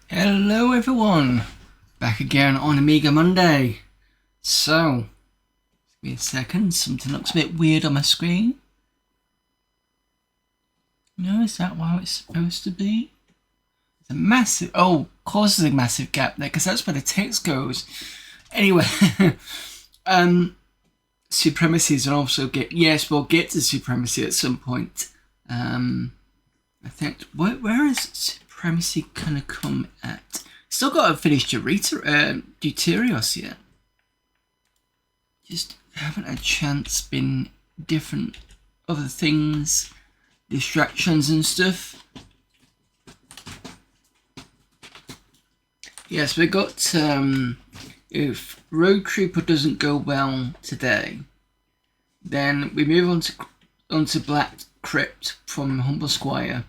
Hello everyone, back again on Amiga Monday. So, give me a second, something looks a bit weird on my screen. No, is that how it's supposed to be? It's a massive, of course there's a massive gap there, because that's where the text goes. Anyway, supremacies and also yes, we'll get to supremacy at some point. I think, where is supremacy gonna come at? Still got to finish Deuterios yet. Just haven't had a chance, been different other things, distractions and stuff. Yes, we got, if Road Trooper doesn't go well today, then we move on to Black Crypt from Humble Squire.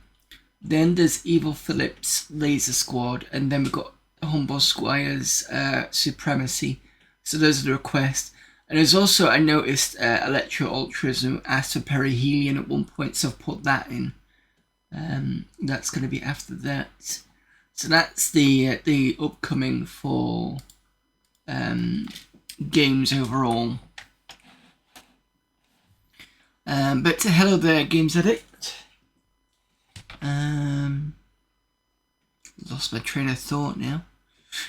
Then there's Evil Phillips Laser Squad, and then we've got Humble Squire's Supremacy. So those are the requests. And there's also, I noticed, Electro Ultras asked for Perihelion at one point, so I've put that in. That's going to be after that. So that's the upcoming for games overall. But hello there, Games Addict. Lost my train of thought now.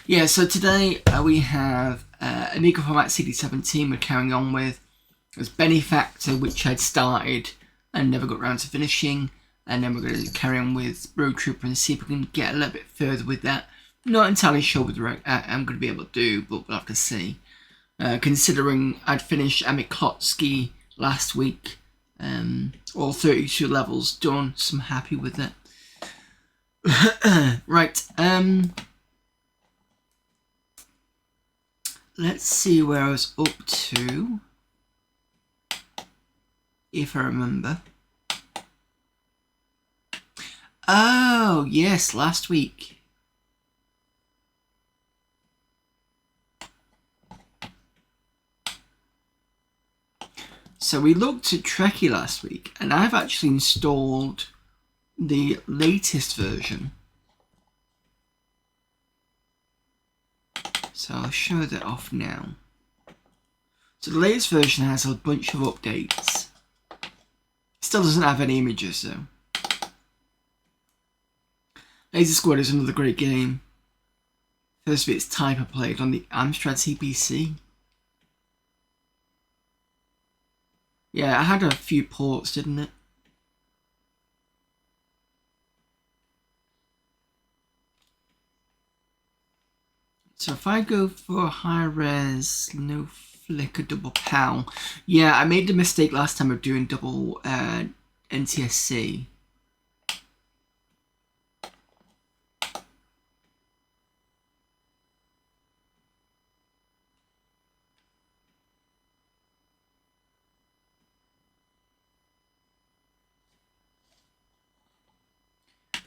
Yeah, so today we have Amiga Format CD17 we're carrying on with. There's Benefactor, which I'd started and never got around to finishing. And then we're going to carry on with Road Trooper and see if we can get a little bit further with that. Not entirely sure what I'm going to be able to do, but we'll have to see. Considering I'd finished Amiklotsky last week. All 32 levels done, so I'm happy with that. Right, let's see where I was up to, if I remember. Oh, yes, last week. So we looked at Trekkie last week, and I've actually installed the latest version. So I'll show that off now. So the latest version has a bunch of updates. Still doesn't have any images though. Laser Squad is another great game. First of its type I played on the Amstrad CPC. Yeah, I had a few ports, didn't it? So if I go for a high res, no flicker, double PAL. Yeah, I made the mistake last time of doing double NTSC.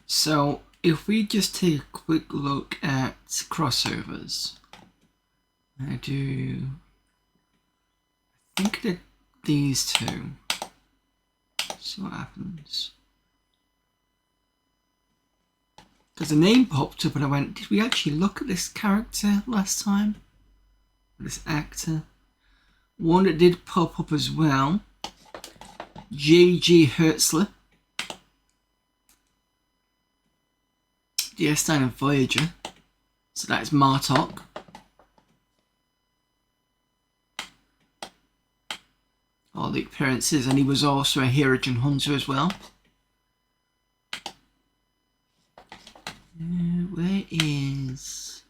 So if we just take a quick look at crossovers, I think that these two, see what happens. Because the name popped up and I went, did we actually look at this character last time? This actor? One that did pop up as well, J.G. Hertzler. DS9 and Voyager, so that is Martok. All the appearances, and he was also a Herogen Hunter as well. Where is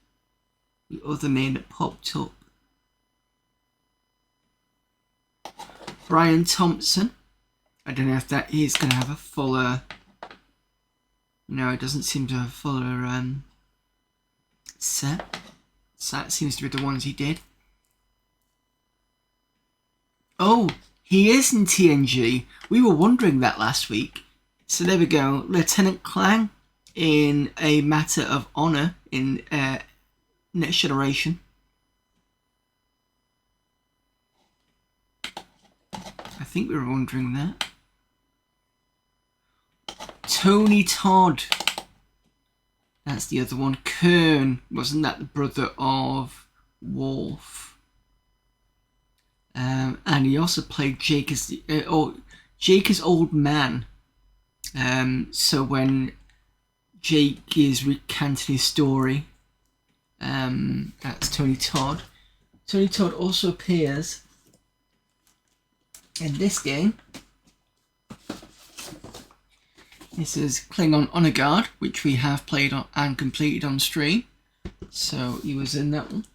the other name that popped up? Brian Thompson. I don't know if that is going to have a fuller... No, it doesn't seem to have a fuller set. So that seems to be the ones he did. Oh, he is in TNG. We were wondering that last week. So there we go. Lieutenant Clang in a matter of honour in Next Generation. I think we were wondering that. Tony Todd. That's the other one. Kern. Wasn't that the brother of Worf? And he also played Jake as Jake as old man. So when Jake is recanting his story, that's Tony Todd. Tony Todd also appears in this game. This is Klingon Honor Guard, which we have played on and completed on stream. So he was in that one.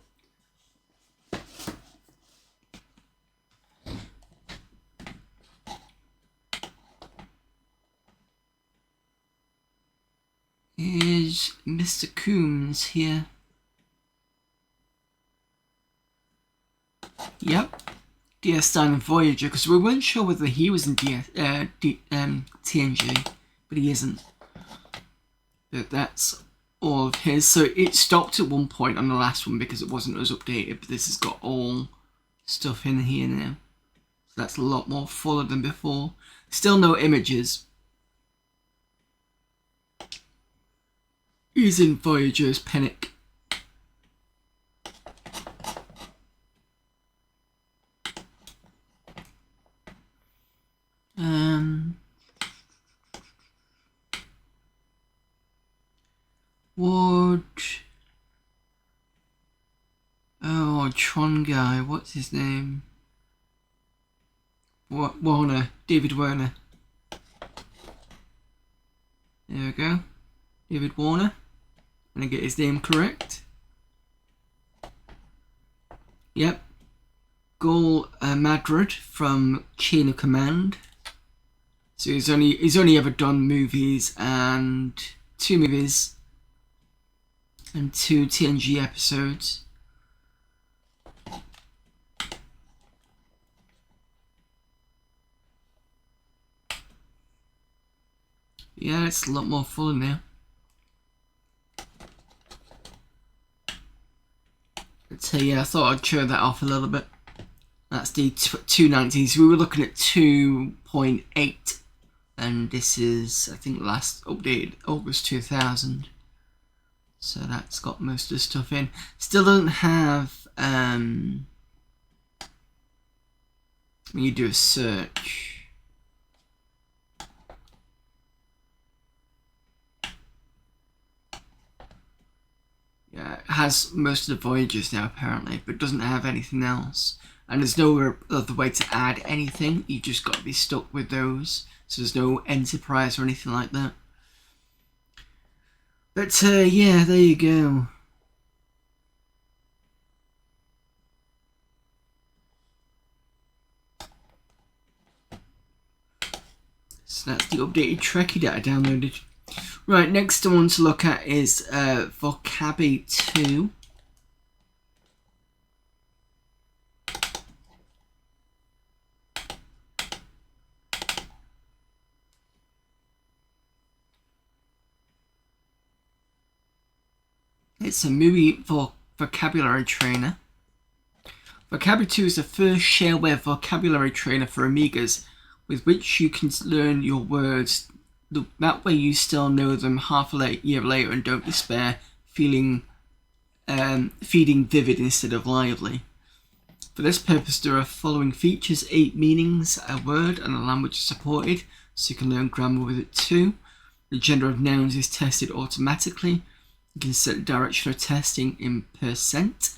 Is Mr. Coombs here? Yep. DS9 and Voyager, because we weren't sure whether he was in TNG, but he isn't. But that's all of his. So it stopped at one point on the last one because it wasn't as updated, but this has got all stuff in here now. So that's a lot more fuller than before. Still no images. He's in Voyager's Penic. Tron guy, what's his name? Warner, David Warner. There we go. David Warner. Can I get his name correct? Yep. Gul Madrid from Chain of Command. So he's only ever done movies and 2 movies and 2 TNG episodes. Yeah, it's a lot more full now. But yeah, I thought I'd show that off a little bit. That's the 290s. We were looking at 2.8, and this is, I think, last updated August 2000. So that's got most of the stuff in. Still doesn't have. When you do a search. Yeah, it has most of the Voyagers now apparently, but doesn't have anything else. And there's no other way to add anything. You just got to be stuck with those. So there's no Enterprise or anything like that. But yeah, there you go. So that's the updated Trekkie that I downloaded. Right, next one to look at is Vocabulary 2. It's a movie for vocabulary trainer. Vocabulary 2 is the first shareware vocabulary trainer for Amigas with which you can learn your words. That way you still know them half a year later and don't despair, feeding vivid instead of lively. For this purpose there are following features: 8 meanings, a word and a language supported, so you can learn grammar with it too. The gender of nouns is tested automatically. You can set the direction of testing in %.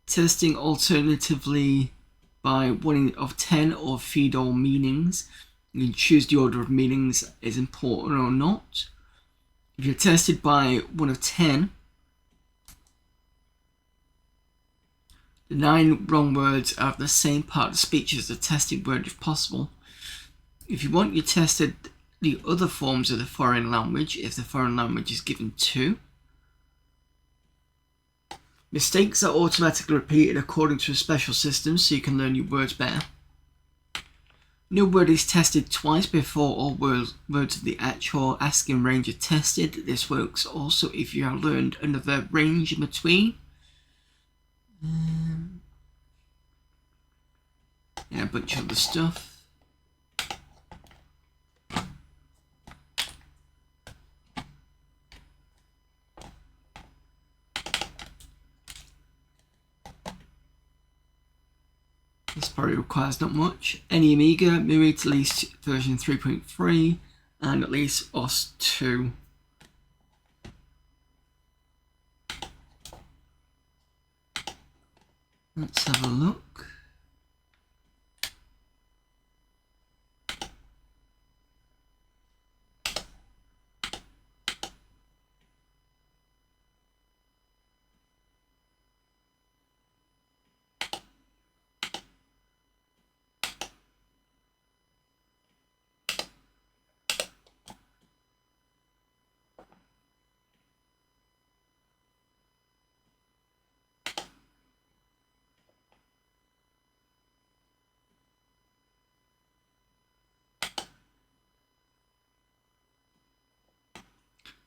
Testing alternatively by 1 of 10 or feed all meanings. You can choose the order of meanings is important or not. If you're tested by 1 of 10, the 9 wrong words are of the same part of the speech as the tested word if possible. If you want, you tested the other forms of the foreign language if the foreign language is given 2. Mistakes are automatically repeated according to a special system so you can learn your words better. No word is tested twice before all words of the actual asking range are tested. This works also if you have learned another range in between. Yeah, a bunch of other stuff. This probably requires not much. Any Amiga, moving to at least version 3.3 and at least OS 2. Let's have a look.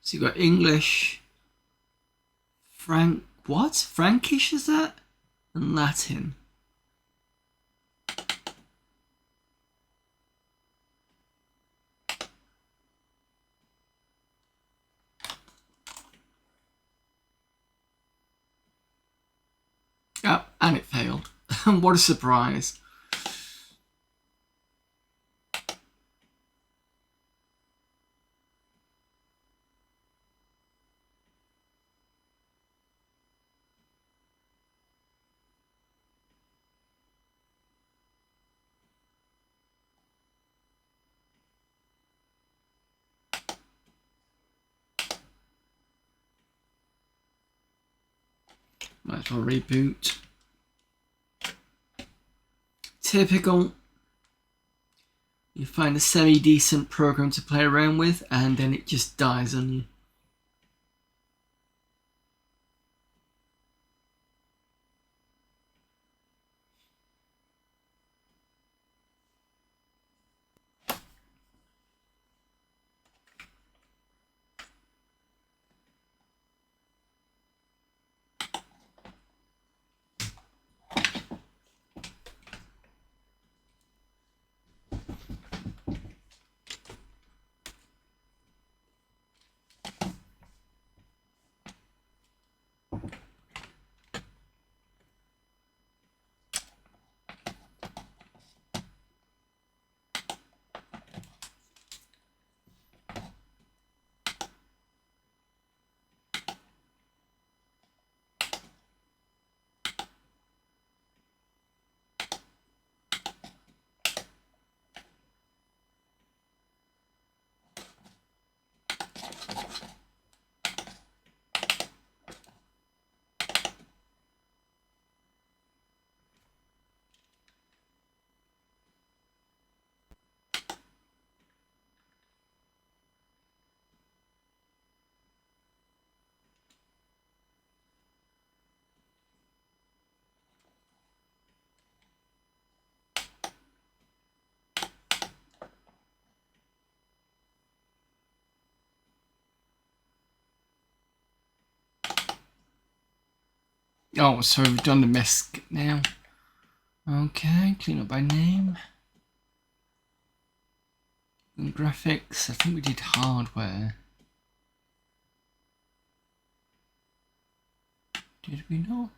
So you've got English, Frankish is that? And Latin. Oh, and it failed. What a surprise. Might as well reboot. Typical. You find a semi-decent program to play around with and then it just dies on you. Oh, so we've done the misc now. Okay, clean up by name. And graphics, I think we did hardware. Did we not?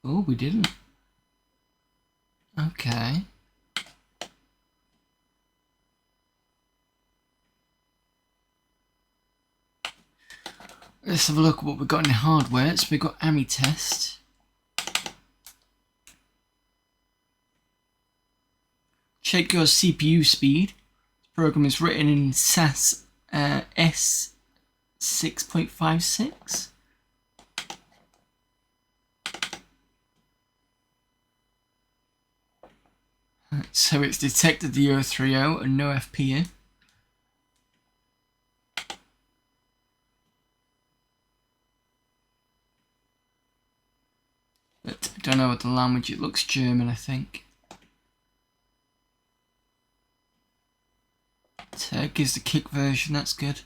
Oh, we didn't. Okay. Let's have a look at what we've got in hardware. So we've got Aminet. Check your CPU speed. The program is written in SAS S6.56. So it's detected the 030 and no FP in. But don't know what the language, it looks German, I think. Trekkie is the kick version, that's good.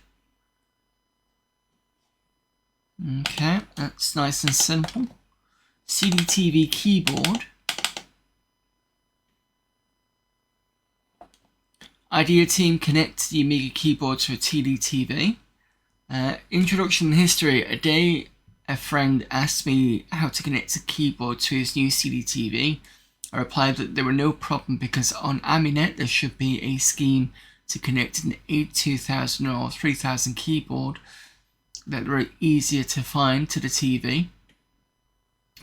Okay, that's nice and simple. CD-TV keyboard. Idea team connect the Amiga keyboard to a TD-TV. Introduction and history. A day a friend asked me how to connect a keyboard to his new CD-TV. I replied that there were no problem because on Aminet there should be a scheme to connect an 82000 or 3000 keyboard that were easier to find to the TV.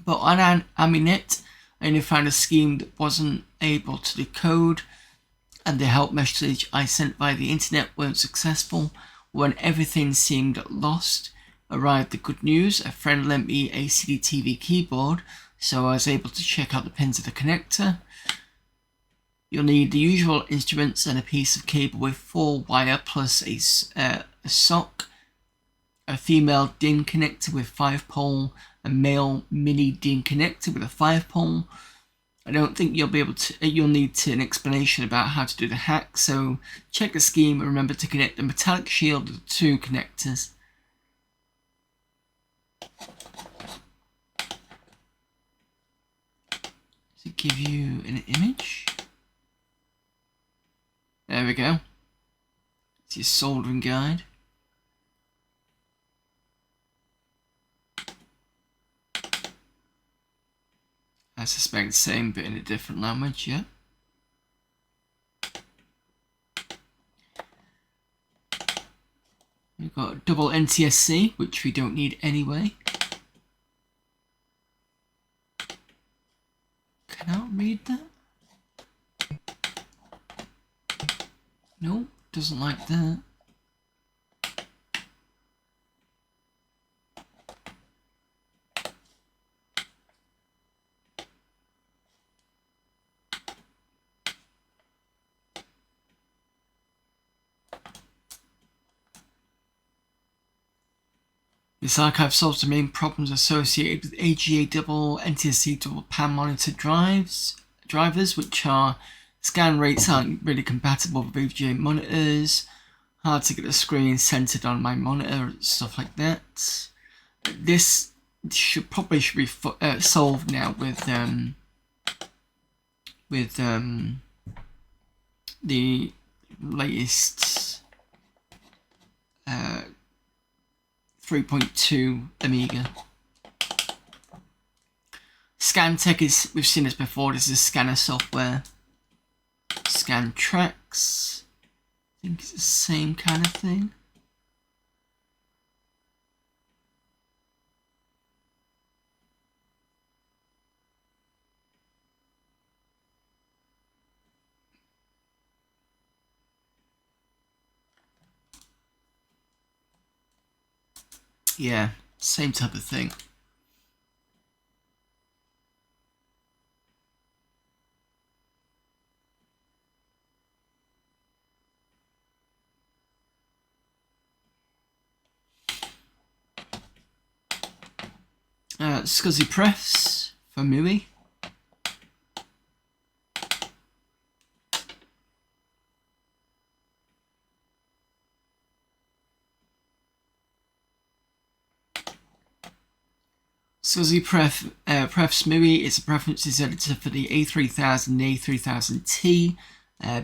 But on Aminet, I only found a scheme that wasn't able to decode, and the help message I sent via the internet weren't successful. When everything seemed lost, arrived the good news. A friend lent me a CD-TV keyboard, so I was able to check out the pins of the connector. You'll need the usual instruments and a piece of cable with 4 wire plus a sock, a female DIN connector with 5-pole, a male mini DIN connector with a 5-pole. I don't think you'll need an explanation about how to do the hack, so check the scheme and remember to connect the metallic shield to the 2 connectors. To give you an image. There we go. It's your soldering guide. I suspect the same, but in a different language, yeah. We've got double NTSC, which we don't need anyway. Cannot read that? Nope, doesn't like that. This archive solves the main problems associated with AGA double NTSC double pan monitor drivers, which are scan rates aren't really compatible with AGA monitors, hard to get the screen centered on my monitor, stuff like that. This should be solved now with the latest 3.2 Amiga. ScanTech is, we've seen this before, this is scanner software. Scan tracks, I think it's the same kind of thing. Yeah, same type of thing. SCSI Press for MUI. SCSI Pref's MUI is a preferences editor for the A3000 and A3000T,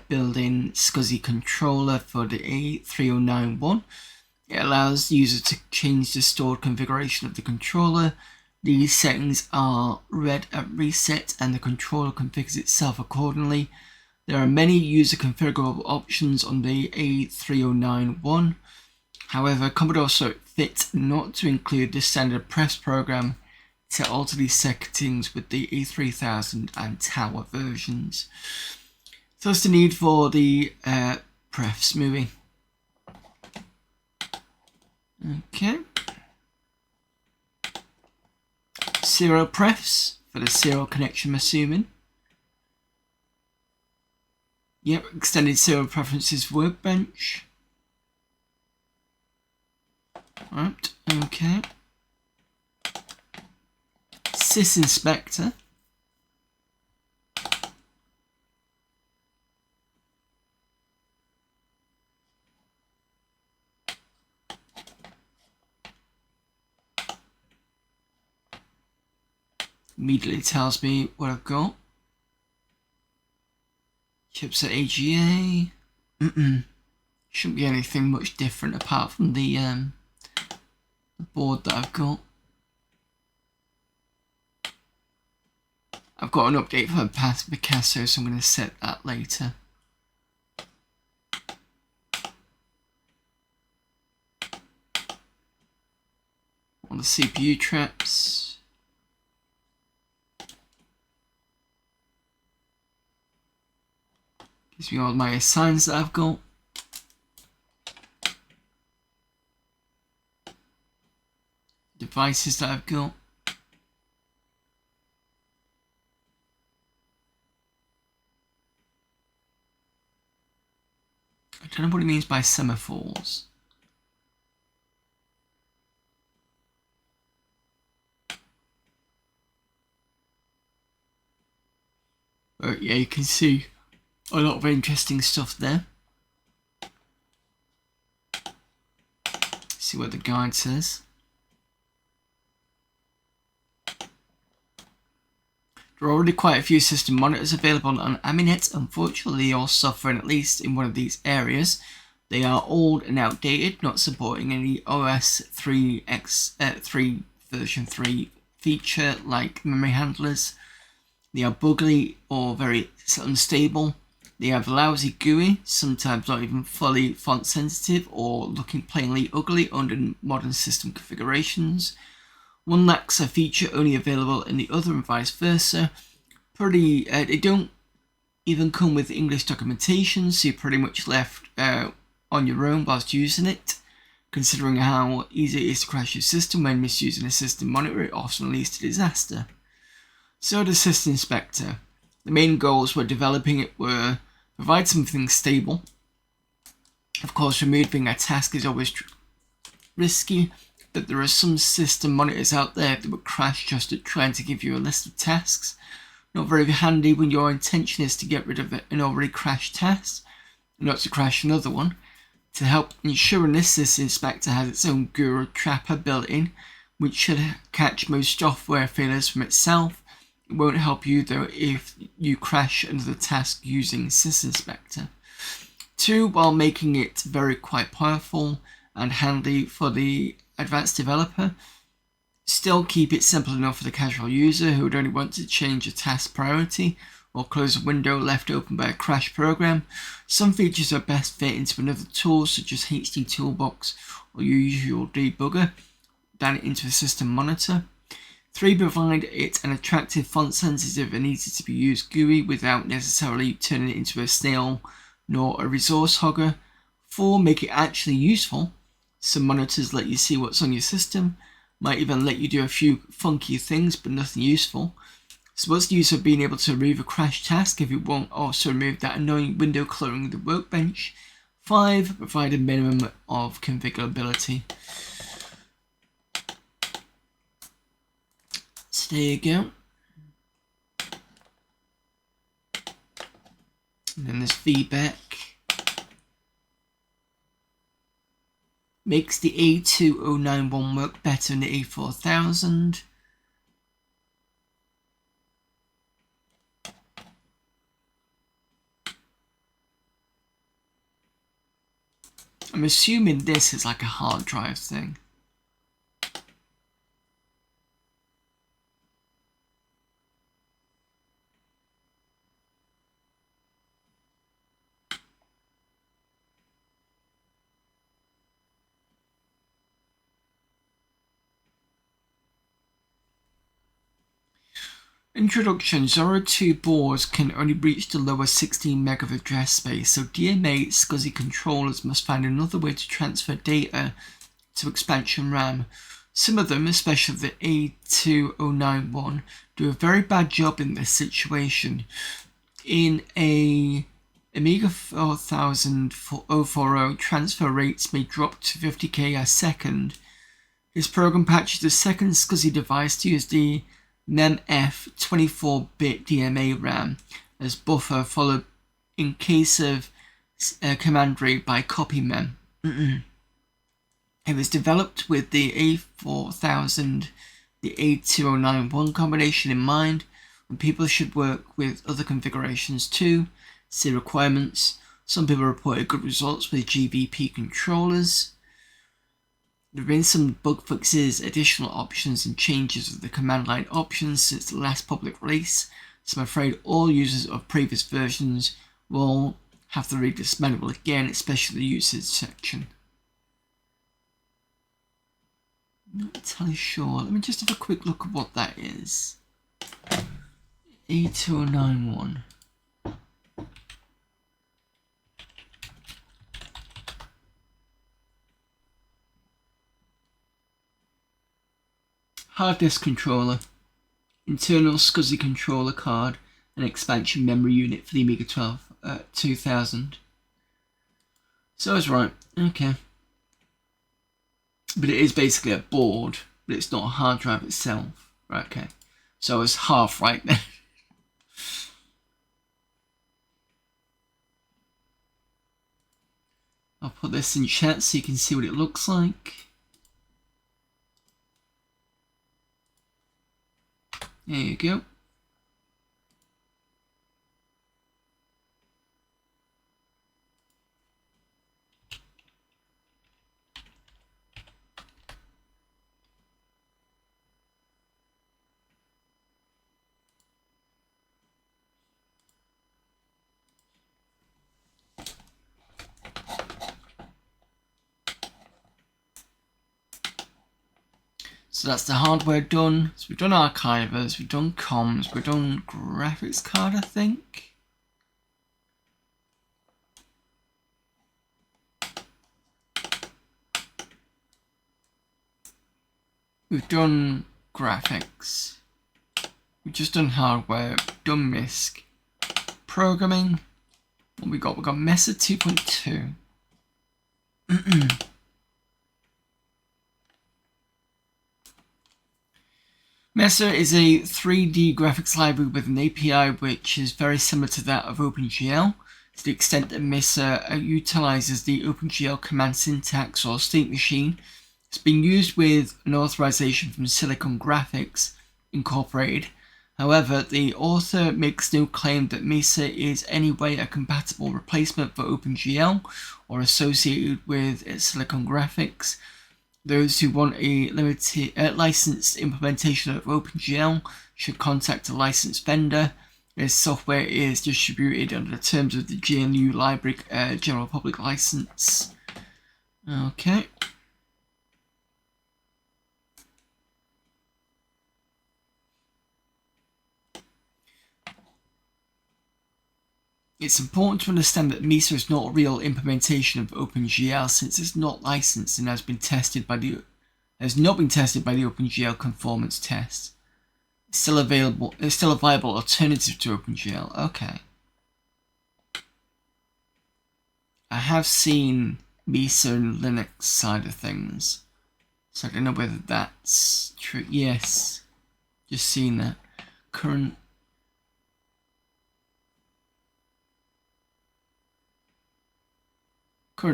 built-in SCSI controller for the A3091. It allows the user to change the stored configuration of the controller. These settings are read at reset and the controller configures itself accordingly. There are many user configurable options on the A3091. However, Commodore saw it fit not to include the standard Press program to alter these settings with the A3000 and Tower versions. Thus the need for the Pref's MUI. Okay. Serial Prefs for the serial connection, I'm assuming. Yep, extended serial preferences workbench. Right, okay. Sys Inspector Immediately tells me what I've got. Chipset AGA. Shouldn't be anything much different apart from the board that I've got. I've got an update for Picasso, so I'm going to set that later. On the CPU traps. Gives me all my assigns that I've got. Devices that I've got. I don't know what he means by semaphores. But yeah, you can see a lot of interesting stuff there. See what the guide says. There are already quite a few system monitors available on Aminet. Unfortunately, they all suffering at least in one of these areas. They are old and outdated, not supporting any OS 3 version 3 feature like memory handlers. They are buggy or very unstable. They have lousy GUI, sometimes not even fully font sensitive or looking plainly ugly under modern system configurations. One lacks a feature only available in the other and vice versa. They don't even come with English documentation, so you're pretty much left on your own whilst using it. Considering how easy it is to crash your system when misusing a system monitor, it often leads to disaster. So the System Inspector. The main goals when developing it were provide something stable. Of course, removing a task is always risky, but there are some system monitors out there that would crash just at trying to give you a list of tasks. Not very handy when your intention is to get rid of an already crashed task, not to crash another one. To help ensuring this System Inspector has its own guru trapper built in, which should catch most software failures from itself. It won't help you though if you crash another task using System Inspector. 2, while making it quite powerful and handy for the advanced developer, still keep it simple enough for the casual user who would only want to change a task priority or close a window left open by a crash program. Some features are best fit into another tool such as HD Toolbox or your usual debugger than into a system monitor. 3, provide it an attractive font sensitive and easy to be used GUI without necessarily turning it into a snail nor a resource hogger. 4, make it actually useful. Some monitors let you see what's on your system, might even let you do a few funky things but nothing useful. So what's the use of being able to remove a crash task if it won't also remove that annoying window cluttering the workbench? 5, provide a minimum of configurability. So there you go. And then there's feedback. Makes the A2091 work better than the A4000. I'm assuming this is like a hard drive thing. Introduction. Zora 2 boards can only reach the lower 16 meg of address space, so DMA SCSI controllers must find another way to transfer data to expansion RAM. Some of them, especially the A2091, do a very bad job in this situation. In a Amiga 4040, transfer rates may drop to 50k a second. This program patches the second SCSI device to use the MEMF 24-bit DMA RAM as buffer, followed in case of command rate by copy mem. It was developed with the A4000, the A2091 combination in mind, and people should work with other configurations too. See requirements. Some people reported good results with GVP controllers. There have been some bug fixes, additional options and changes of the command line options since the last public release, so I'm afraid all users of previous versions will have to read this manual again, especially the usage section. Not entirely sure. Let me just have a quick look at what that is. A2091. Hard disk controller, internal SCSI controller card, and expansion memory unit for the Amiga 2000. So I was right, okay. But it is basically a board, but it's not a hard drive itself. Right, okay. So I was half right then. I'll put this in chat so you can see what it looks like. There you go. So that's the hardware done. So we've done archivers, we've done comms, we've done graphics card, I think. We've done graphics. We've just done hardware, done MISC. Programming. What we got? We got Mesa 2.2. Mesa is a 3D graphics library with an API which is very similar to that of OpenGL, to the extent that Mesa utilizes the OpenGL command syntax or state machine. It's been used with an authorization from Silicon Graphics Incorporated. However, the author makes no claim that Mesa is anyway a compatible replacement for OpenGL or associated with Silicon Graphics. Those who want a limited licensed implementation of OpenGL should contact a licensed vendor. This software is distributed under the terms of the GNU Library General Public License. Okay. It's important to understand that Mesa is not a real implementation of OpenGL since it's not licensed and has not been tested by the OpenGL conformance test. It's still available. It's still a viable alternative to OpenGL. Okay. I have seen Mesa and Linux side of things, so I don't know whether that's true. Yes, just seen that. Current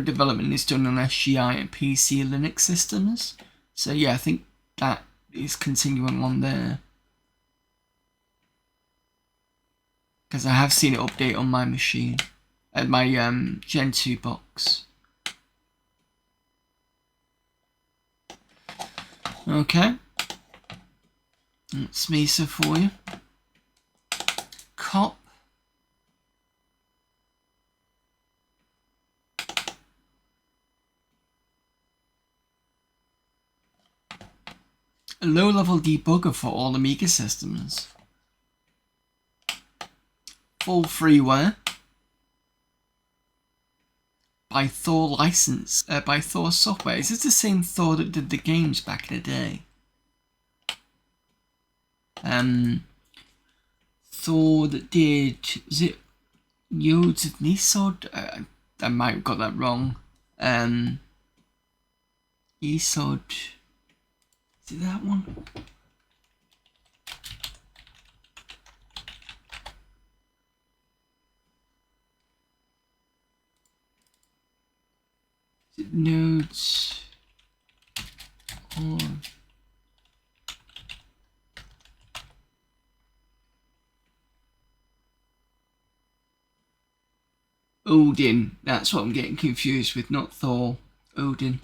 development is done on SGI and PC Linux systems. So yeah, I think that is continuing on there. Because I have seen it update on my machine. At my Gen 2 box. Okay. That's Mesa for you. Cop. A low-level debugger for all Amiga systems. Full freeware. By Thor license. By Thor software. Is this the same Thor that did the games back in the day? Thor that did... Was it Yodes of Nisod? I might have got that wrong. Isod... Is it that one? Is it nodes or Odin. That's what I'm getting confused with, not Thor. Odin.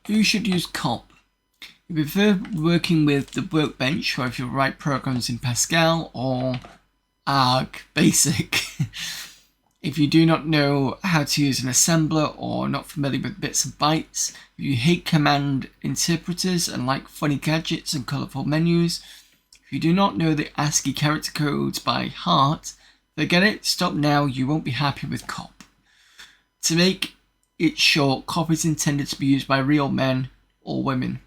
Who should use COP? If you prefer working with the workbench, or if you write programs in Pascal or ARG Basic. If you do not know how to use an assembler or not familiar with bits and bytes, if you hate command interpreters and like funny gadgets and colourful menus, if you do not know the ASCII character codes by heart, forget it, stop now, you won't be happy with COP. To make it short, COP is intended to be used by real men or women.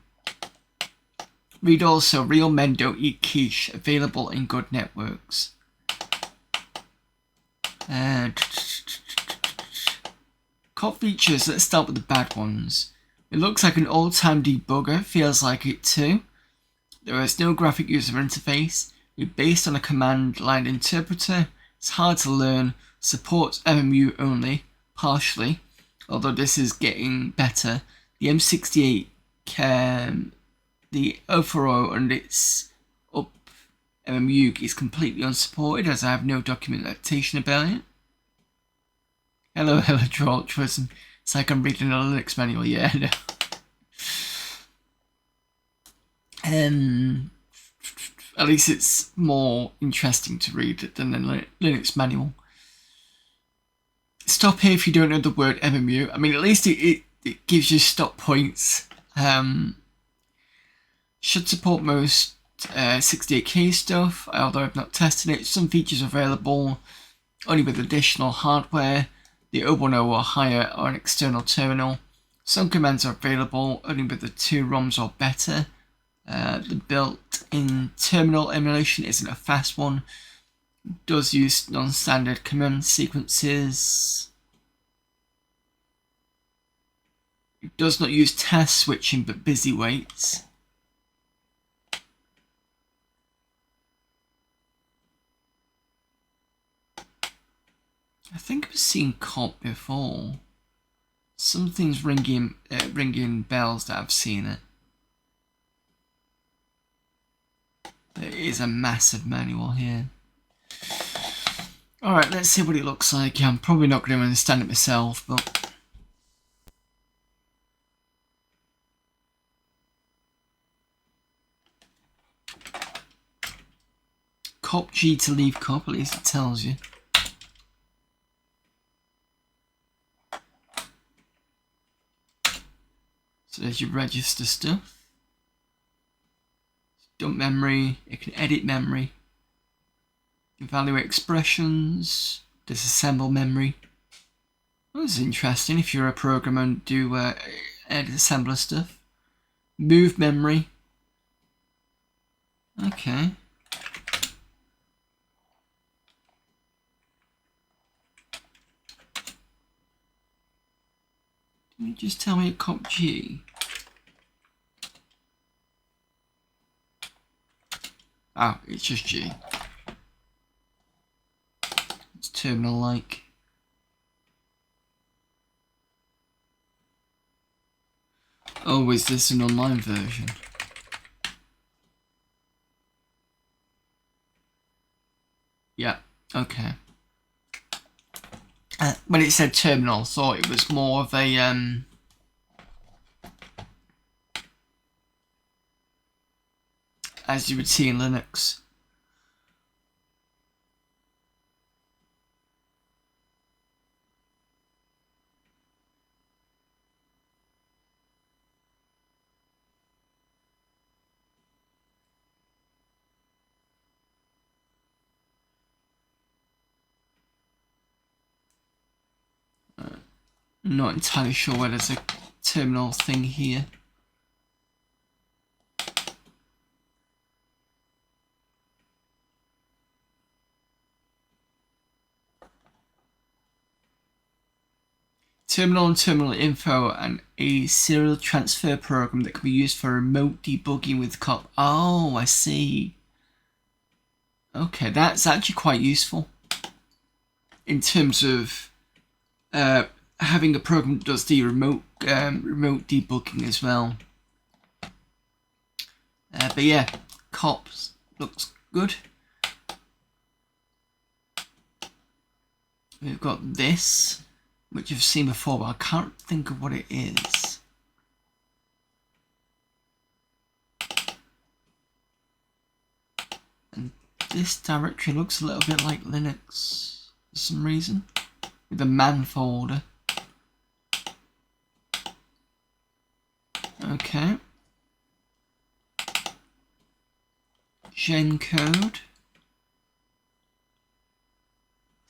Read also, real men don't eat quiche, available in good networks. COP features, let's start with the bad ones. It looks like an old-time debugger, feels like it too. There is no graphic user interface. It's based on a command line interpreter. It's hard to learn. Supports MMU only, partially, although this is getting better. The M68 the overall and its up MMU is completely unsupported, as I have no documentation about it. Hello, Trolltrism. It's like I'm reading a Linux manual, yeah, I know. At least it's more interesting to read than a Linux manual. Stop here if you don't know the word MMU. I mean, at least it gives you stop points. Should support most 68K stuff, although I've not tested it. Some features are available only with additional hardware, the 010 or higher, or an external terminal. Some commands are available only with the 2 ROMs or better. The built-in terminal emulation isn't a fast one. It does use non-standard command sequences. It does not use task switching but busy waits. I think I've seen COP before. Something's ringing bells that I've seen it. There is a massive manual here. Alright, let's see what it looks like. I'm probably not going to understand it myself, but... COP G to leave COP, at least it tells you. So there's your register stuff. Dump memory, it can edit memory. Evaluate expressions, disassemble memory. Well, this is interesting if you're a programmer and do edit assembler stuff. Move memory. Okay. Can you just tell me a COP G? Oh, it's just G. It's terminal-like. Oh, is this an online version? Yeah, okay. When it said terminal, I thought it was more of a as you would see in Linux. I'm not entirely sure where there's a terminal thing here. Terminal and terminal info and a serial transfer program that can be used for remote debugging with COP. Oh, I see. Okay, that's actually quite useful in terms of having a program that does the remote debugging as well. But yeah, Cops looks good. We've got this, which I've seen before, but I can't think of what it is. And this directory looks a little bit like Linux for some reason, with the man folder. Okay. Gen code.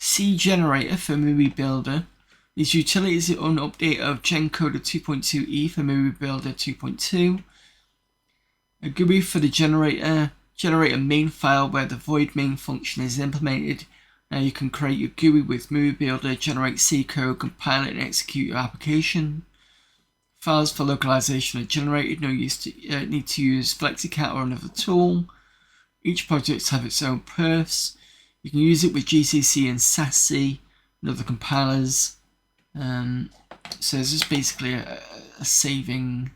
C generator for Movie Builder. This utility is an update of Gen Coder 2.2e for Movie Builder 2.2. A GUI for the generator. Generate a main file where the void main function is implemented. Now you can create your GUI with Movie Builder, generate C code, compile it and execute your application. Files for localization are generated. No need to use FlexiCat or another tool. Each project has its own perfs. You can use it with GCC and Sassy and other compilers. So this is basically a saving.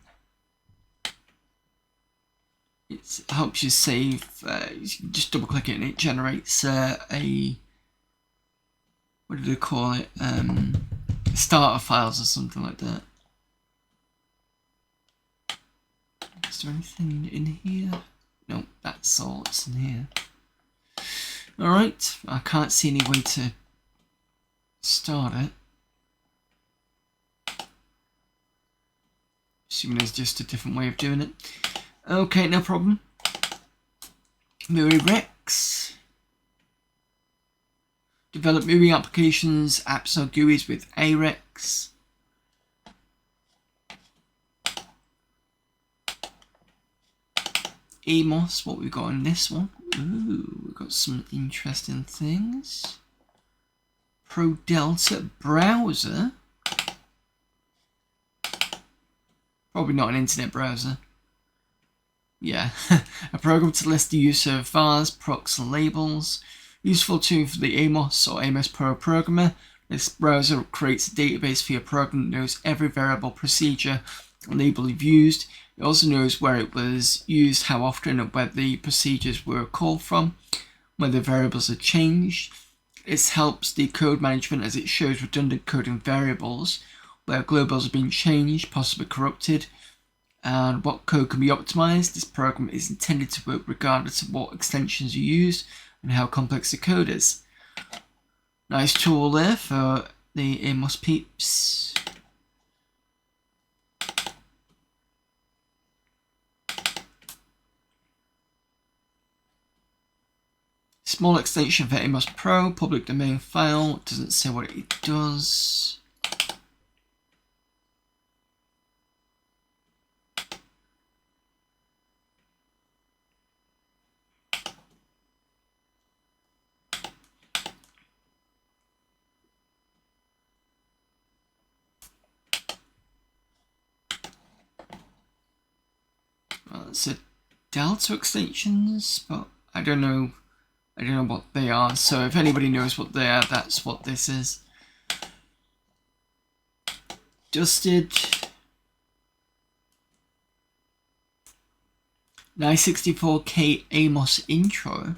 It helps you save. You can just double click it and it generates a, what do they call it? Starter files or something like that. Is there anything in here? No, that's all that's in here. Alright, I can't see any way to start it. Assuming there's just a different way of doing it. Okay, no problem. Movie Rex. Develop movie applications, apps or GUIs with AREX. Amos, what we've got in this one. Ooh, we've got some interesting things. Pro Delta browser. Probably not an internet browser. Yeah, a program to list the use of vars, procs and labels. Useful tool for the Amos or Amos Pro programmer. This browser creates a database for your program that knows every variable, procedure and label you've used. It also knows where it was used, how often, and where the procedures were called from, whether variables are changed. It helps the code management as it shows redundant coding variables, where globals are being changed, possibly corrupted, and what code can be optimized. This program is intended to work regardless of what extensions you use and how complex the code is. Nice tool there for the Amos peeps. Small extension for Amos Pro, public domain file, doesn't say what it does. Well, it's a Delta extensions, but I don't know what they are, so if anybody knows what they are, that's what this is. Dusted. 964K Amos intro.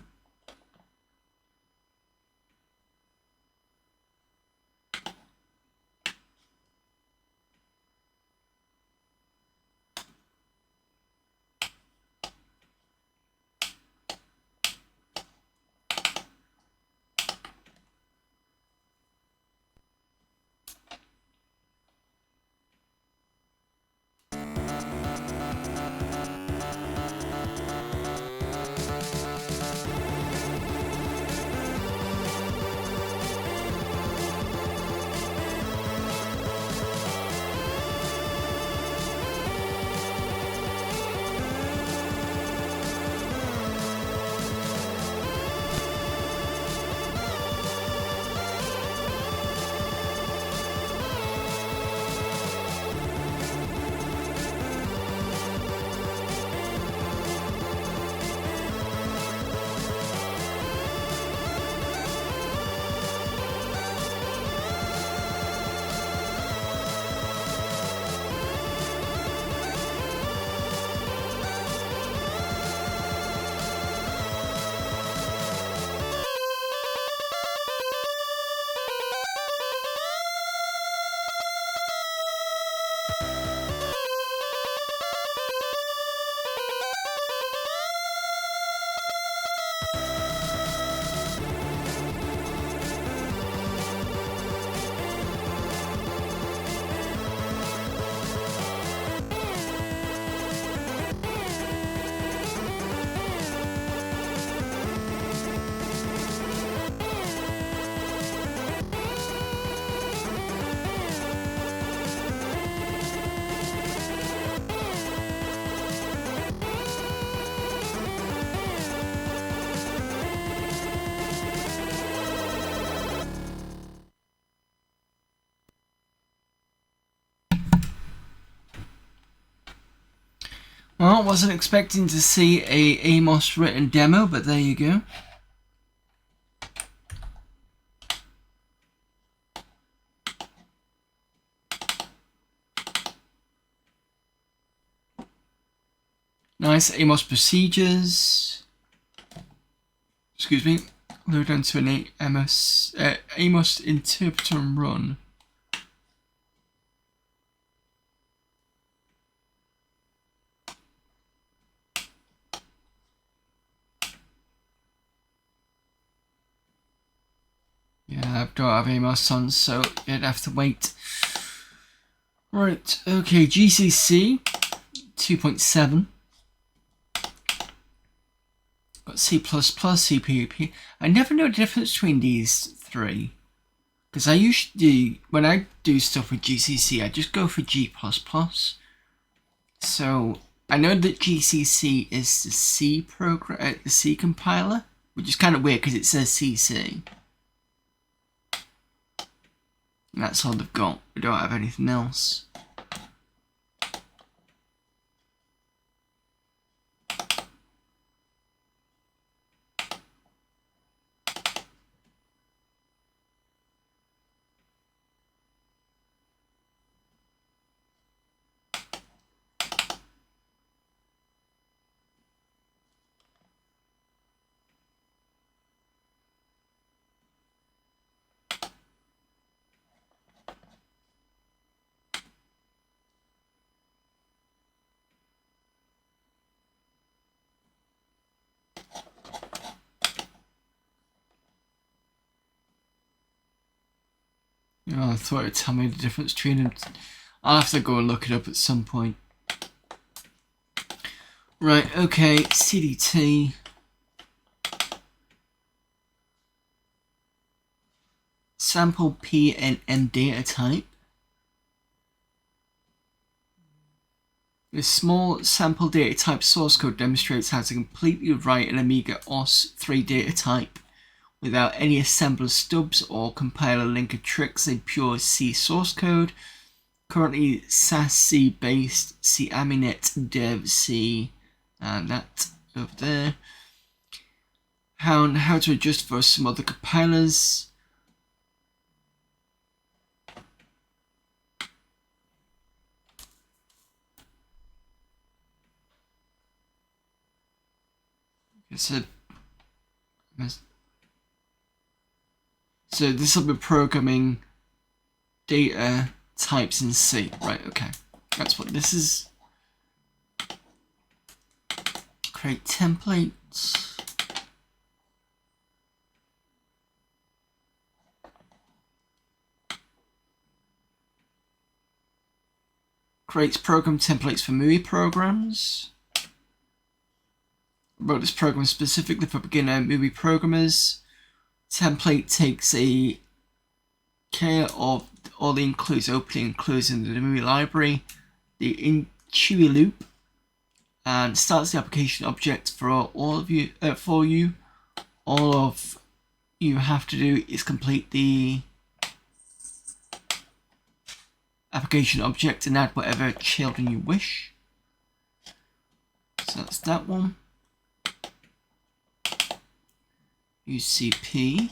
Well, wasn't expecting to see a Amos written demo, but there you go. Nice Amos procedures. Excuse me. Load onto an Amos interpreter and run. Yeah, I don't have Amos on, so you'd have to wait. Right, okay, GCC 2.7. Got C++, CPP. I never know the difference between these three. Because I usually, when I do stuff with GCC, I just go for G++. So, I know that GCC is the C program, the C compiler, which is kind of weird because it says CC. And that's all they've got. We don't have anything else. Oh, I thought it would tell me the difference between them. I'll have to go and look it up at some point. Right, okay, CDT. Sample P and M data type. This small sample data type source code demonstrates how to completely write an Amiga OS3 data type without any assembler stubs or compiler linker tricks in pure C source code. Currently SAS-C based, C Aminet dev C, and that over there. How to adjust for some other compilers. So this will be programming data types in C. Right, okay. That's what this is. Create templates. Creates program templates for movie programs. Wrote this program specifically for beginner movie programmers. Template takes care of all the includes, opening and closing the movie library, the Chandelier Leap, and starts the application object for all of you. All of you have to do is complete the application object and add whatever children you wish. So that's that one. UCP.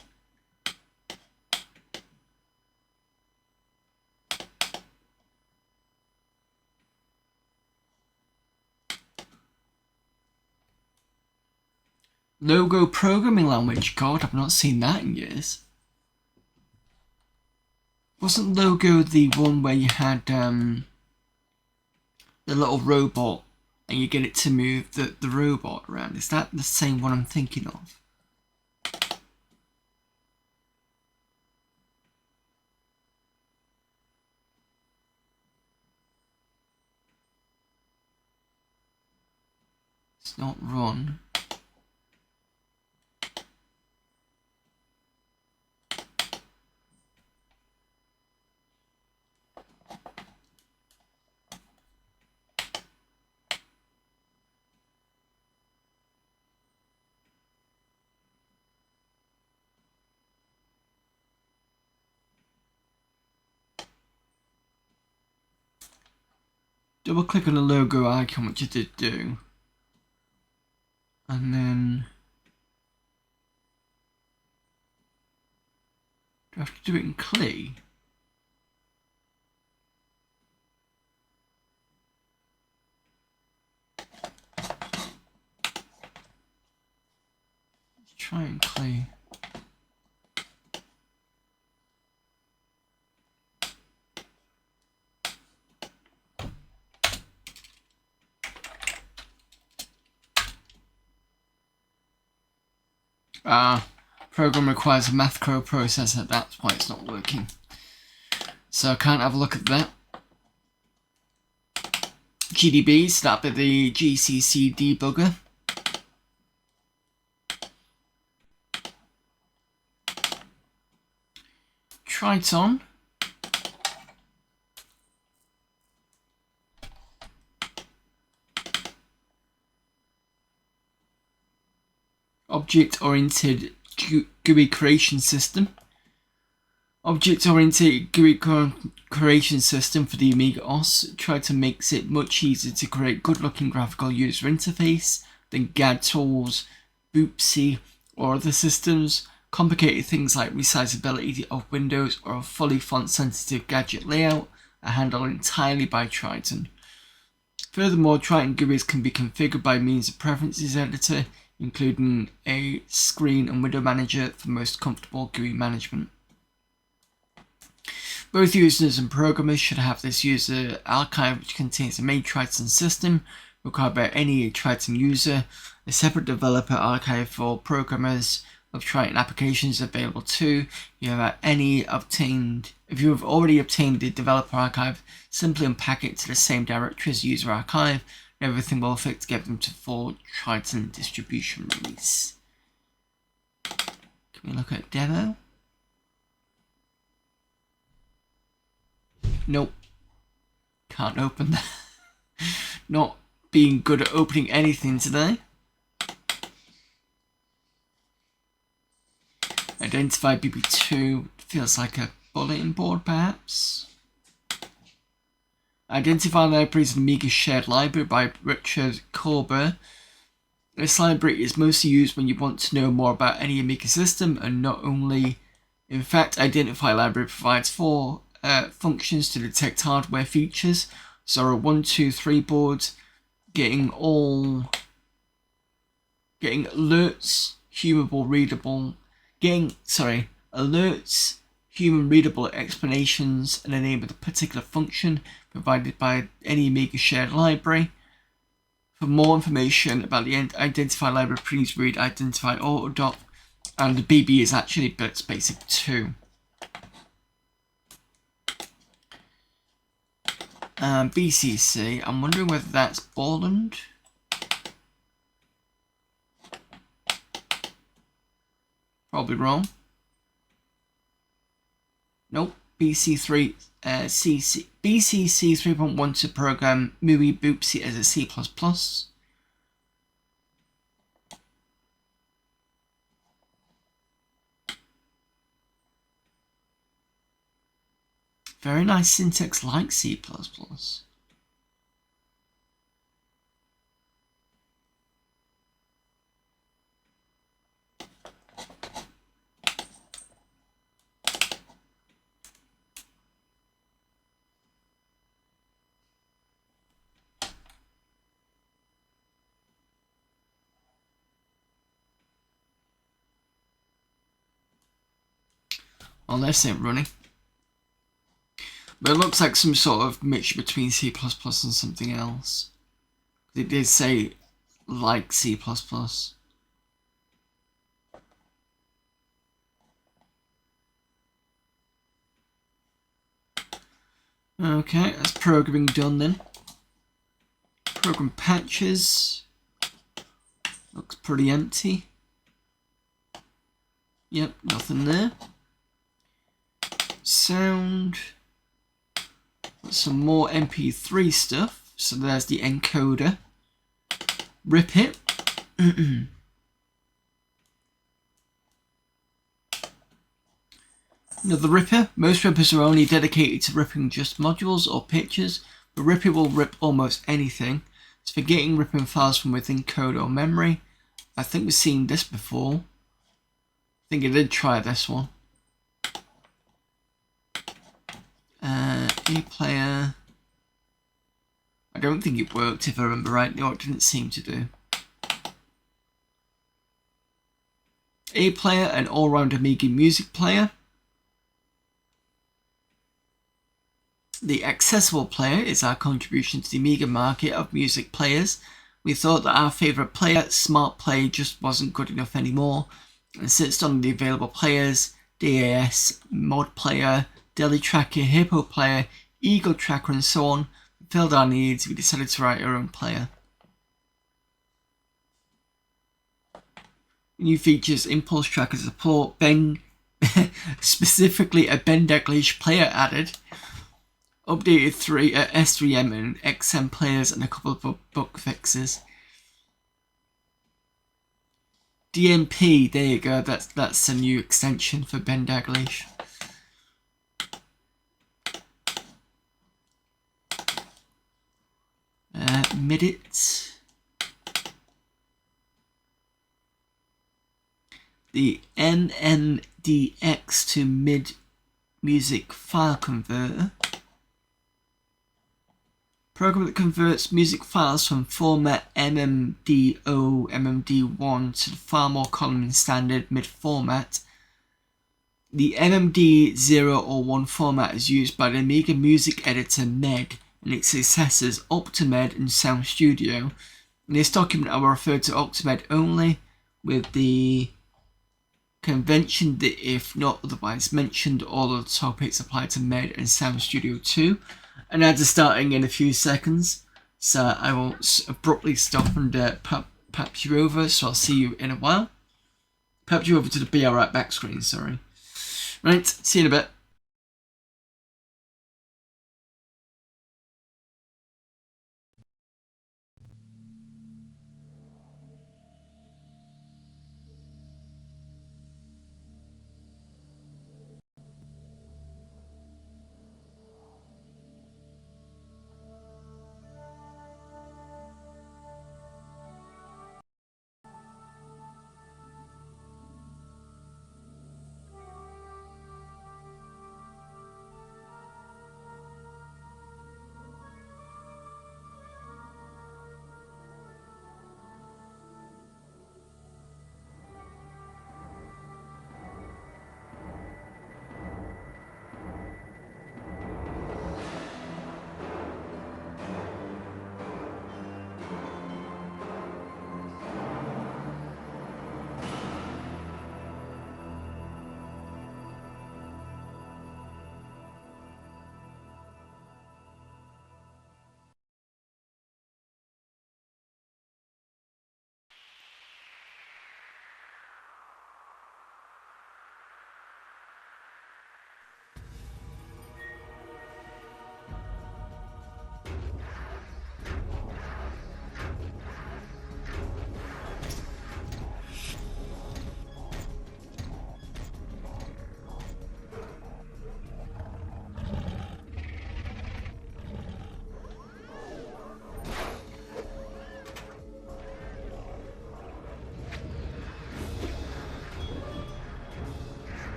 Logo programming language. God, I've not seen that in years. Wasn't Logo the one where you had the little robot and you get it to move the robot around? Is that the same one I'm thinking of? It's not run. double click on the logo icon, which I did do, and then do I have to do it in clay? Let's try in clay. Program requires a math code processor, that's why it's not working. So I can't have a look at that. GDB, so that'd be the GCC debugger. Triton. Object-oriented GUI creation system. Object-oriented GUI creation system for the Amiga OS. Triton makes it much easier to create good-looking graphical user interface than GAD tools, Boopsy, or other systems. Complicated things like resizability of windows or a fully font-sensitive gadget layout are handled entirely by Triton. Furthermore, Triton GUIs can be configured by means of Preferences Editor, including a screen and window manager for most comfortable GUI management. Both users and programmers should have this user archive, which contains a main Triton system required by any Triton user, a separate developer archive for programmers of Triton applications available too. If you have already obtained the developer archive, simply unpack it to the same directory as user archive, and everything will fit to get them to full Triton distribution release. Can we look at demo? Nope. Can't open that. Not being good at opening anything today. Identify BB2 feels like a bulletin board, perhaps. Identify libraries in Amiga Shared Library by Richard Corber. This library is mostly used when you want to know more about any Amiga system, and not only. In fact, Identify library provides 4 functions to detect hardware features. So a 1, 2, 3 board, getting alerts, alerts, human readable explanations, and the name of the particular function provided by any Amiga Shared Library. For more information about the Identify library, please read Identify Autodoc, and the BB is actually Blitz Basic 2. BCC, I'm wondering whether that's Borland. Probably wrong. Nope. BCC 3.1 to program MUI Boopsy as a C++. Very nice syntax like C++. Well, this ain't running. But it looks like some sort of mixture between C++ and something else. It did say like C++. Okay, that's programming done then. Program patches. Looks pretty empty. Yep, nothing there. Sound. Some more MP3 stuff. So there's the encoder. Rip it. Another ripper. Most rippers are only dedicated to ripping just modules or pictures, The Ripper will rip almost anything. It's for getting ripping files from within code or memory. I think we've seen this before. I think I did try this one. A player. I don't think it worked if I remember rightly, or it didn't seem to do. A player, an all-round Amiga music player. The accessible player is our contribution to the Amiga market of music players. We thought that our favourite player, Smart Play, just wasn't good enough anymore, and since on the available players, DAS, Mod Player, Deli Tracker, Hippo Player, Eagle Tracker and so on, filled our needs, we decided to write our own player. New features, Impulse Tracker support, specifically a Ben Daglish player added, updated S3M and XM players and a couple of bug fixes. DMP, there you go, that's a new extension for Ben Daglish. Midit. The MMDX to mid music file converter. Program that converts music files from format MMDO, MMD1 to the far more common standard mid format. The MMD0 or 1 format is used by the Amiga music editor MED and its successors Optimed and Sound Studio. In this document I will refer to Optimed only, with the convention that if not otherwise mentioned, all of the topics apply to MED and Sound Studio too. And ads are starting in a few seconds, so I won't abruptly stop and perhaps you over, so I'll see you in a while. Perhaps you over to the Be Alright back screen, sorry. Right, see you in a bit.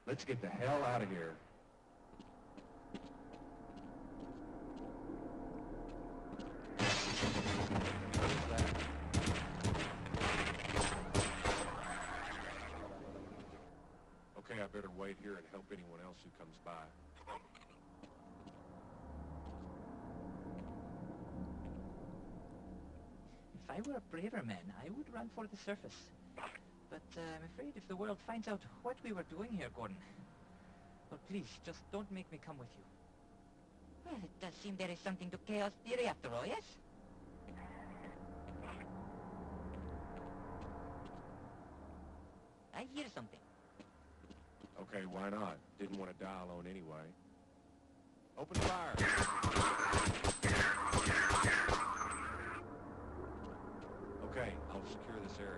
Let's get the hell out of here. Okay, I better wait here and help anyone else who comes by. I were a braver man, I would run for the surface. But I'm afraid if the world finds out what we were doing here, Gordon... Well, please, just don't make me come with you. Well, it does seem there is something to chaos theory after all, yes? I hear something. Okay, why not? Didn't want to die alone anyway. Open fire! Okay, I'll secure this area.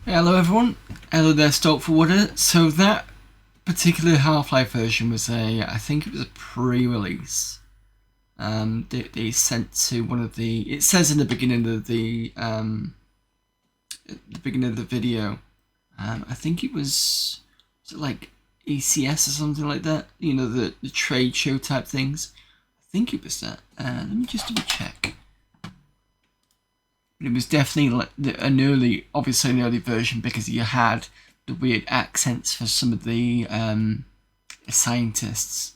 Hello everyone, hello there Stoke Forwarder. So that particular Half-Life version was I think it was a pre-release. They sent to one of the, it says in the beginning of the video, I think it was it like ECS or something like that, you know, the trade show type things. I think it was that. Let me just double check. But it was definitely like obviously an early version, because you had the weird accents for some of the scientists.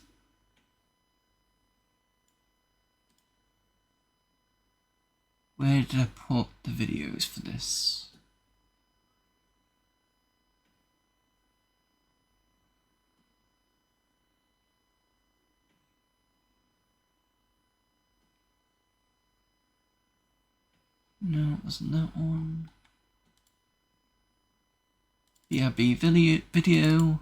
Where did I put the videos for this? No, it wasn't that one. BRB video.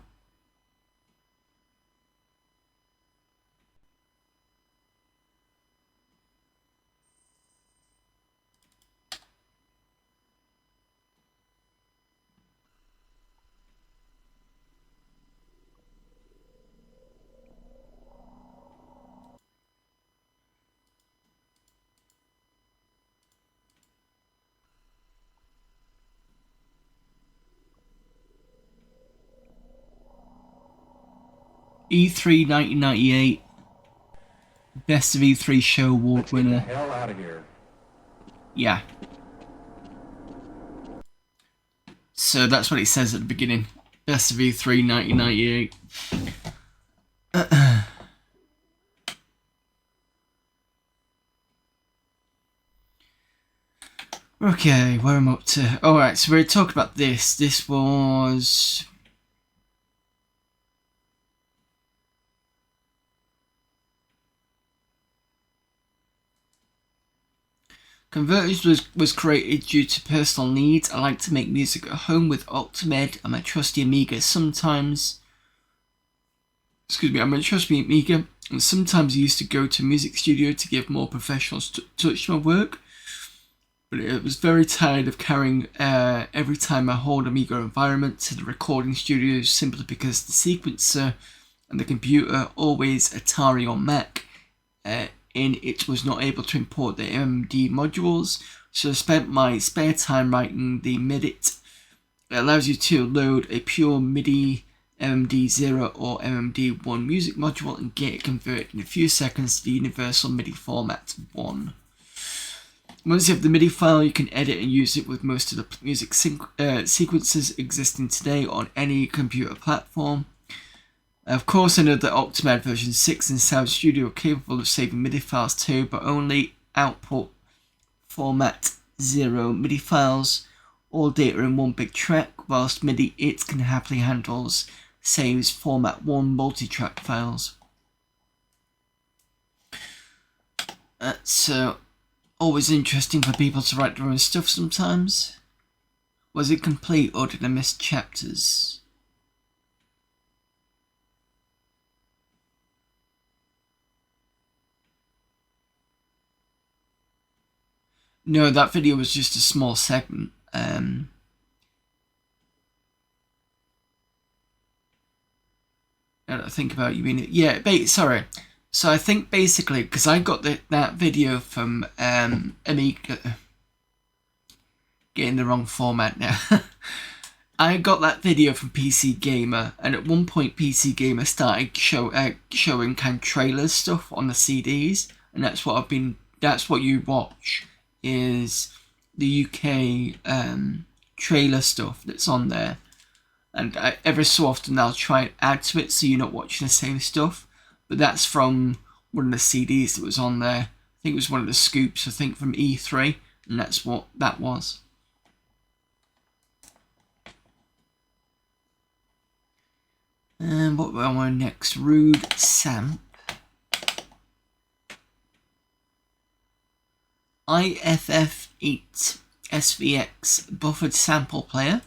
E3 1998, Best of E3 Show Award Let's winner. Get the hell out of here. Yeah. So that's what it says at the beginning. Best of E3 1998. Okay, where am I up to? Alright, so we're talking about this. This was... Convergence was created due to personal needs. I like to make music at home with Ultimate and my trusty Amiga. Sometimes... I'm a trusty Amiga, and sometimes I used to go to a music studio to give more professional touch to my work. But it was very tired of carrying every time I hold Amiga environment to the recording studio, simply because the sequencer and the computer, always Atari or Mac, in it was not able to import the MMD modules, so I spent my spare time writing the MIDIT. It allows you to load a pure MIDI MMD0 or MMD1 music module and get it converted in a few seconds to the universal MIDI format 1. Once you have the MIDI file, you can edit and use it with most of the music sequences existing today on any computer platform. Of course, I know that Octomad version 6 in Sound Studio are capable of saving MIDI files too, but only output format 0 MIDI files, all data in one big track, whilst MIDI it can happily handles saves format 1 multi-track files. That's always interesting for people to write their own stuff sometimes. Was it complete or did I miss chapters? No, that video was just a small segment. I don't think about you mean it. Yeah, sorry. So I think basically, because I got that video from Amiga, getting the wrong format now. I got that video from PC Gamer, and at one point PC Gamer started showing kind of trailer stuff on the CDs, and that's what you watch, is the UK trailer stuff that's on there. And every so often I'll try and add to it so you're not watching the same stuff. But that's from one of the CDs that was on there. I think it was one of the scoops, I think from E3, and that's what that was. And what am I next? Rude Samp. IFF8 SVX buffered sample player.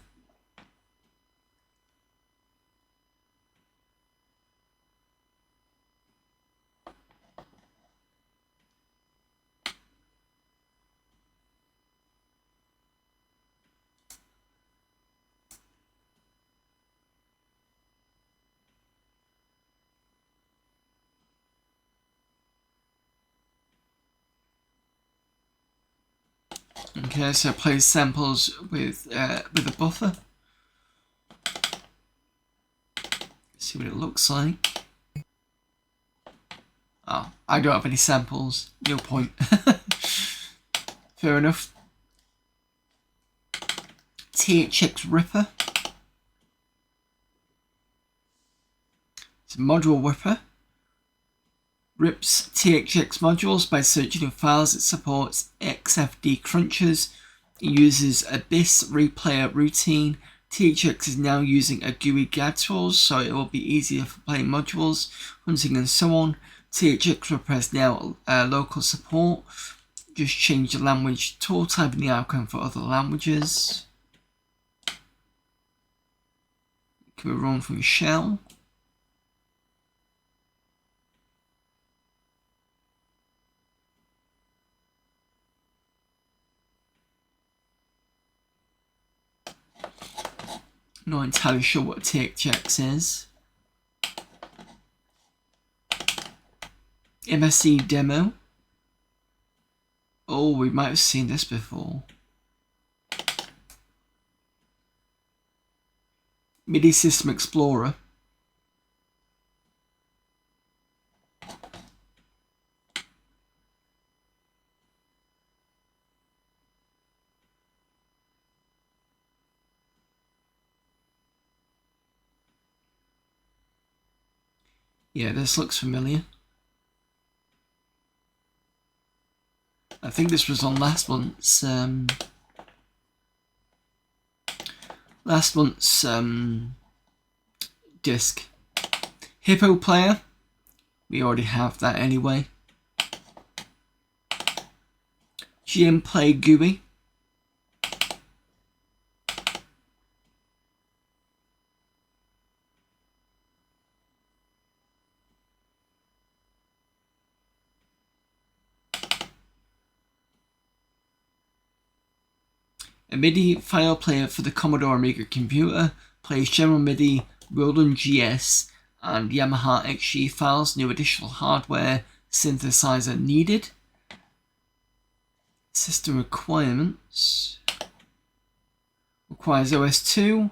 Okay, so it plays samples with a buffer. See what it looks like. Oh, I don't have any samples. No point. Fair enough. THX Ripper. It's a module ripper. Rips THX modules by searching in files. It supports XFD crunchers. It uses a BIS replayer routine. THX is now using a GUI GAD tools, so it will be easier for playing modules, hunting and so on. THX Ripper has now local support. Just change the language tool type in the icon for other languages. Can we run from shell? Not entirely sure what THX is. MSC demo. Oh, we might have seen this before. MIDI System Explorer. Yeah, this looks familiar. I think this was on last month's disc. Hippo player. We already have that anyway. GM Play GUI. A MIDI file player for the Commodore Amiga computer, plays general MIDI, Roland GS, and Yamaha XG files. No additional hardware synthesizer needed. System requirements. Requires OS2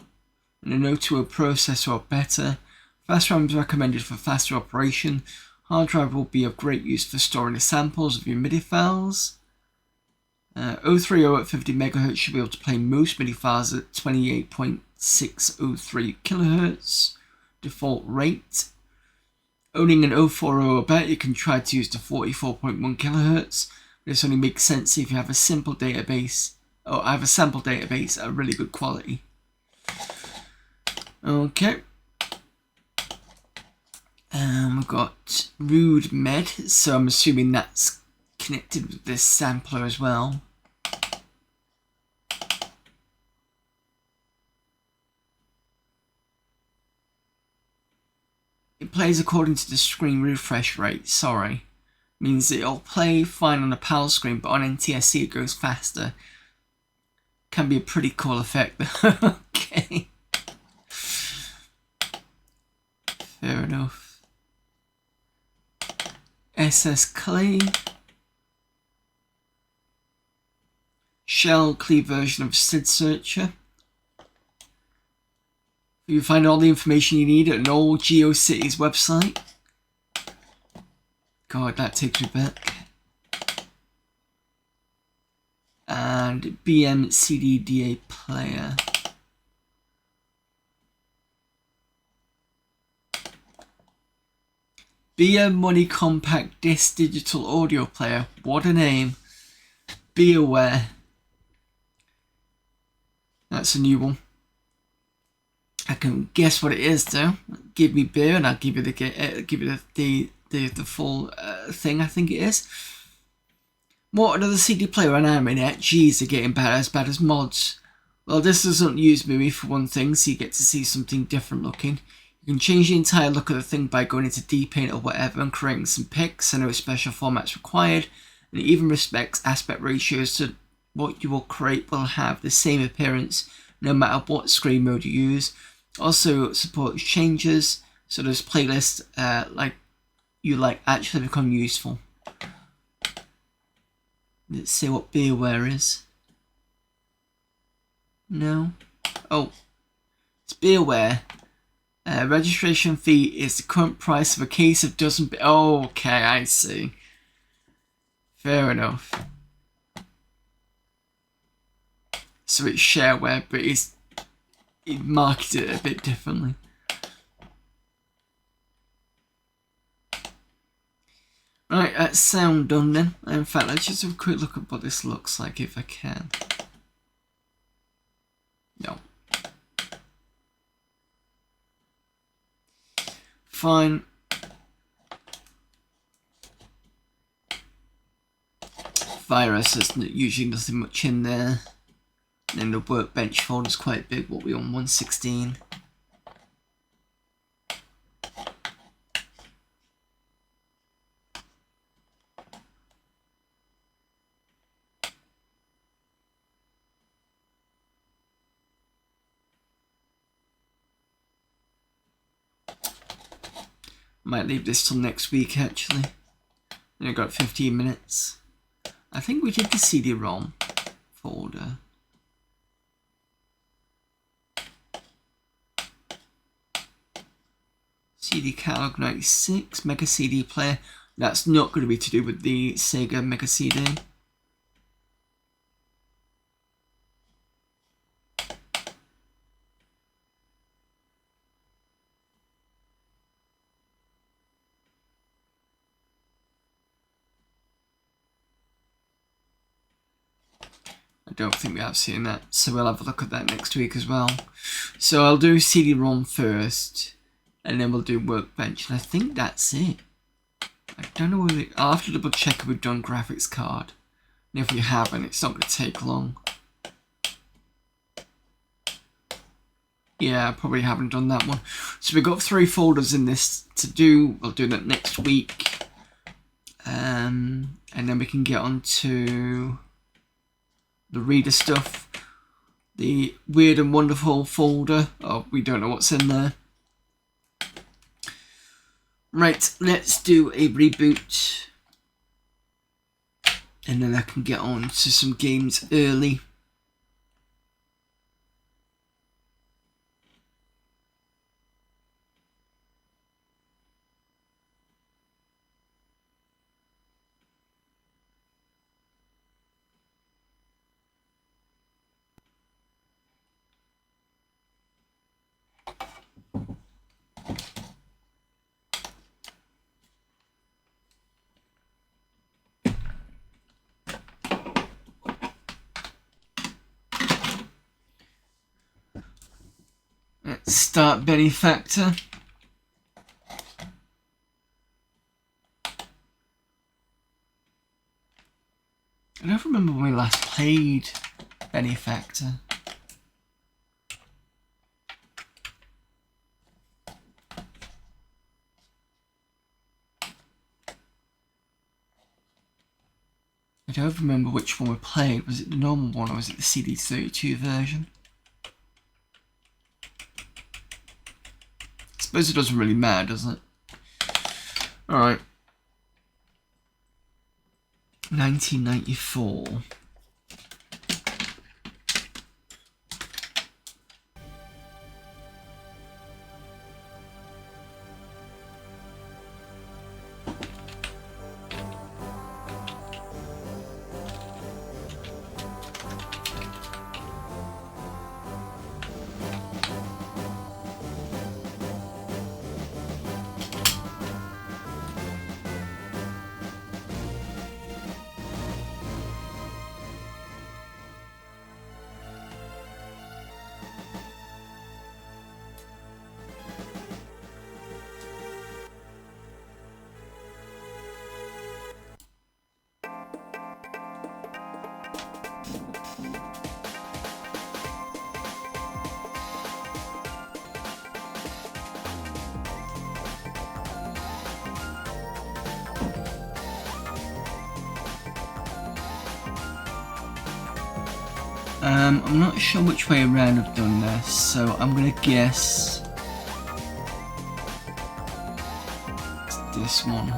and an 020 processor or better. Fast RAM is recommended for faster operation. Hard drive will be of great use for storing the samples of your MIDI files. 030 at 50 MHz should be able to play most MIDI files at 28.603 kHz default rate. Owning an 040 or better, you can try to use the 44.1 kHz. This only makes sense if you have a simple database or have a sample database at really good quality. Okay. We've got Rude Med, so I'm assuming that's connected with this sampler as well. It plays according to the screen refresh rate, sorry. Means it'll play fine on a PAL screen, but on NTSC it goes faster. Can be a pretty cool effect. Okay. Fair enough. SS Clay. Shell Clay version of Sid Searcher. You find all the information you need at an old GeoCities website. God, that takes me back. And BMCDDA player. Beer Money Compact Disc Digital Audio Player. What a name. Be aware. That's a new one. I can guess what it is though. Give me beer and I'll give you the full thing. I think it is. What, another CD player on Aminet? Geez, they're getting as bad as mods. Well, this doesn't use MIUI for one thing, so you get to see something different looking. You can change the entire look of the thing by going into D-Paint or whatever and creating some pics, so no special formats required. And it even respects aspect ratios, so what you will create will have the same appearance no matter what screen mode you use. Also supports changes, so those playlists actually become useful. Let's see what Beerware is. No. Oh, it's Beerware. Registration fee is the current price of a case of dozen. Oh, okay, I see. Fair enough. So it's shareware, but it marketed it a bit differently. Right, that's sound done then. In fact, let's just have a quick look at what this looks like if I can. No. Fine. Virus, there's usually nothing much in there. And then the workbench folder is quite big, what we on 116. Might leave this till next week actually. Then I've got 15 minutes. I think we did the CD-ROM folder. CD Catalog 96, Mega CD Player. That's not going to be to do with the Sega Mega CD. I don't think we have seen that, so we'll have a look at that next week as well. So I'll do CD-ROM first, and then we'll do Workbench, and I think that's it. I don't know whether I'll have to double check if we've done graphics card. And if we haven't, it's not going to take long. Yeah, I probably haven't done that one. So we've got 3 folders in this to do. We'll do that next week. And then we can get on to the reader stuff. The weird and wonderful folder. Oh, we don't know what's in there. Right, let's do a reboot. And then I can get on to some games early. Start Benefactor. I don't remember when we last played Benefactor. I don't remember which one we played. Was it the normal one or was it the CD32 version? I suppose it doesn't really matter, does it? Alright. 1994. I'm not sure which way around I've done this, so I'm gonna guess it's this one.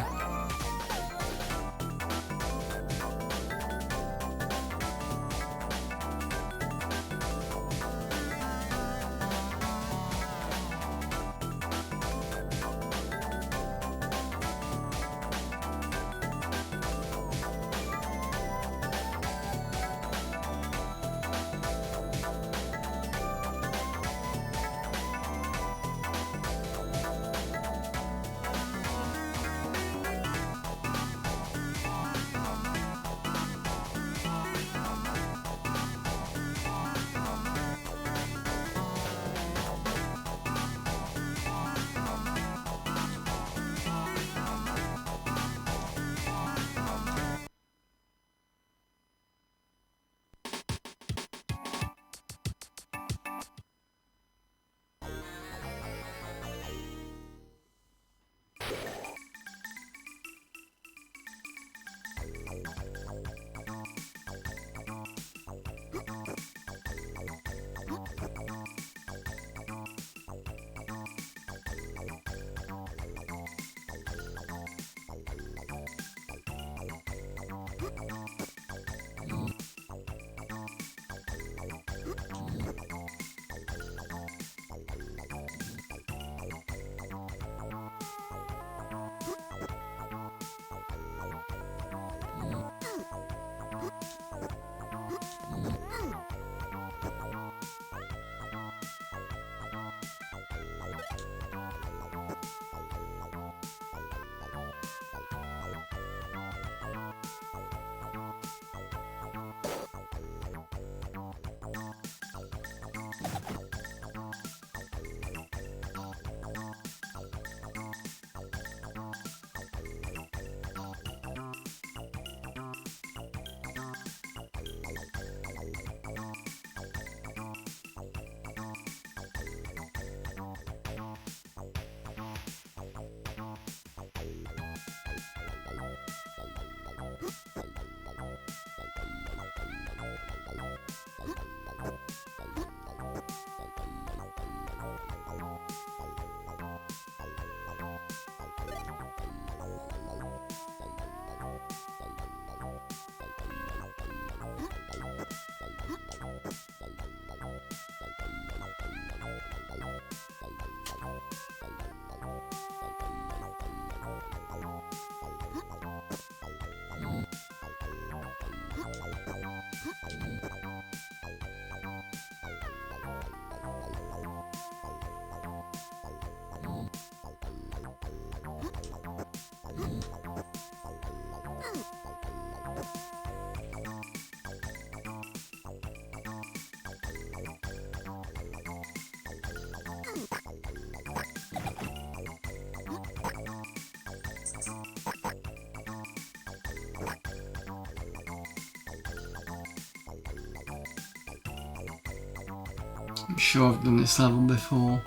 I'm sure I've done this level before.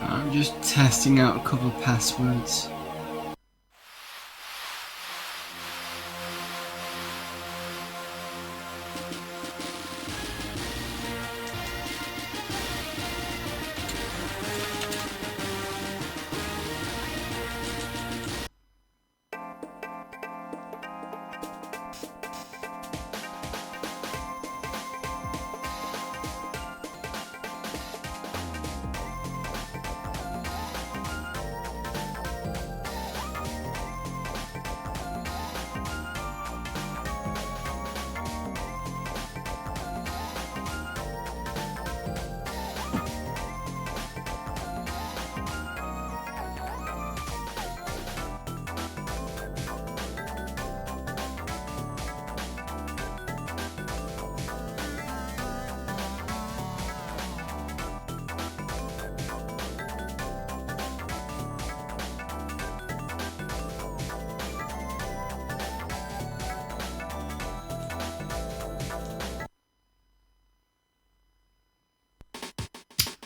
I'm just testing out a couple of passwords.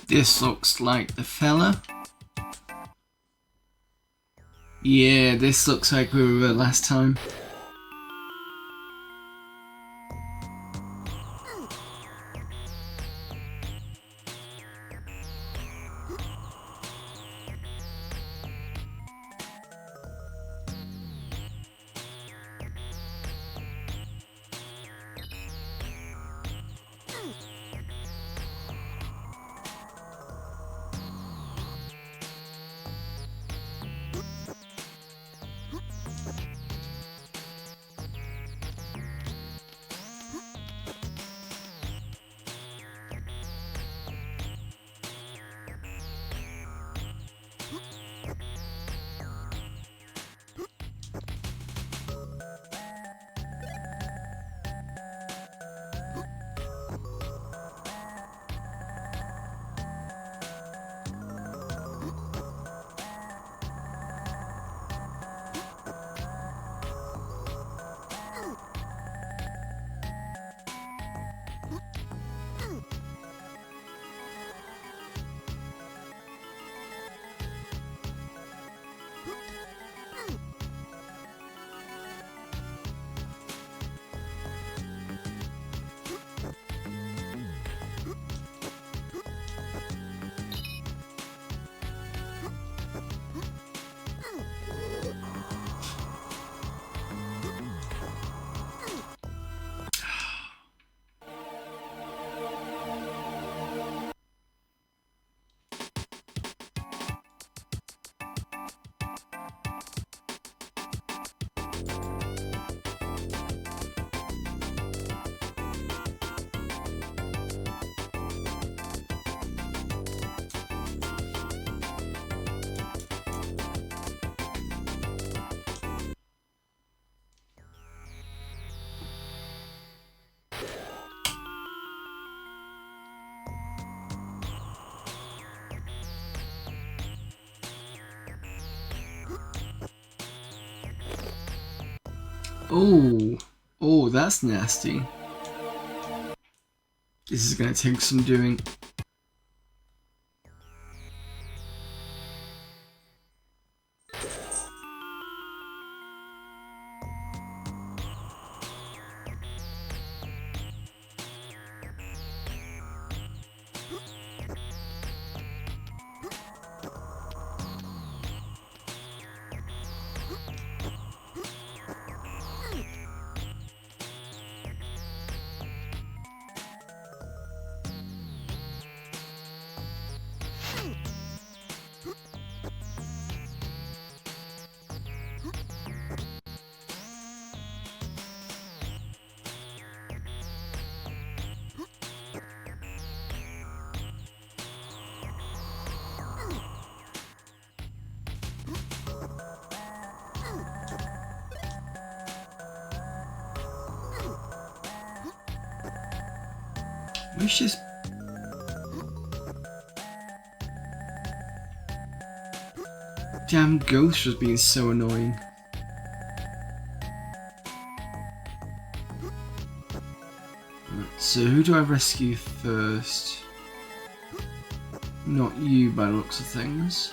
This looks like the fella. Yeah, this looks like we were last time. Oh, oh, that's nasty. This is gonna take some doing. Wish this. Damn ghost was being so annoying. Right, so who do I rescue first? Not you by the looks of things.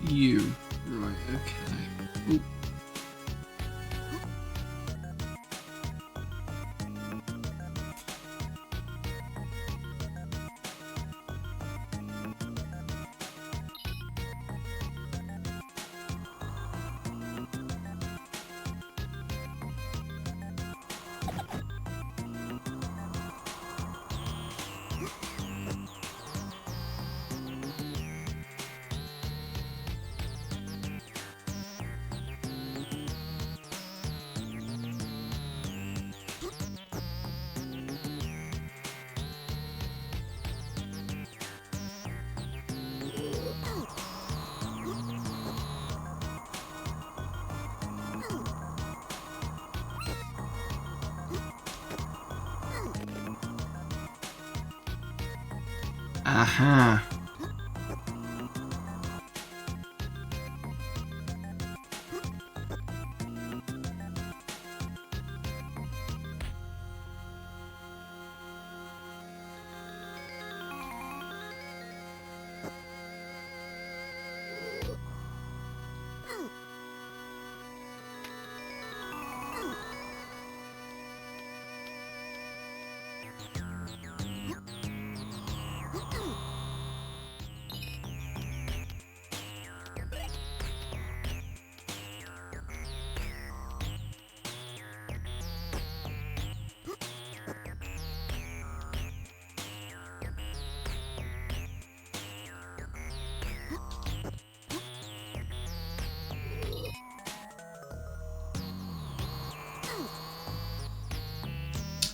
You. Right, okay. Ooh. Aha.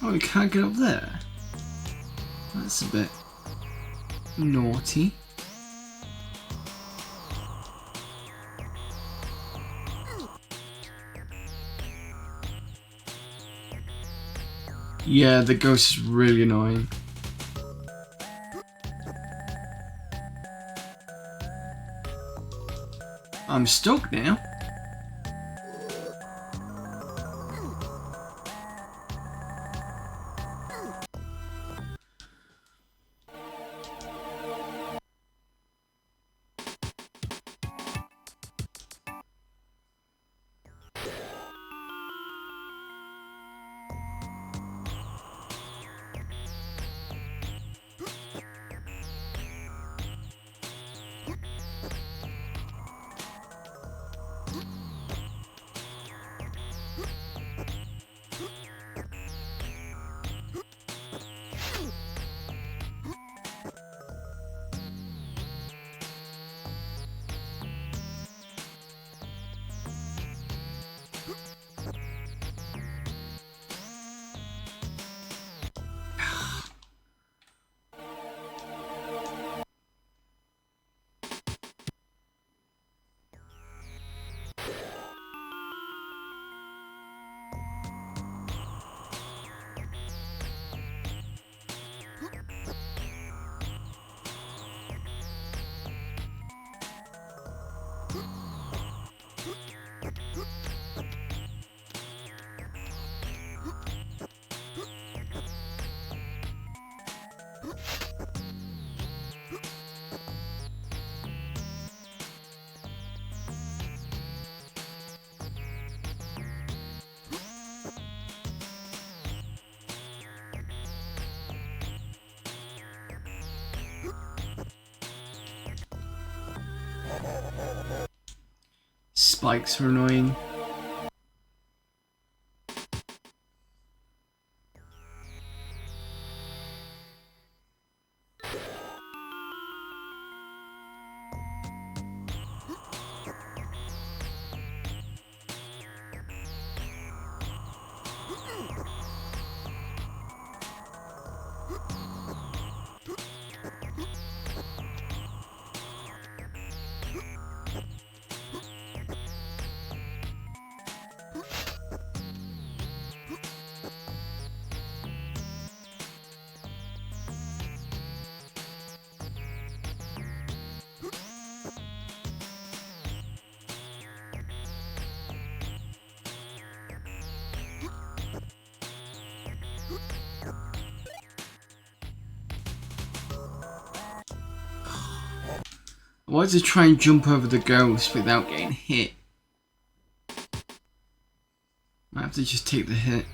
Oh, we can't get up there. That's a bit naughty. Yeah, the ghost is really annoying. I'm stuck now. spikes are annoying. I wanted to try and jump over the ghost without getting hit. I have to just take the hit.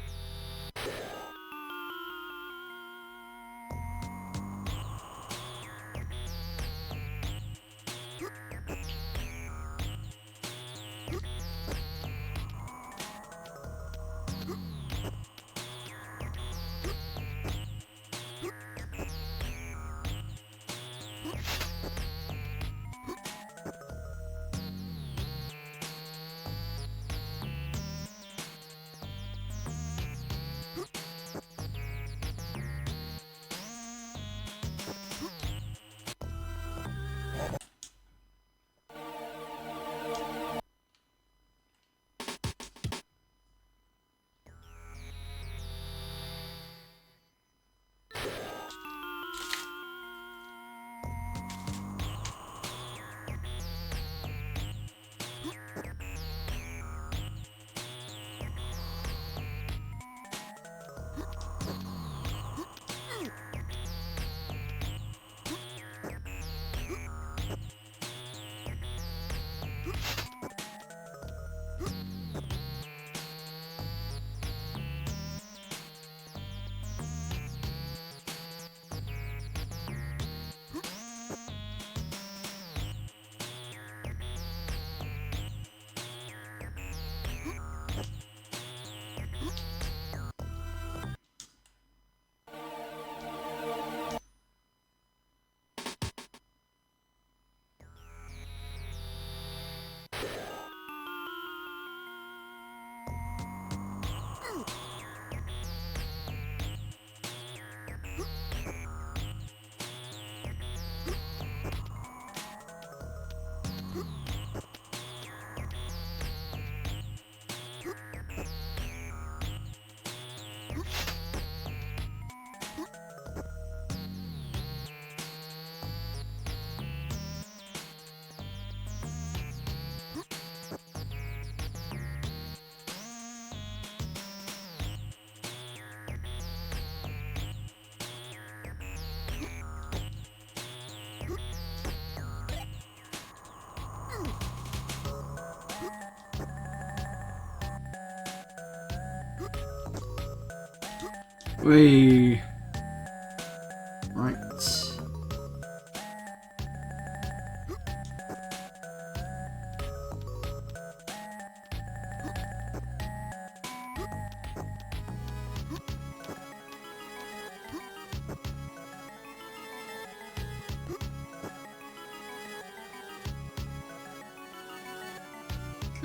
Wait. Right.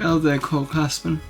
Oh, there, Cole Classman.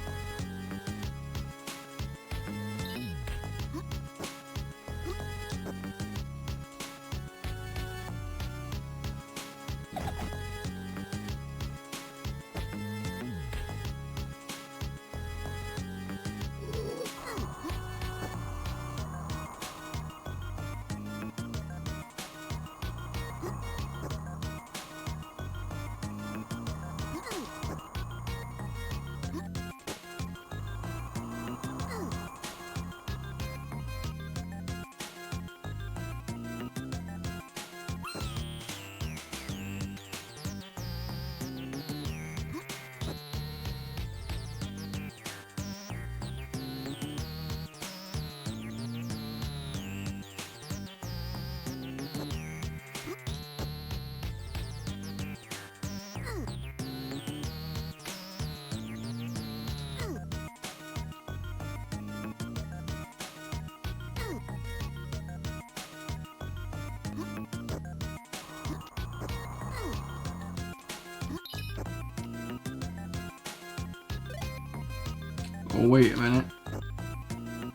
Oh, wait a minute.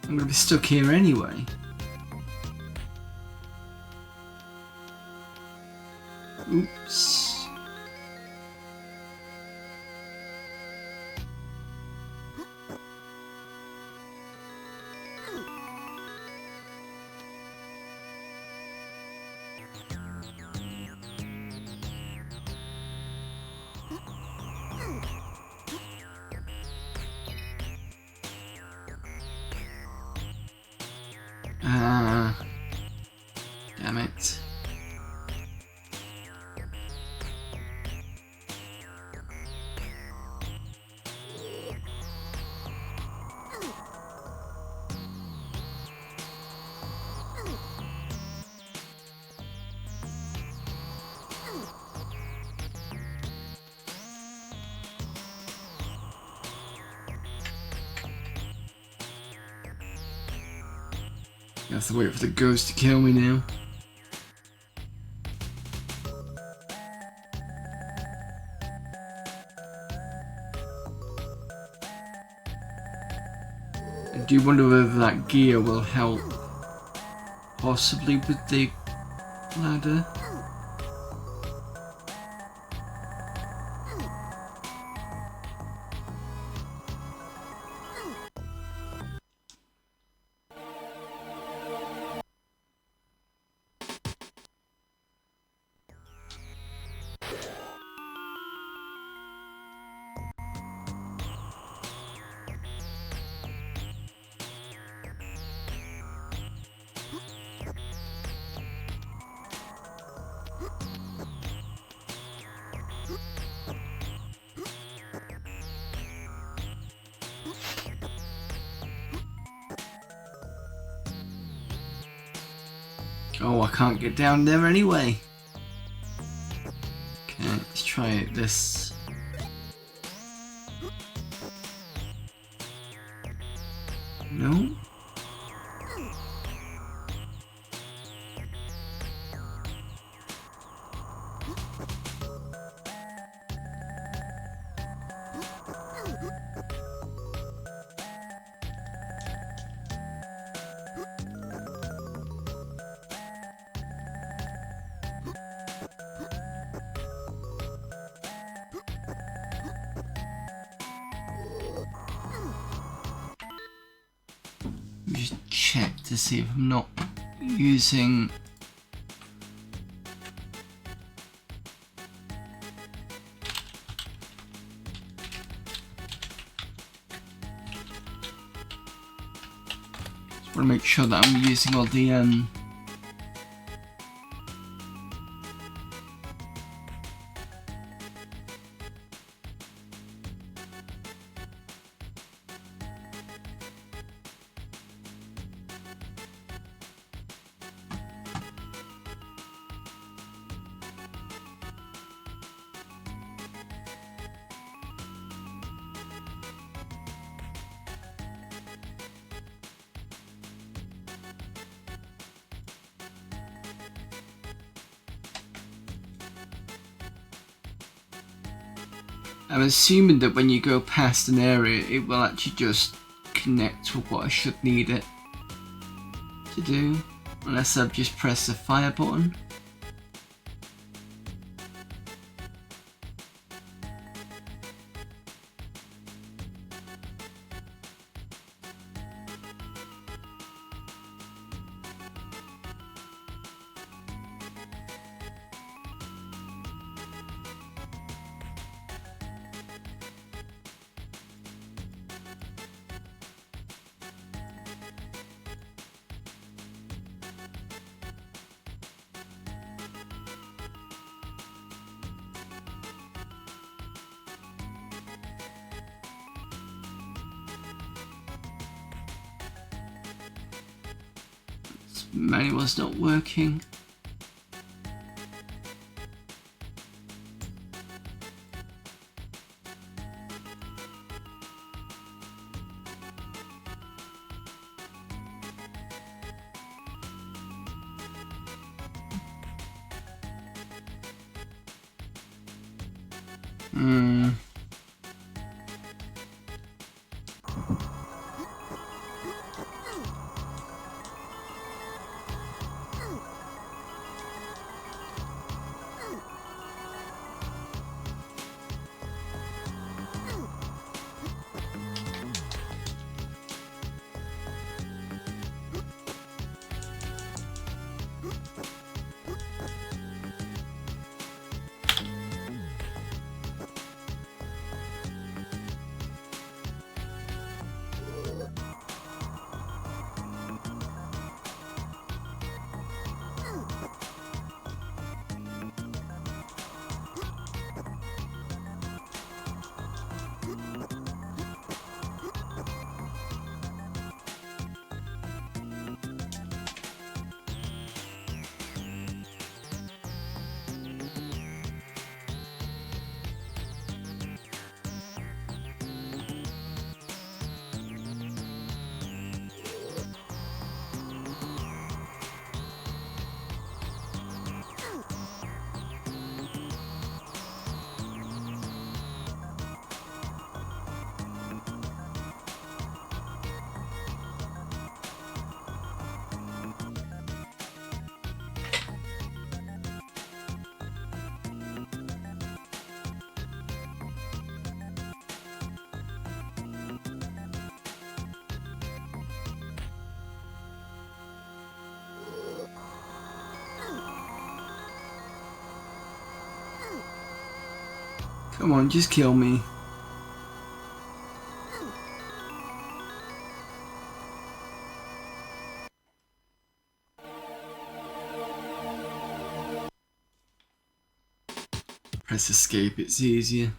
I'm gonna be stuck here anyway. Oops. Damn it. I have to wait for the ghost to kill me now. I do wonder whether that gear will help, possibly with the ladder. Oh, I can't get down there anyway. Okay, let's try this. No? Just check to see if I'm not using just want to make sure that I'm using all the I'm assuming that when you go past an area, it will actually just connect with what I should need it to do, unless I've just pressed the fire button. Manual's not working. Come on, just kill me. Press escape, it's easier.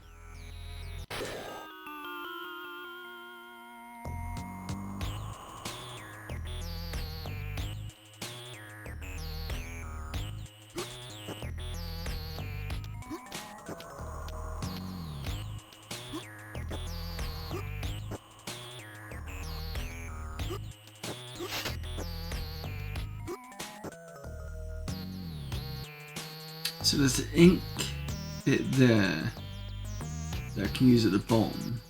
So there's the ink bit there that I can use at the bottom.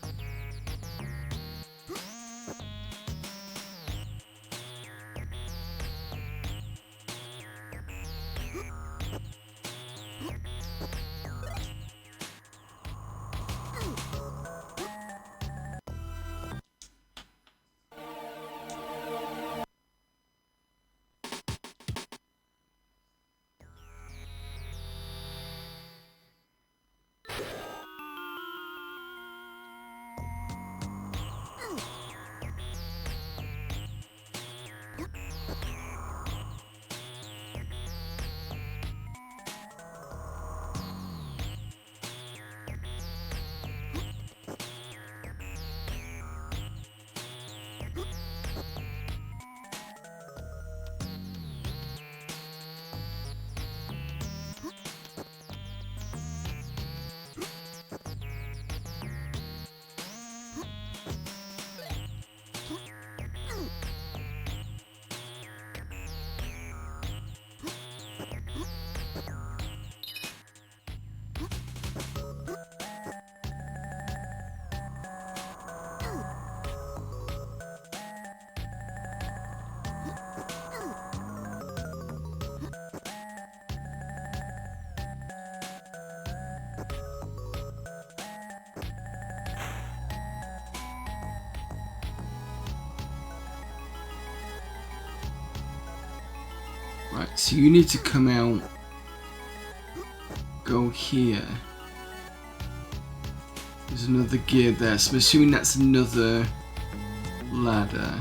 Right, so you need to come out, go here. There's another gear there, so I'm assuming that's another ladder.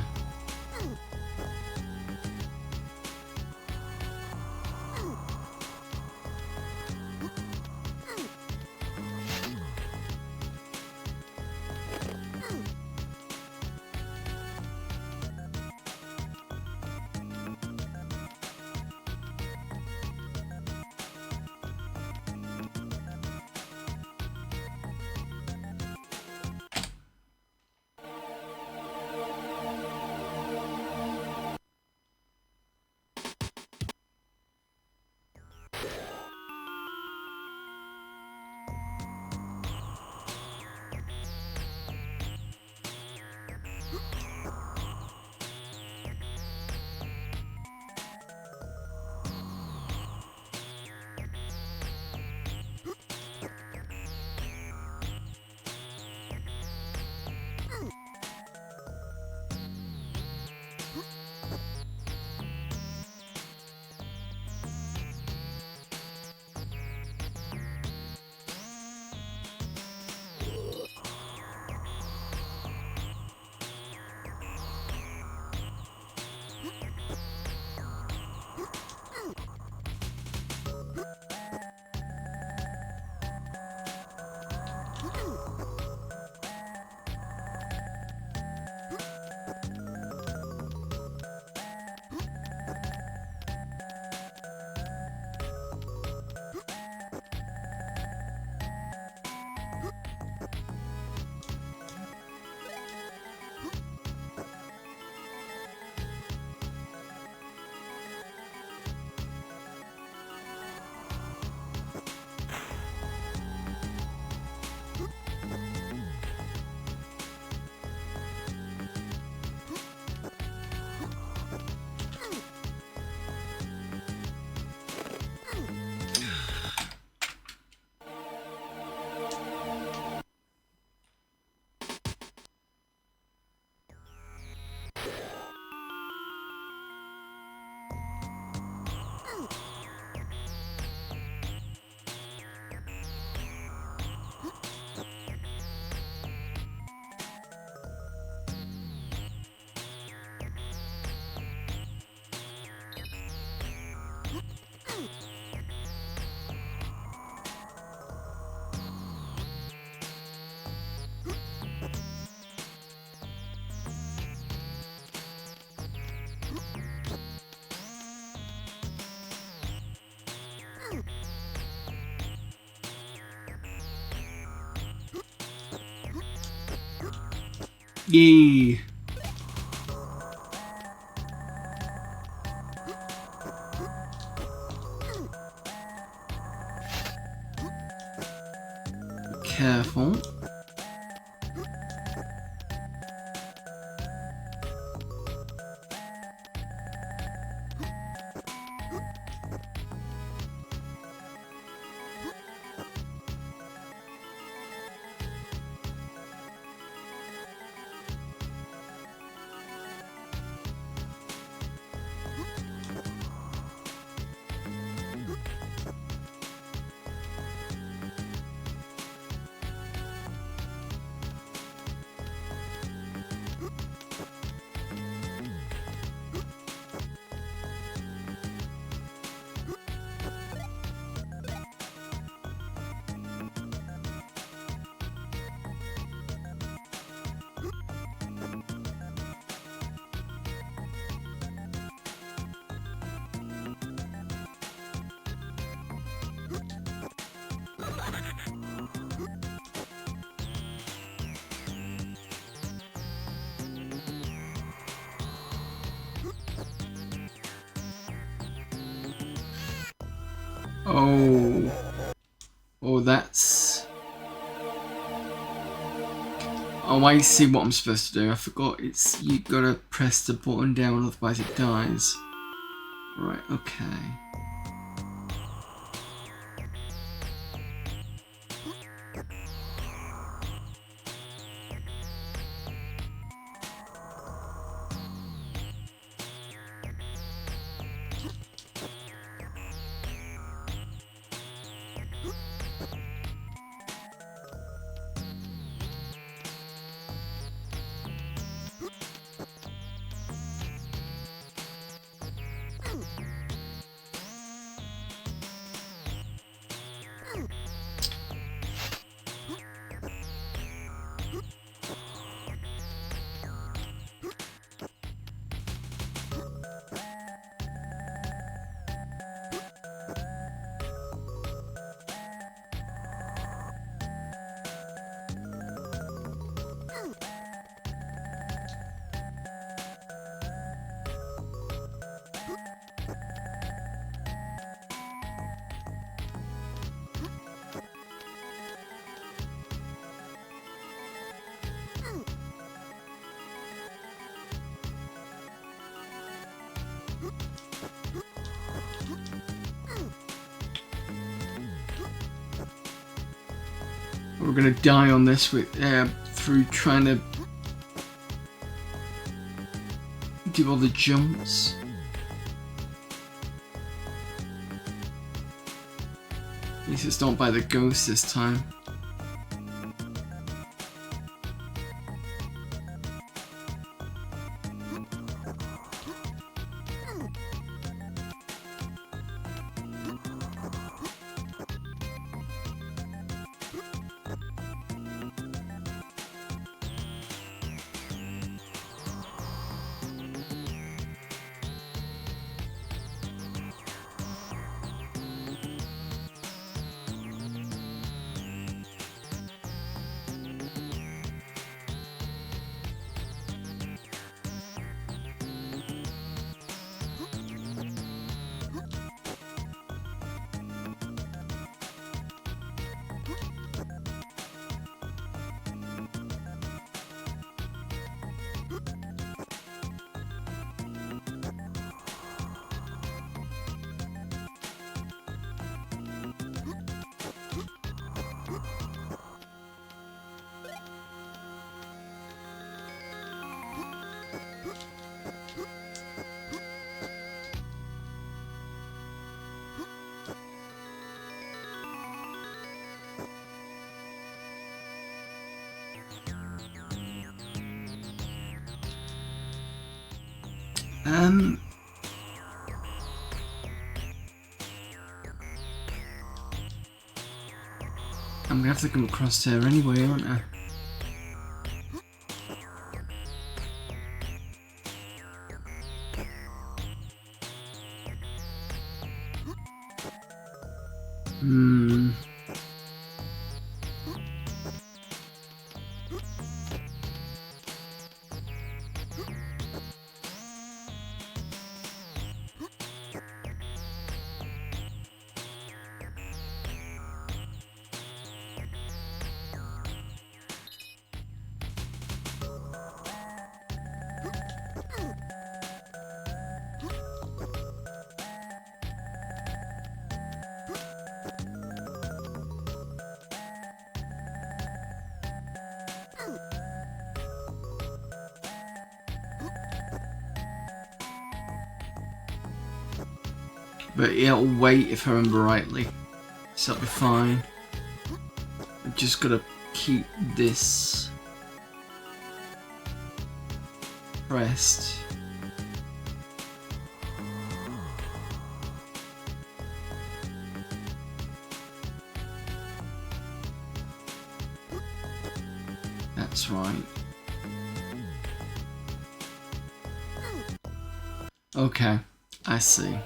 Yay! Careful. Oh. Oh, that's... Oh, I see what I'm supposed to do. I forgot it's... You gotta press the button down, otherwise it dies. Right, okay. We're gonna die on this with through trying to do all the jumps. At least it's not by the ghost this time. I'm gonna have to come across there anyway, aren't I? but it'll wait if I remember rightly, so that'll be fine. I've just gotta keep this pressed. That's right. Okay, I see.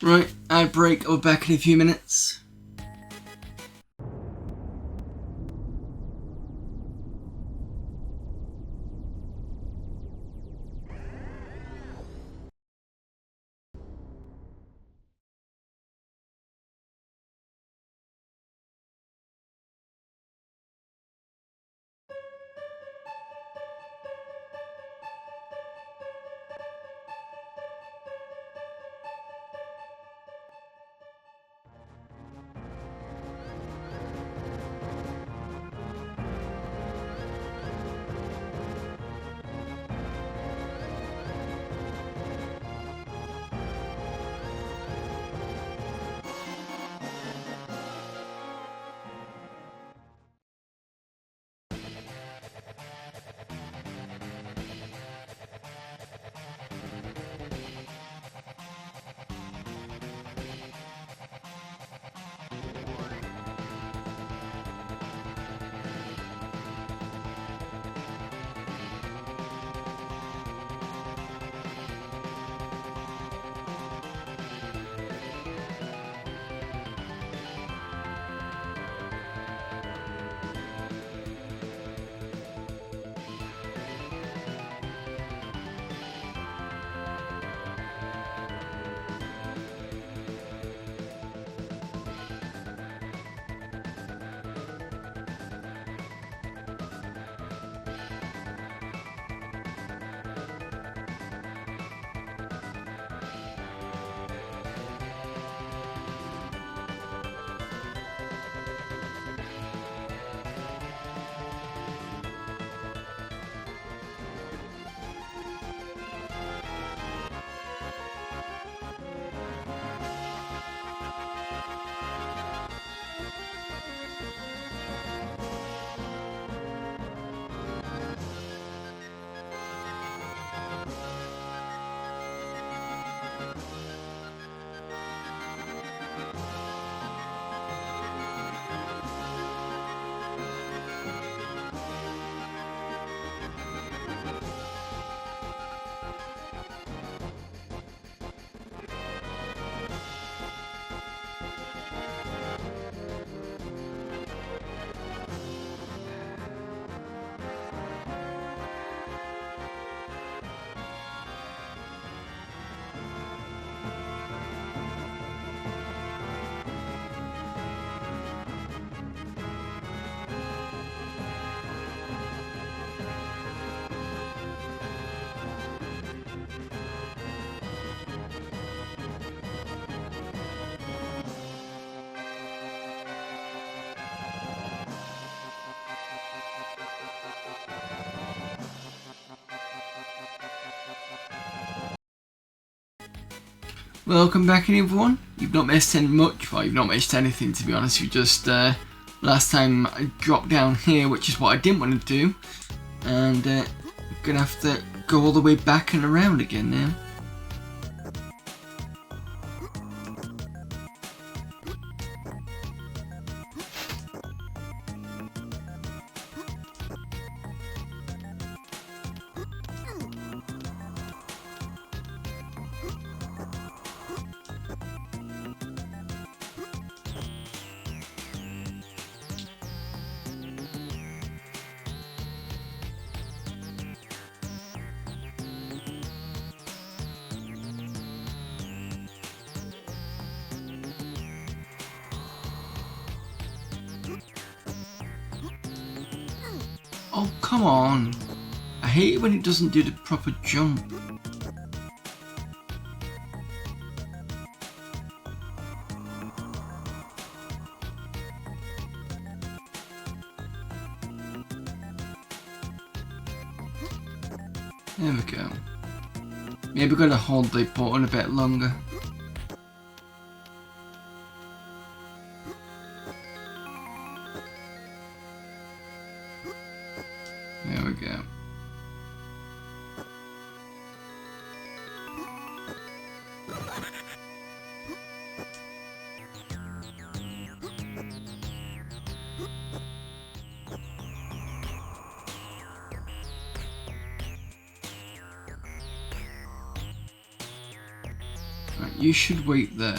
Right, ad break, I'll be back in a few minutes. Welcome back everyone. You've not missed much, well you've not missed anything to be honest, you just last time I dropped down here, which is what I didn't want to do, and I'm gonna have to go all the way back and around again now. Oh, come on. I hate it when it doesn't do the proper jump. There we go. Maybe we're gonna hold the button a bit longer. There we go. Right, you should wait there.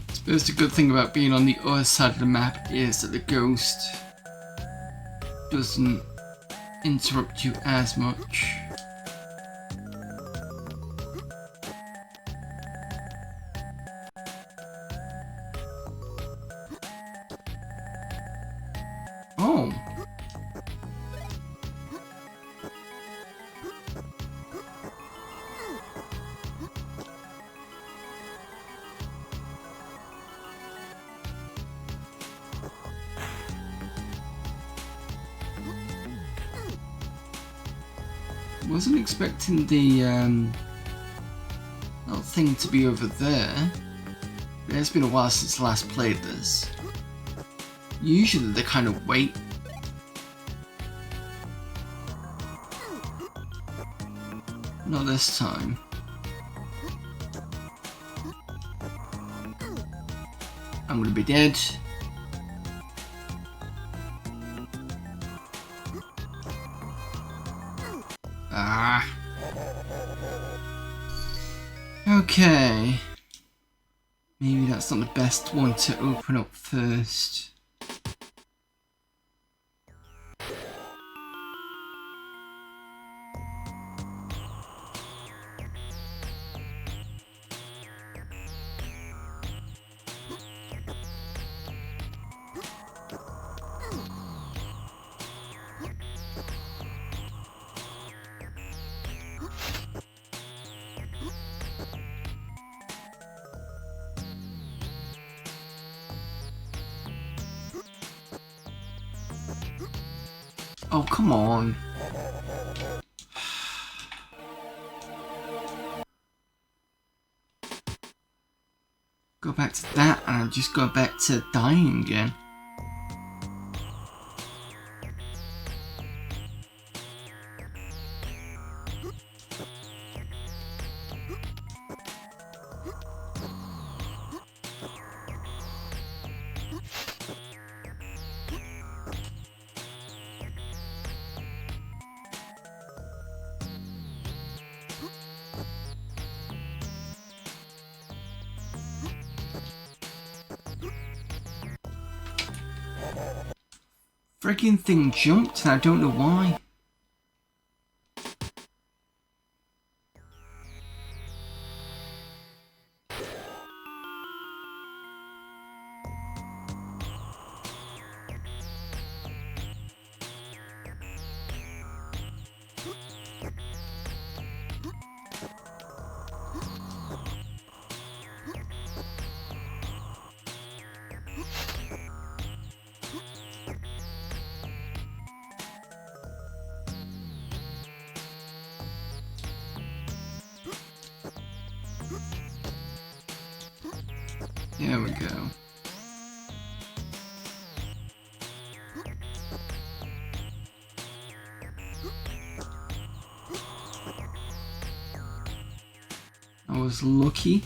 I suppose the good thing about being on the other side of the map is that the ghost doesn't interrupt you as much. Oh! Wasn't expecting the little thing to be over there. It's been a while since I last played this. Usually they kind of wait. Not this time. I'm gonna be dead. Ah. Okay. Maybe that's not the best one to open up first. Oh, come on. Go back to that and I'll just go back to dying again. Freaking thing jumped and I don't know why. There we go. I was lucky.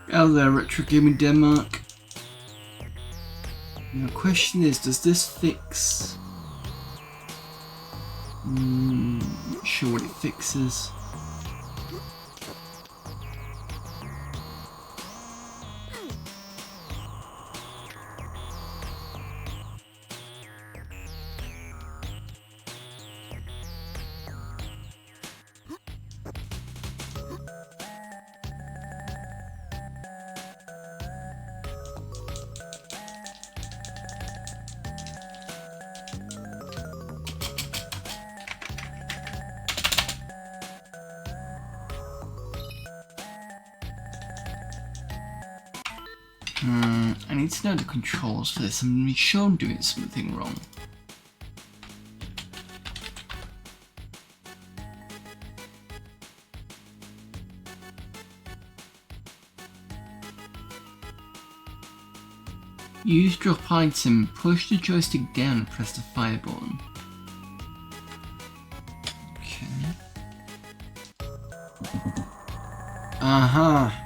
Hello there, Retro Gaming Denmark. Now, the question is, does this fix? Not sure what it fixes. I need to know the controls for this. I'm sure I'm doing something wrong. Use drop item, push the joystick down and press the fire button. Okay. Aha!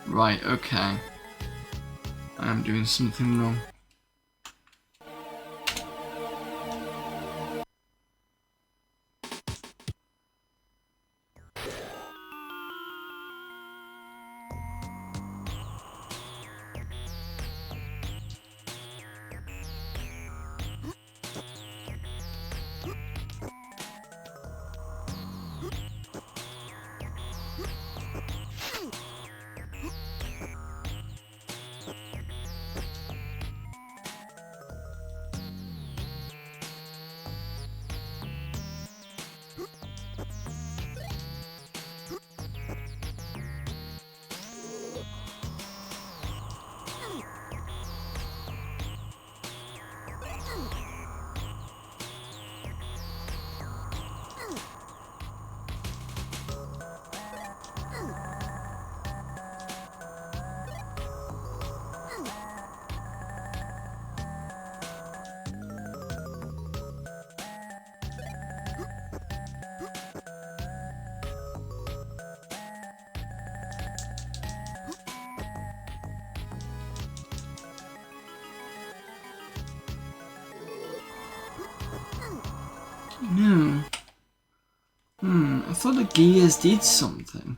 Right, okay. I'm doing something wrong. No. I thought the gears did something.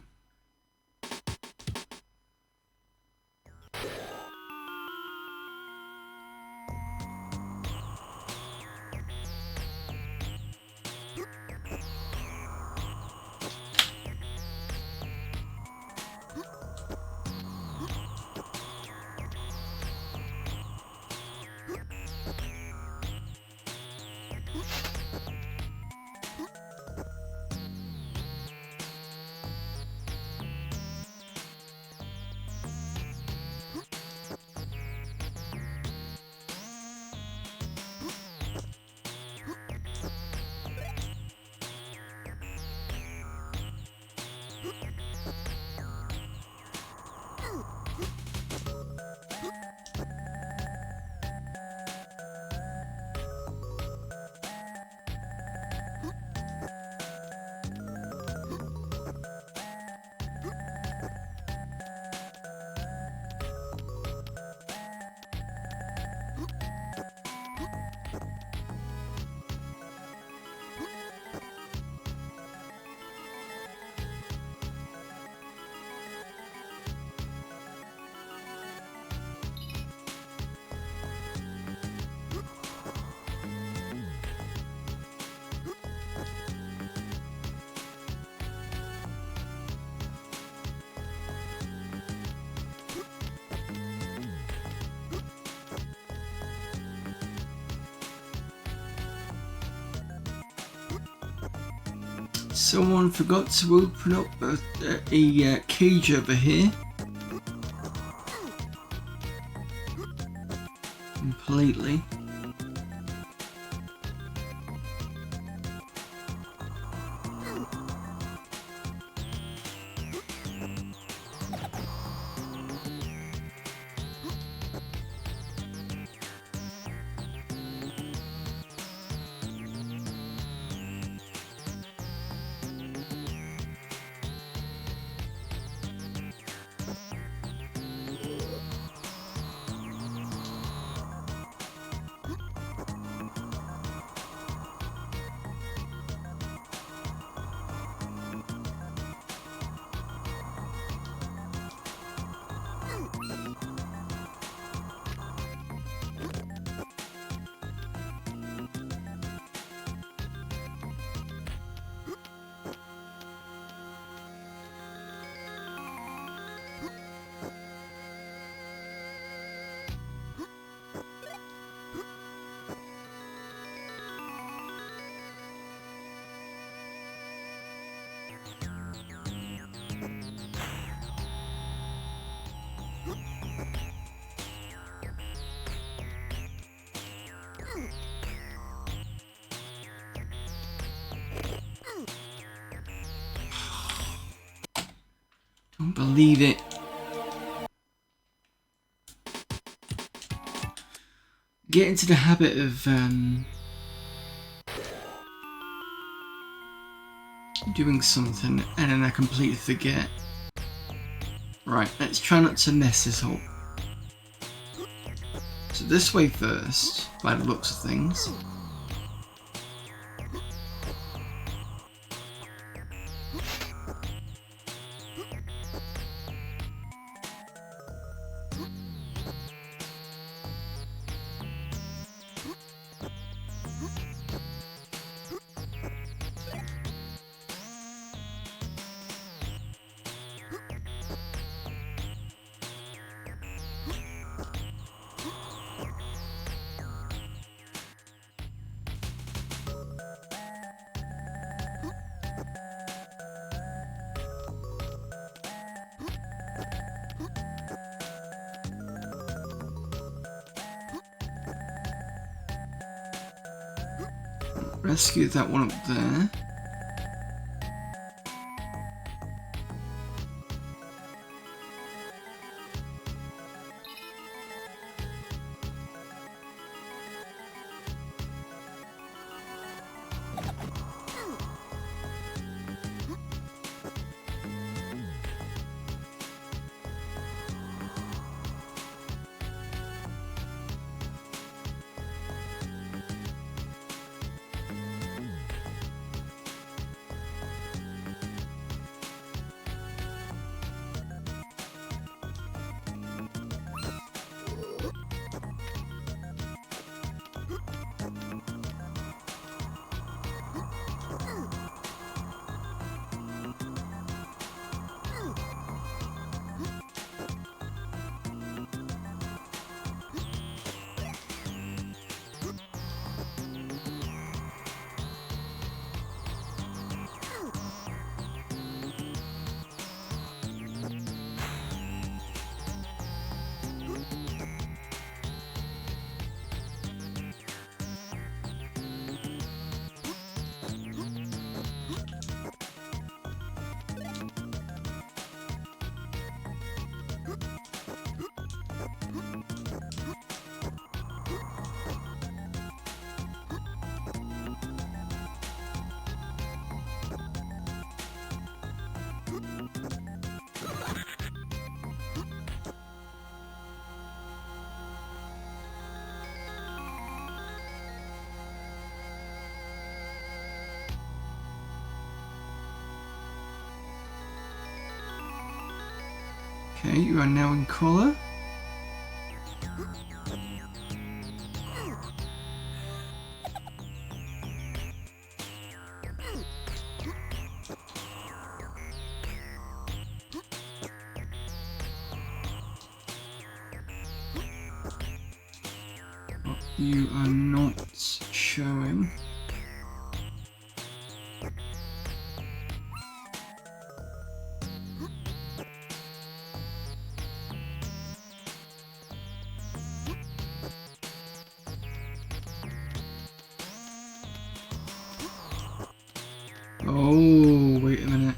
Someone forgot to open up a cage over here. Completely. Don't believe it. Get into the habit of doing something and then I completely forget. Right, let's try not to mess this up. So this way first, by the looks of things. Rescue that one up there. Okay, you are now in colour. You are not showing. Oh, wait a minute.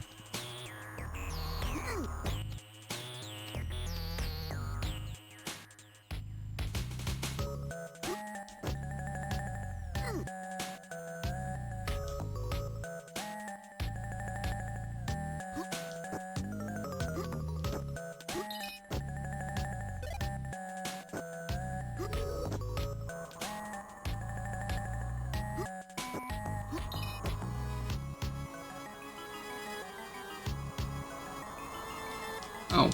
Oh.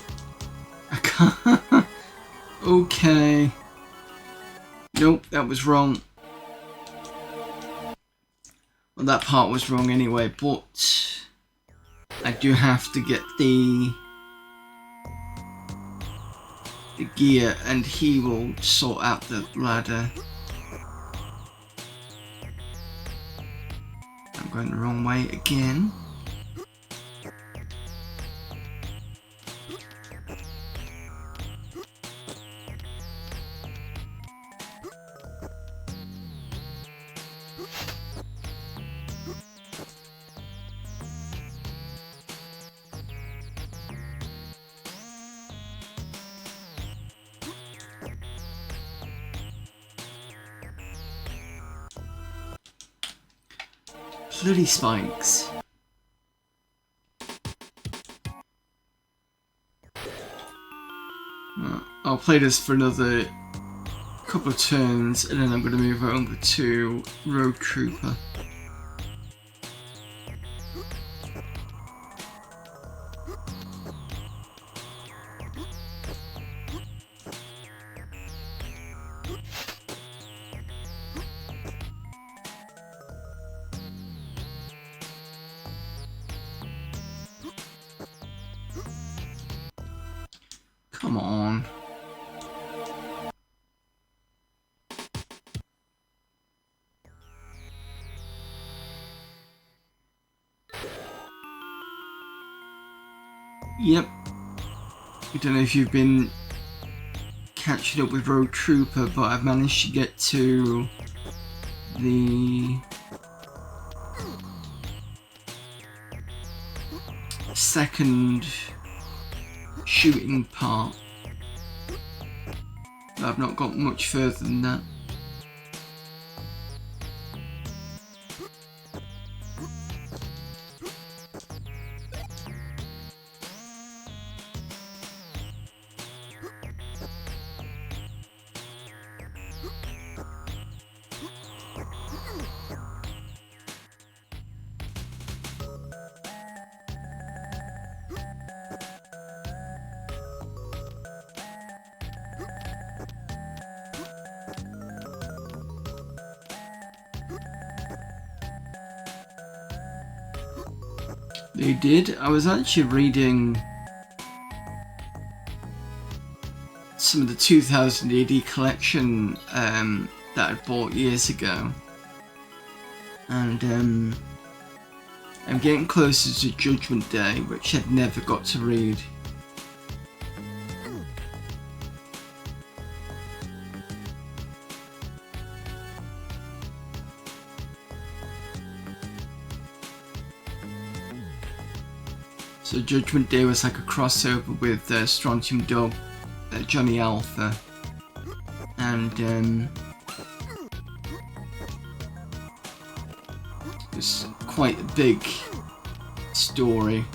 I can't. Okay. Nope, that was wrong. Well, that part was wrong anyway, but I do have to get the gear and he will sort out the ladder. I'm going the wrong way again. Bloody spikes. I'll play this for another couple of turns and then I'm going to move over to Road Trooper. Come on. Yep. I don't know if you've been catching up with Road Trooper, but I've managed to get to the second shooting part. I've not got much further than that. They did. I was actually reading some of the 2000 AD collection that I bought years ago, and I'm getting closer to Judgment Day, which I'd never got to read. So Judgment Day was like a crossover with Strontium Dog, Johnny Alpha, and it's quite a big story.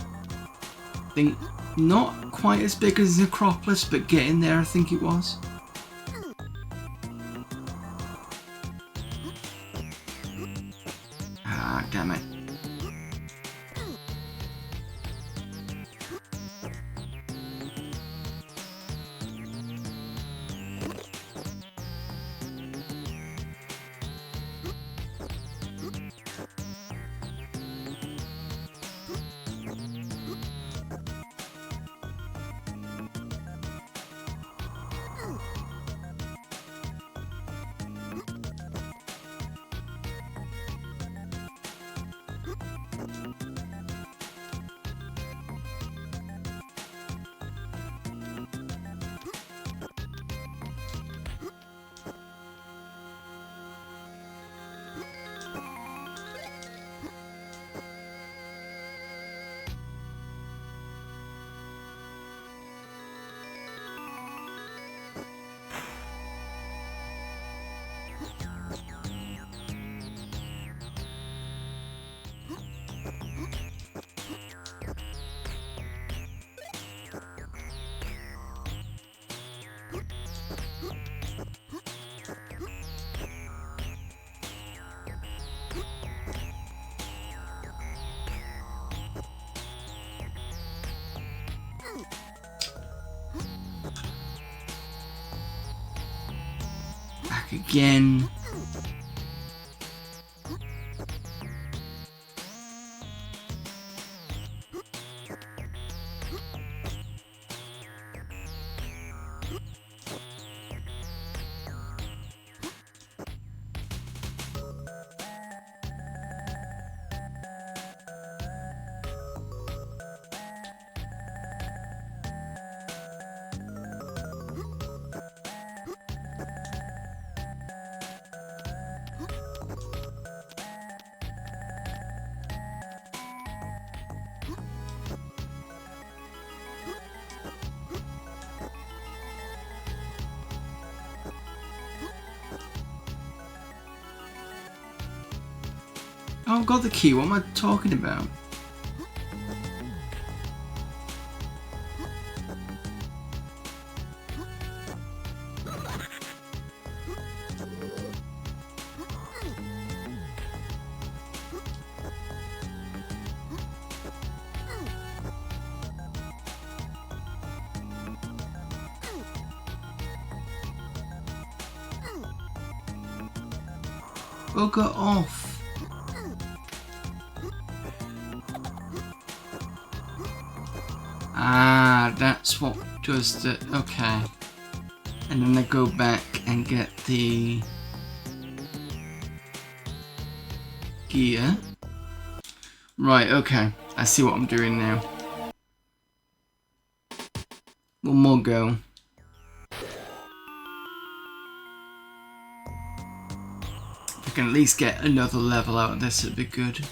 I think not quite as big as Necropolis, but getting there I think it was. Ah, damn it. Back again. Oh, I've got the key. What am I talking about? Bugger off. Ah, that's what does the... okay. And then I go back and get the gear. Right, okay. I see what I'm doing now. One more go. If I can at least get another level out of this, it'd be good.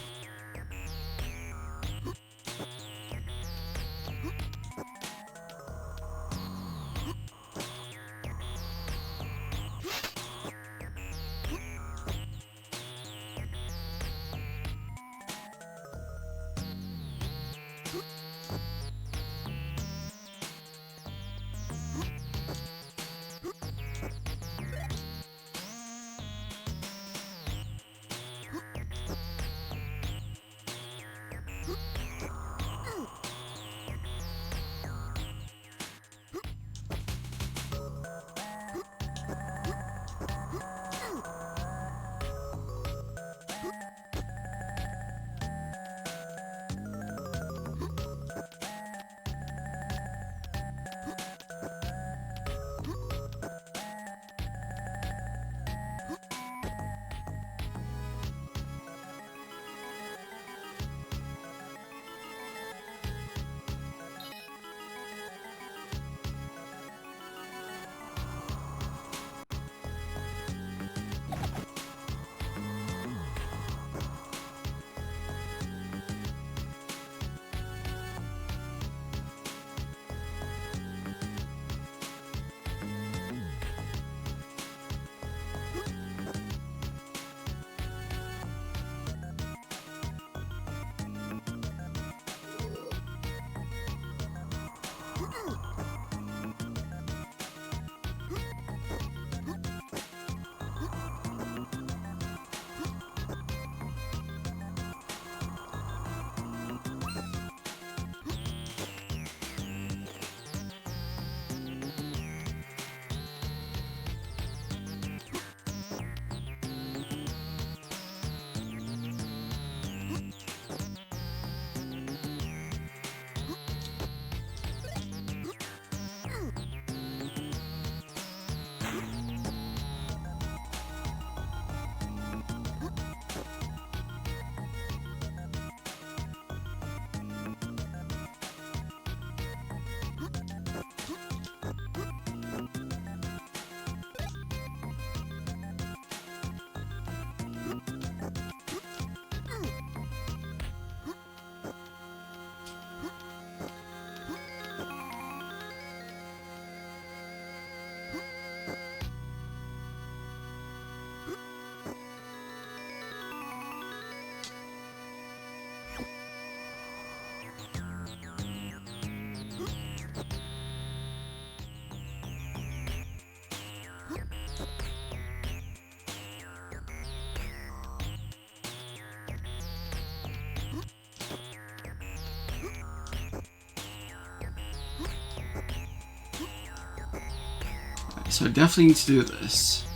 So I definitely need to do this.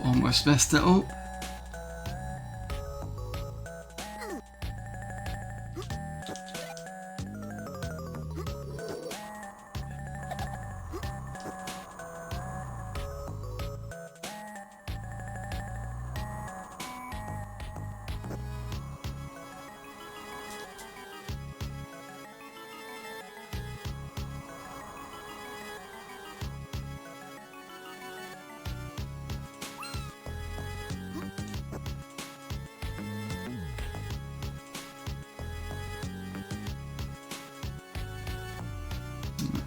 Almost messed it up.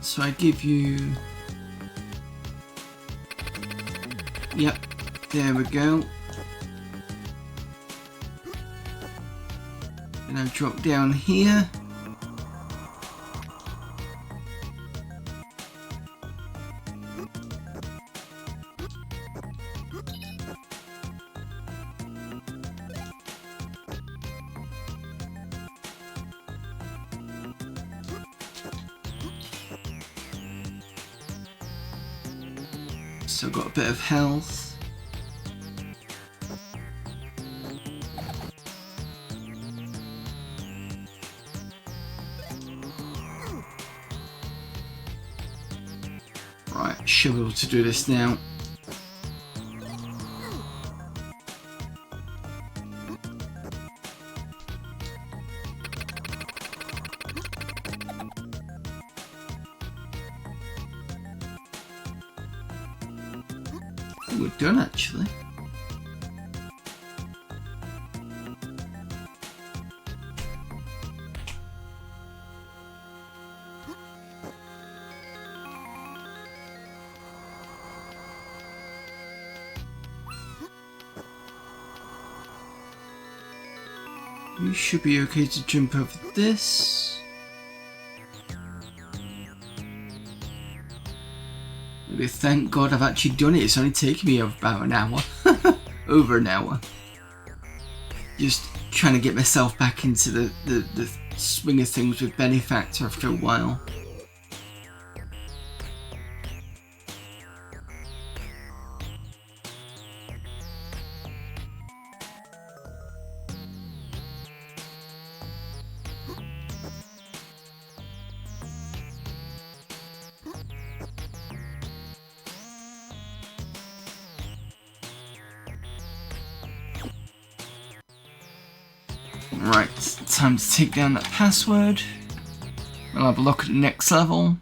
So I give you, yep, there we go. And I drop down here. So I've got a bit of health. Right, should be able to do this now. We're done actually. You should be okay to jump over this. Maybe thank God I've actually done it. It's only taken me about an hour. Over an hour. Just trying to get myself back into the swing of things with Benefactor after a while. Right, time to take down that password. We'll have a look at the next level.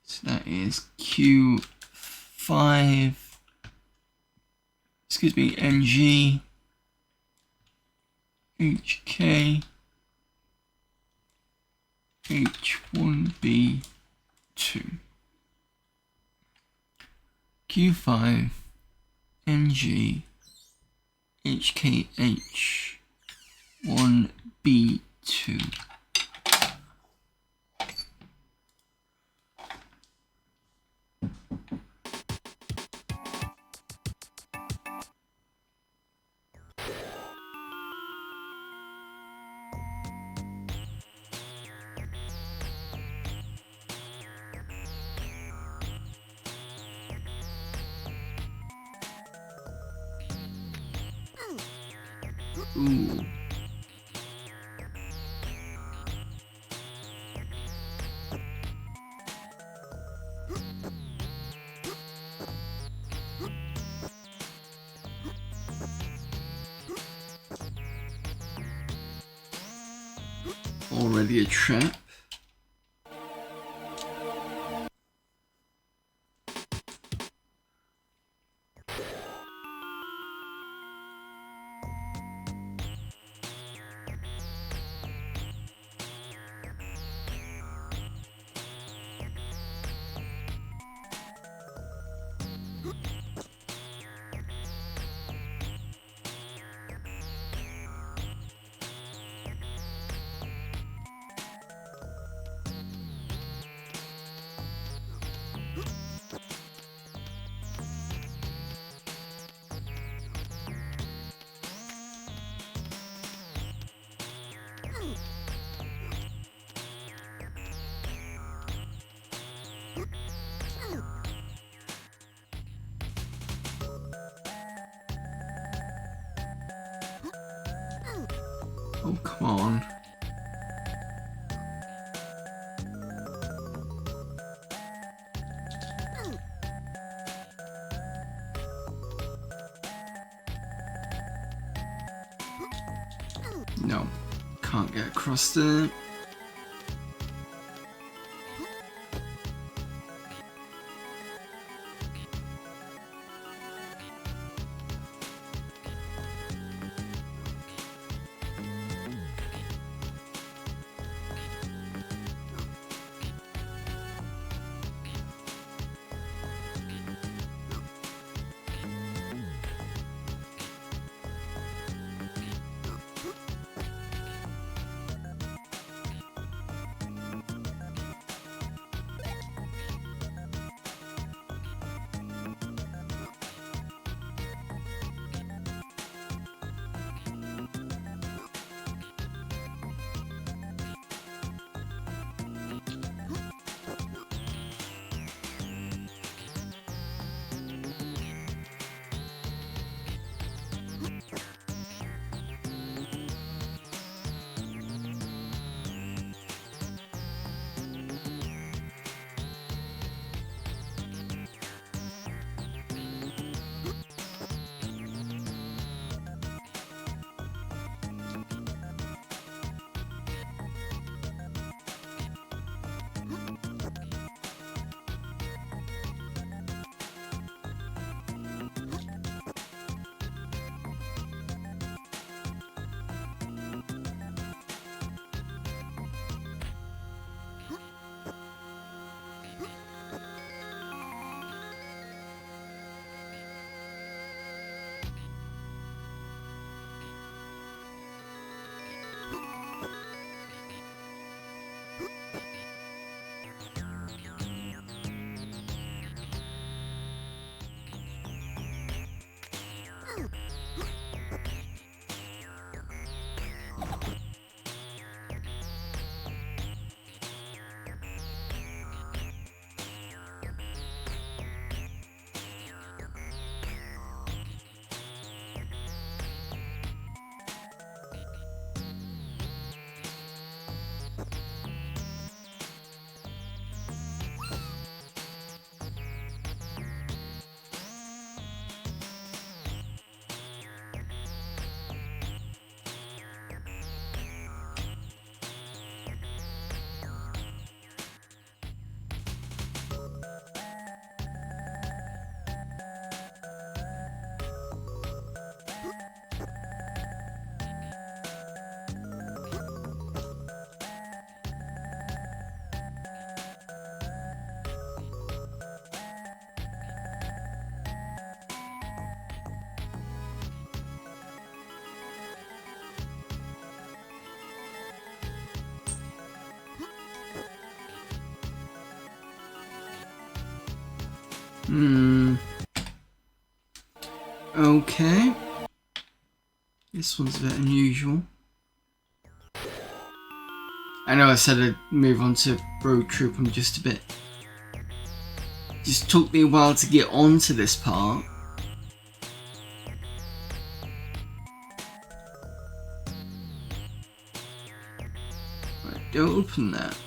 So that is Q5, excuse me, NG, HK, H1B2. Q5, NG, HKH 1B2. Ooh. Already a trap. Oh, come on. No, can't get across there. Okay. This one's a bit unusual. I know I said I'd move on to Road Trip. I'm just a bit... Just took me a while to get onto this part. Right, don't open that.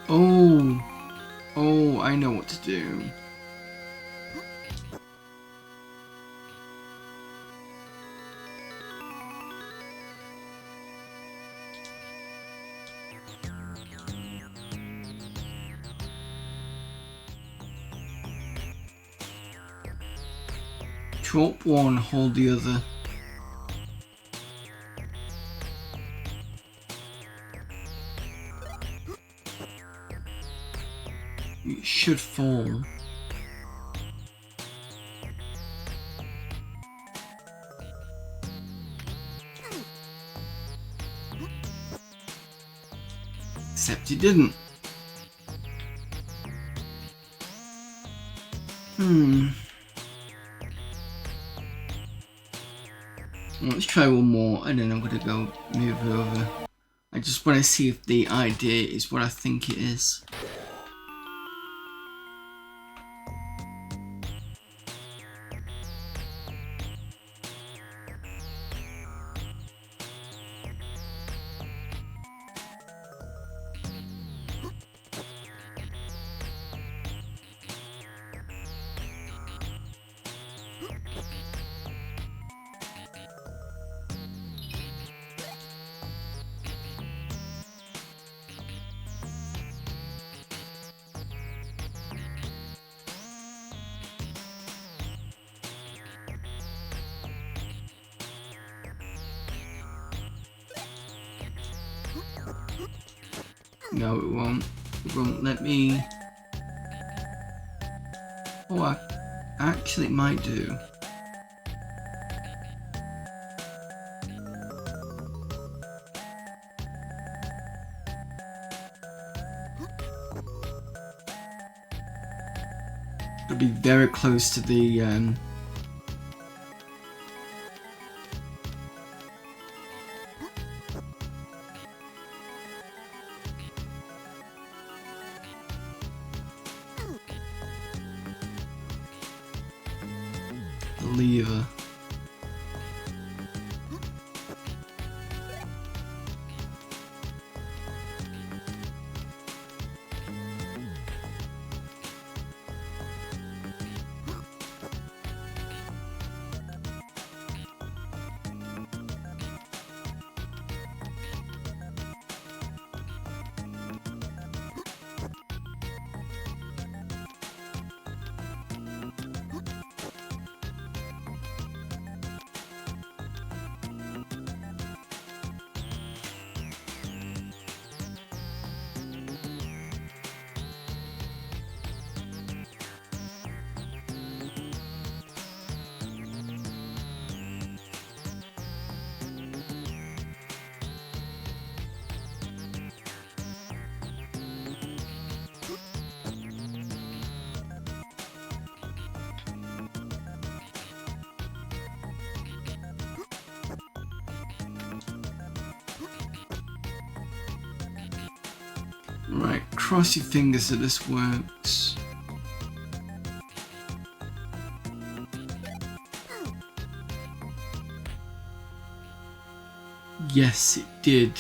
Oh, oh, I know what to do. Drop one, hold the other. It should fall. Except it didn't. Let's try one more and then I'm gonna go move over. I just want to see if the idea is what I think it is. No, it won't. It won't let me. Oh, actually, it might do. It'll be very close to the lever. Right, cross your fingers that this works. Yes, it did.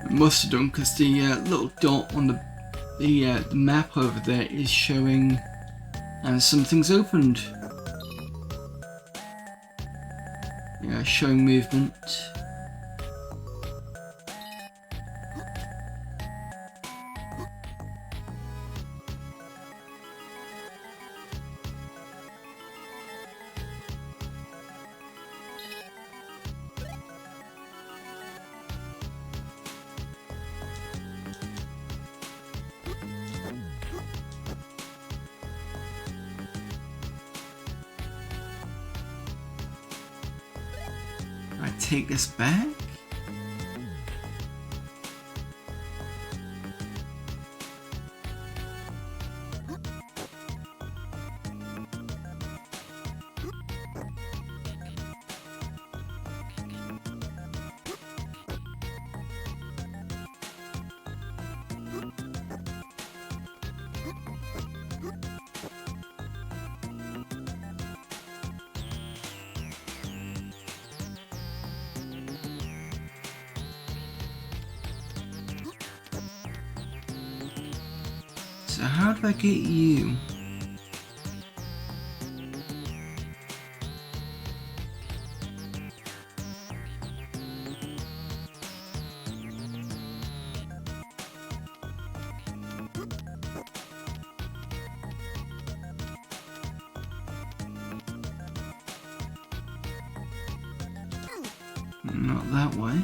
It must have done because the little dot on the map over there is showing something's opened. Yeah, showing movement. I take this back? So how do I get you? Not that way.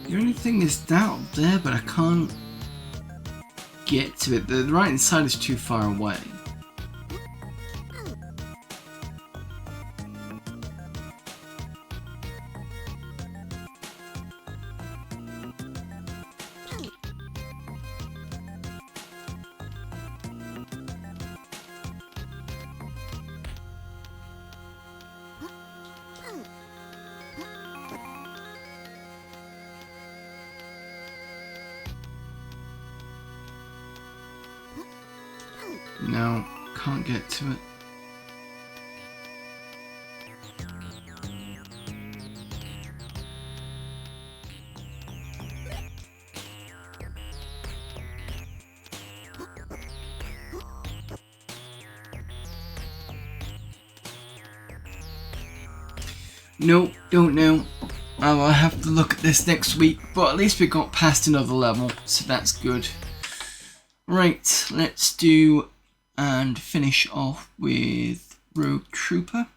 The only thing is down there, but I can't get to it. The right hand side is too far away. No, can't get to it. Nope, don't know. I'll have to look at this next week, but at least we got past another level, so that's good. Right, let's do and finish off with Rogue Trooper.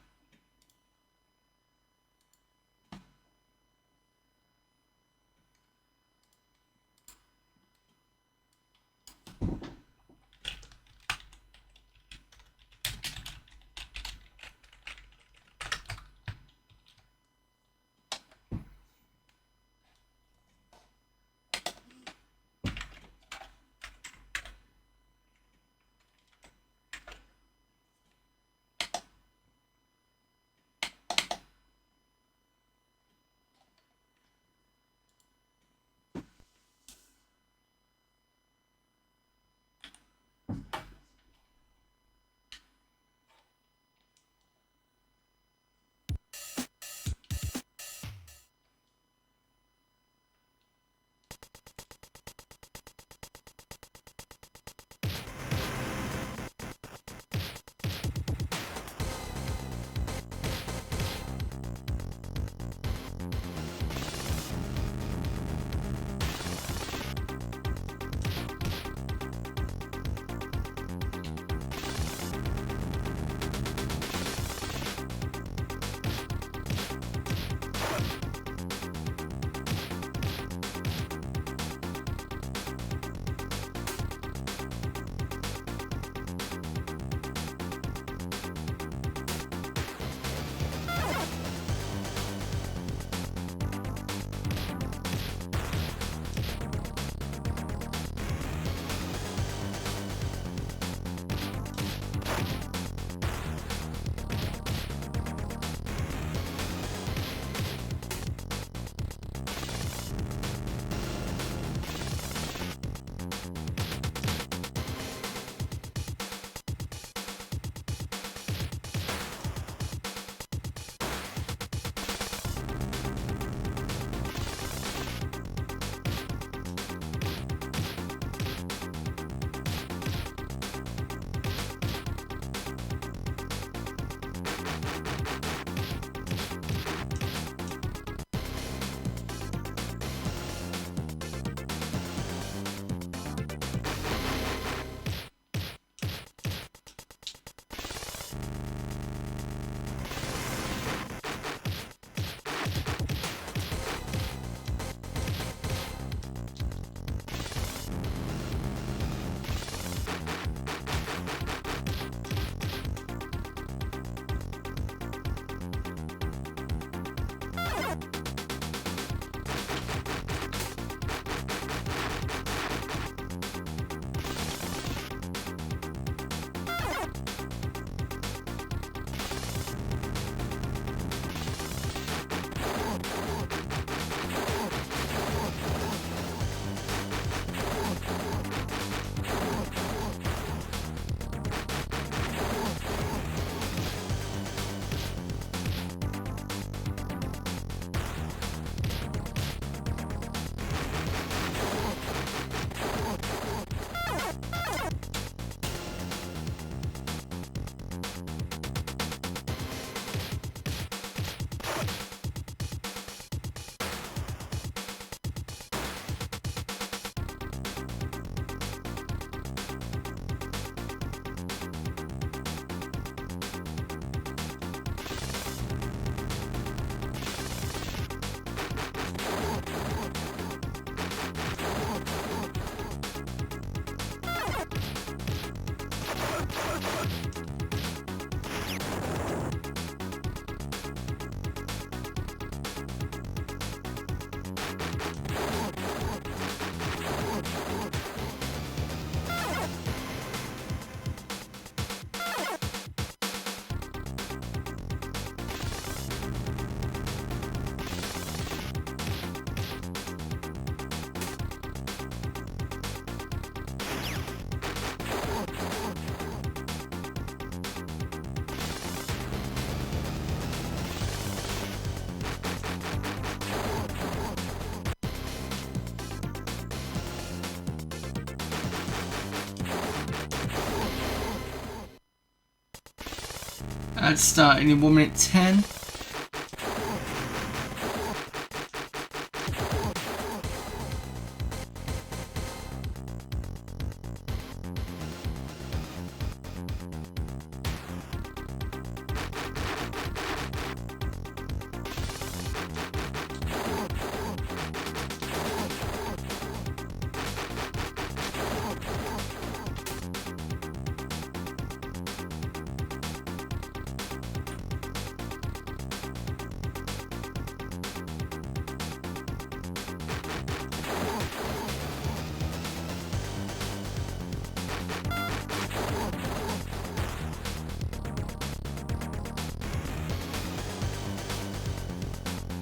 That's starting in 1 minute 10.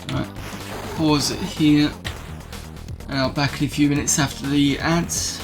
Right, pause it here, and I'll be back in a few minutes after the ads.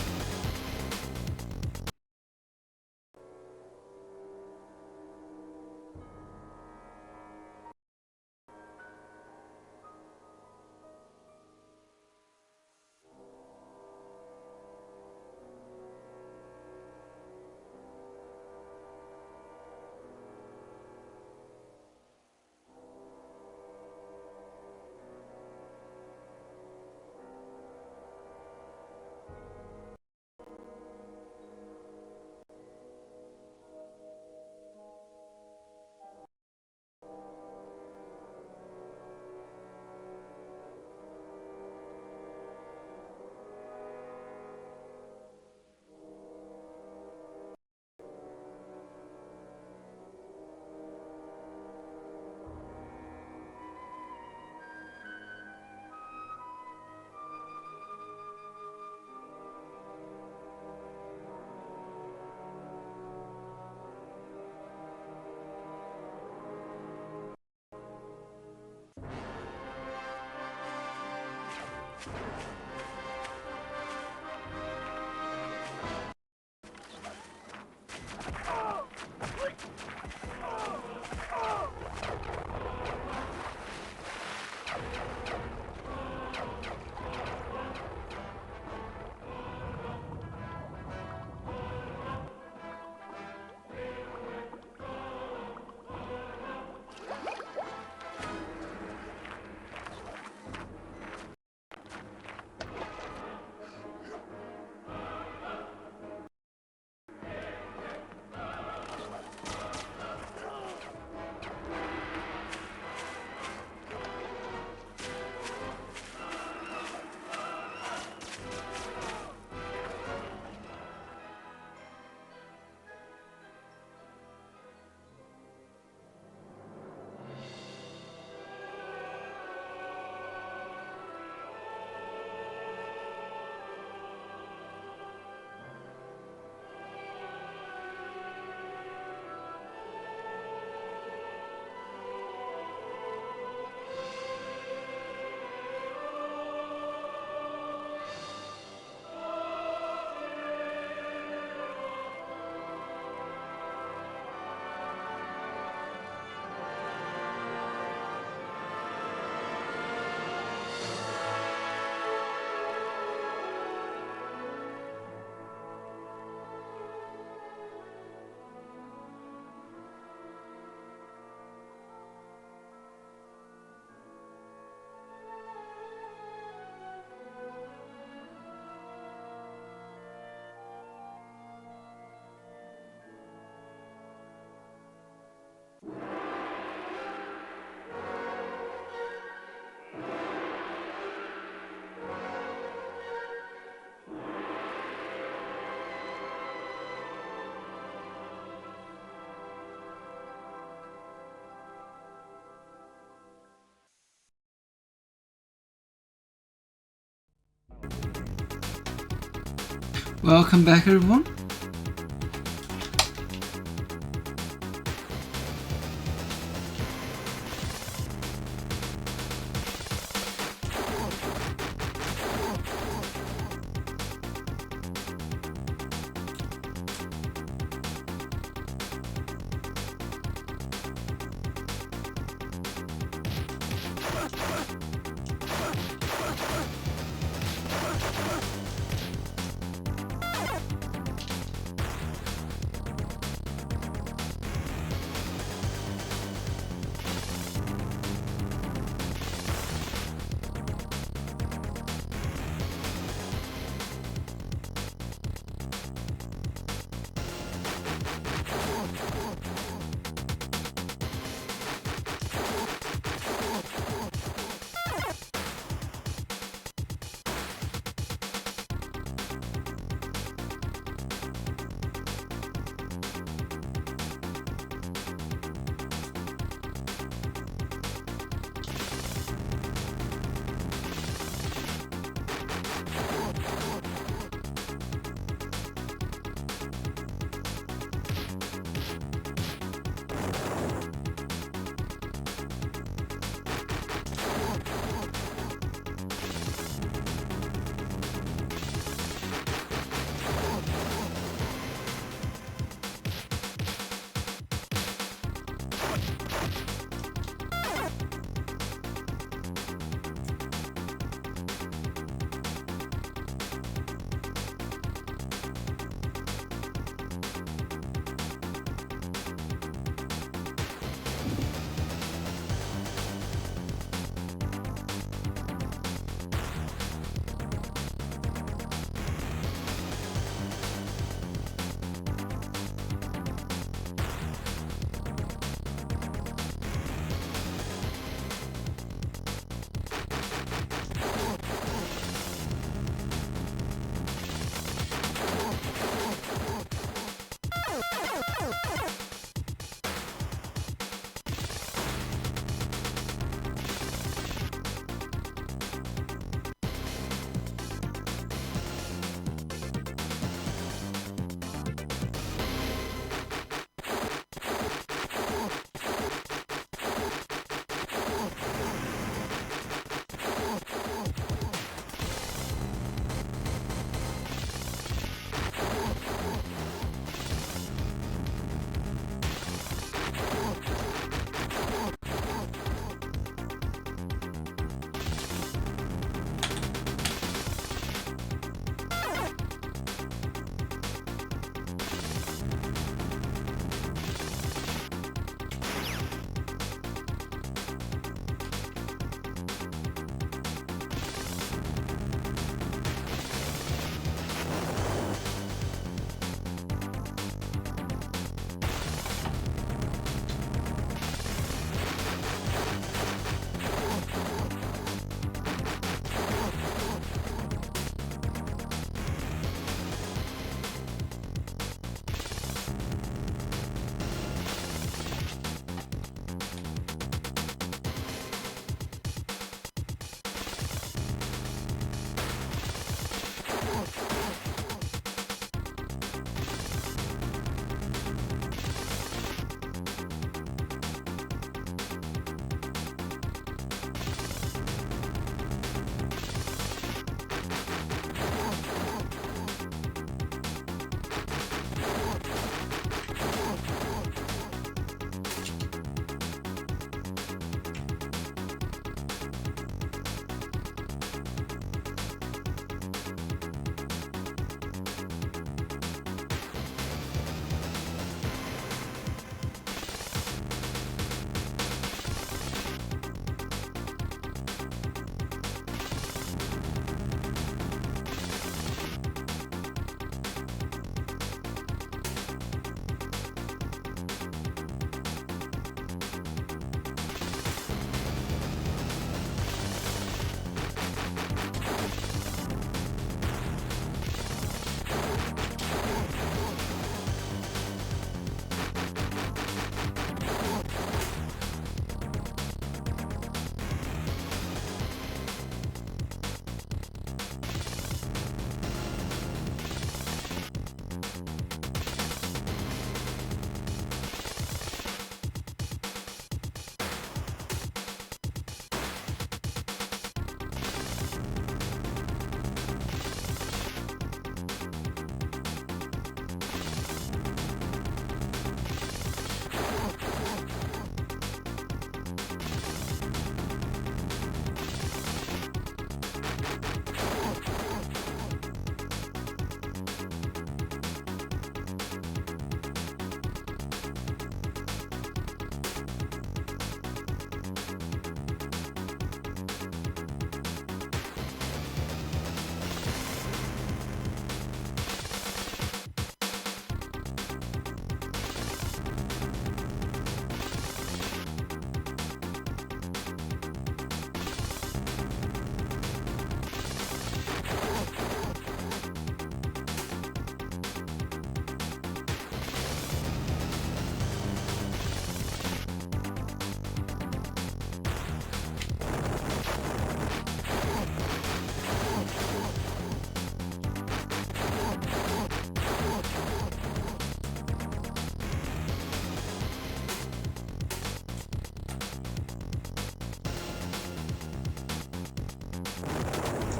Welcome back, everyone.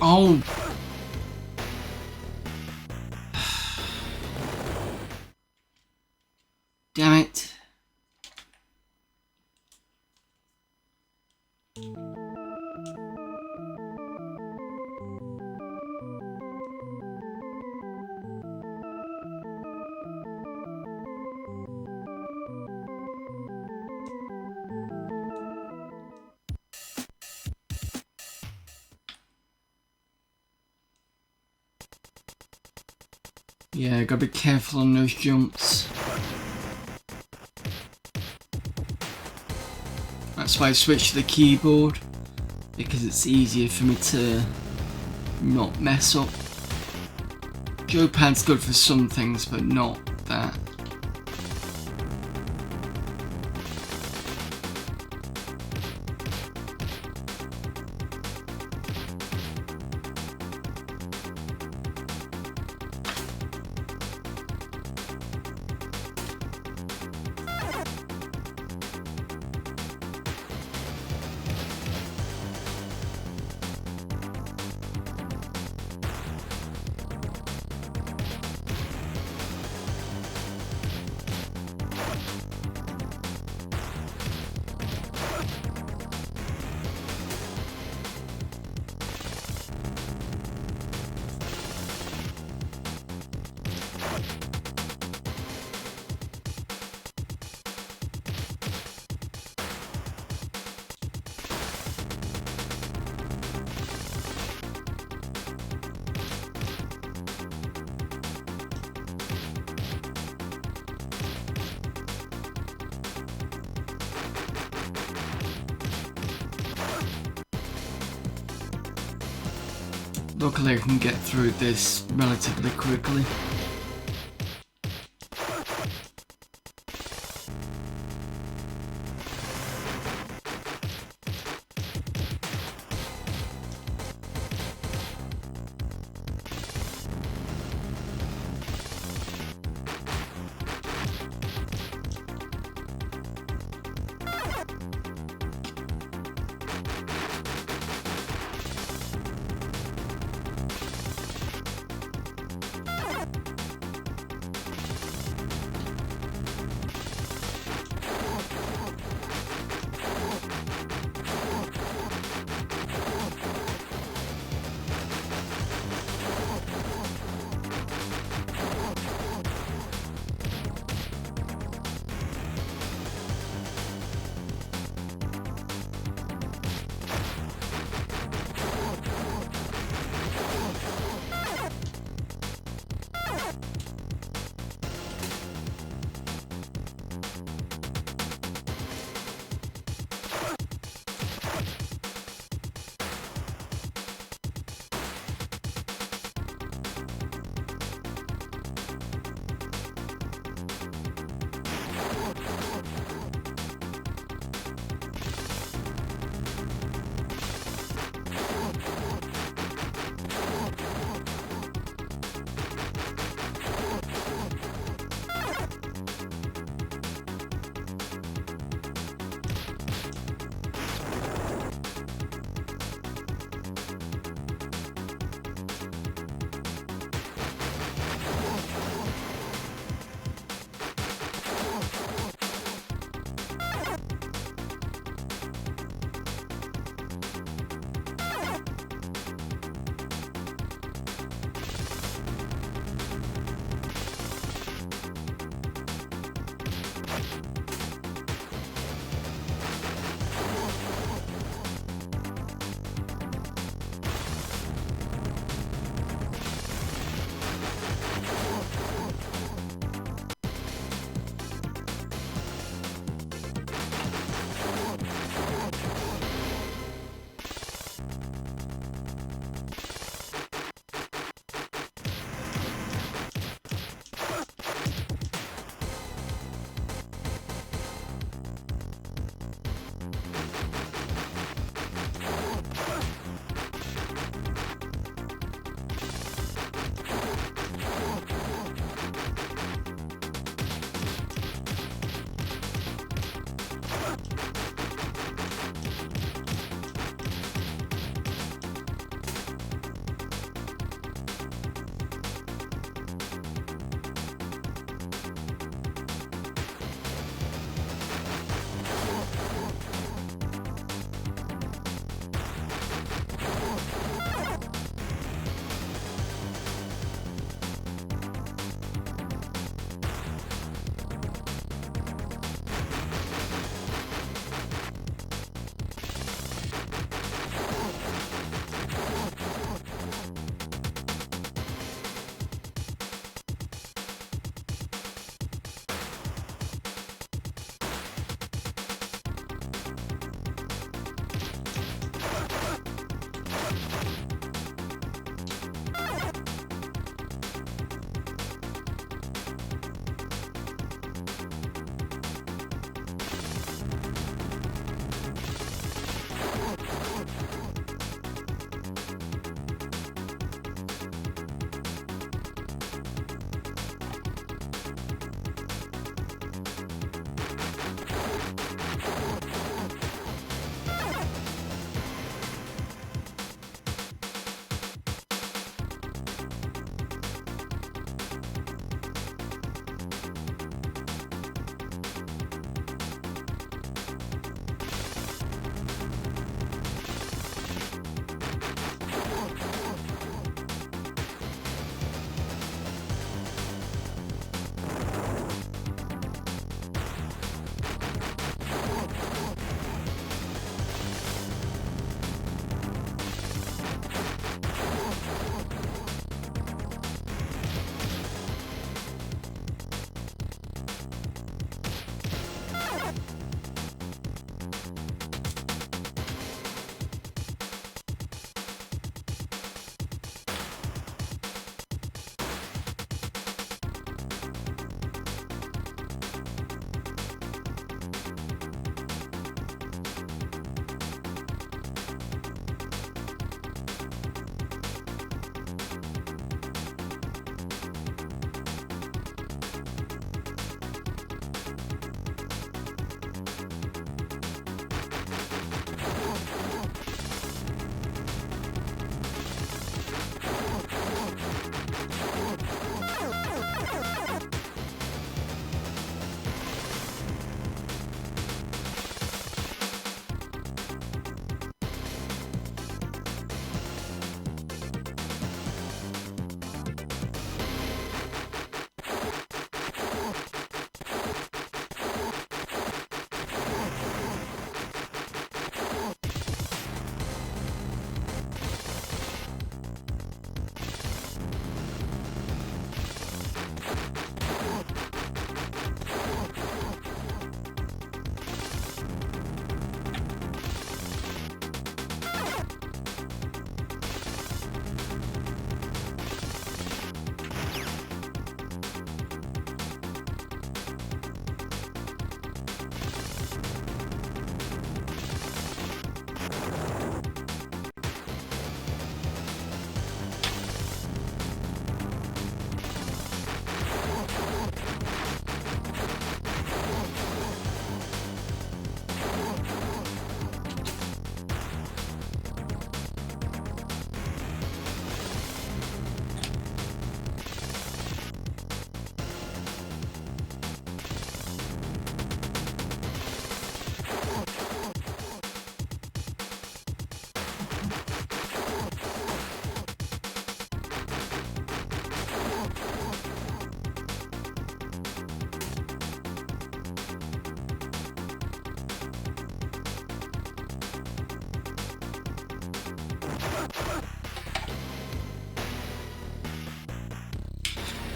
Oh! Damn it. Yeah, gotta be careful on those jumps. That's why I switched to the keyboard, because it's easier for me to not mess up. Joypad's good for some things, but not that. Luckily I can get through this relatively quickly.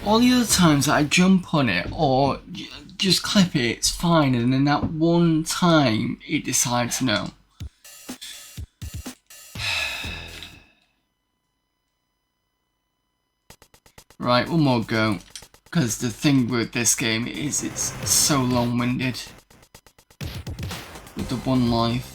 all the other times that I jump on it or just clip it, it's fine, and then that one time it decides no. Right, one more go, because the thing with this game is it's so long-winded with the one life.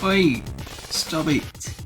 Oi! Stop it!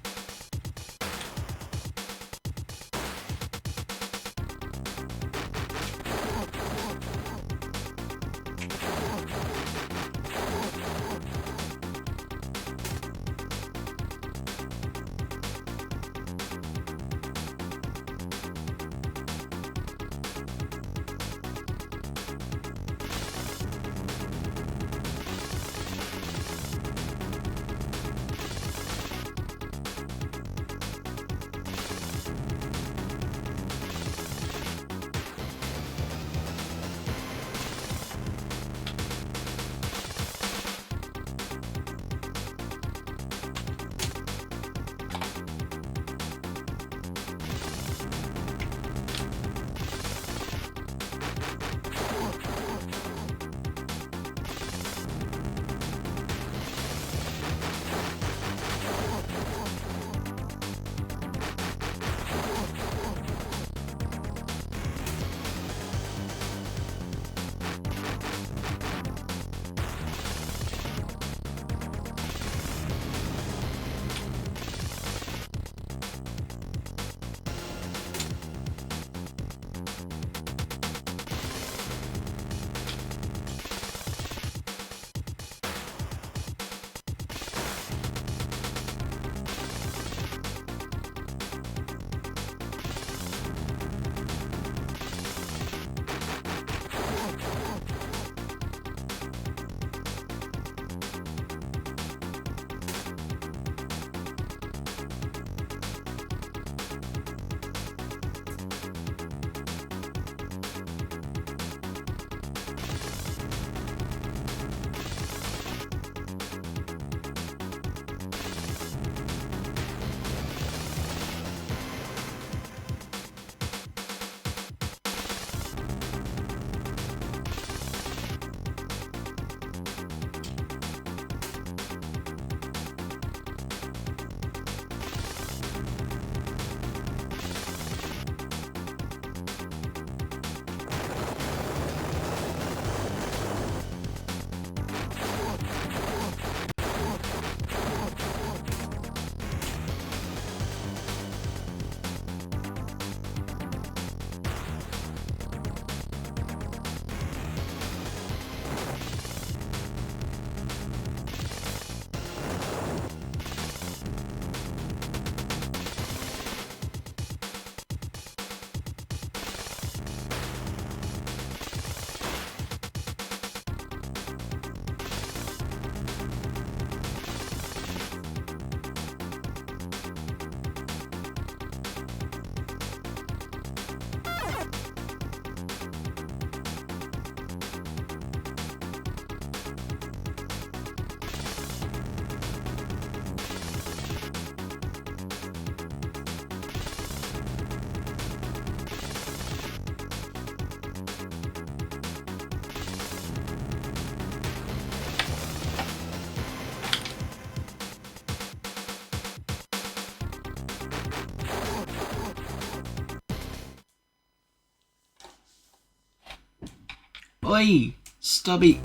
Oi! Stop it!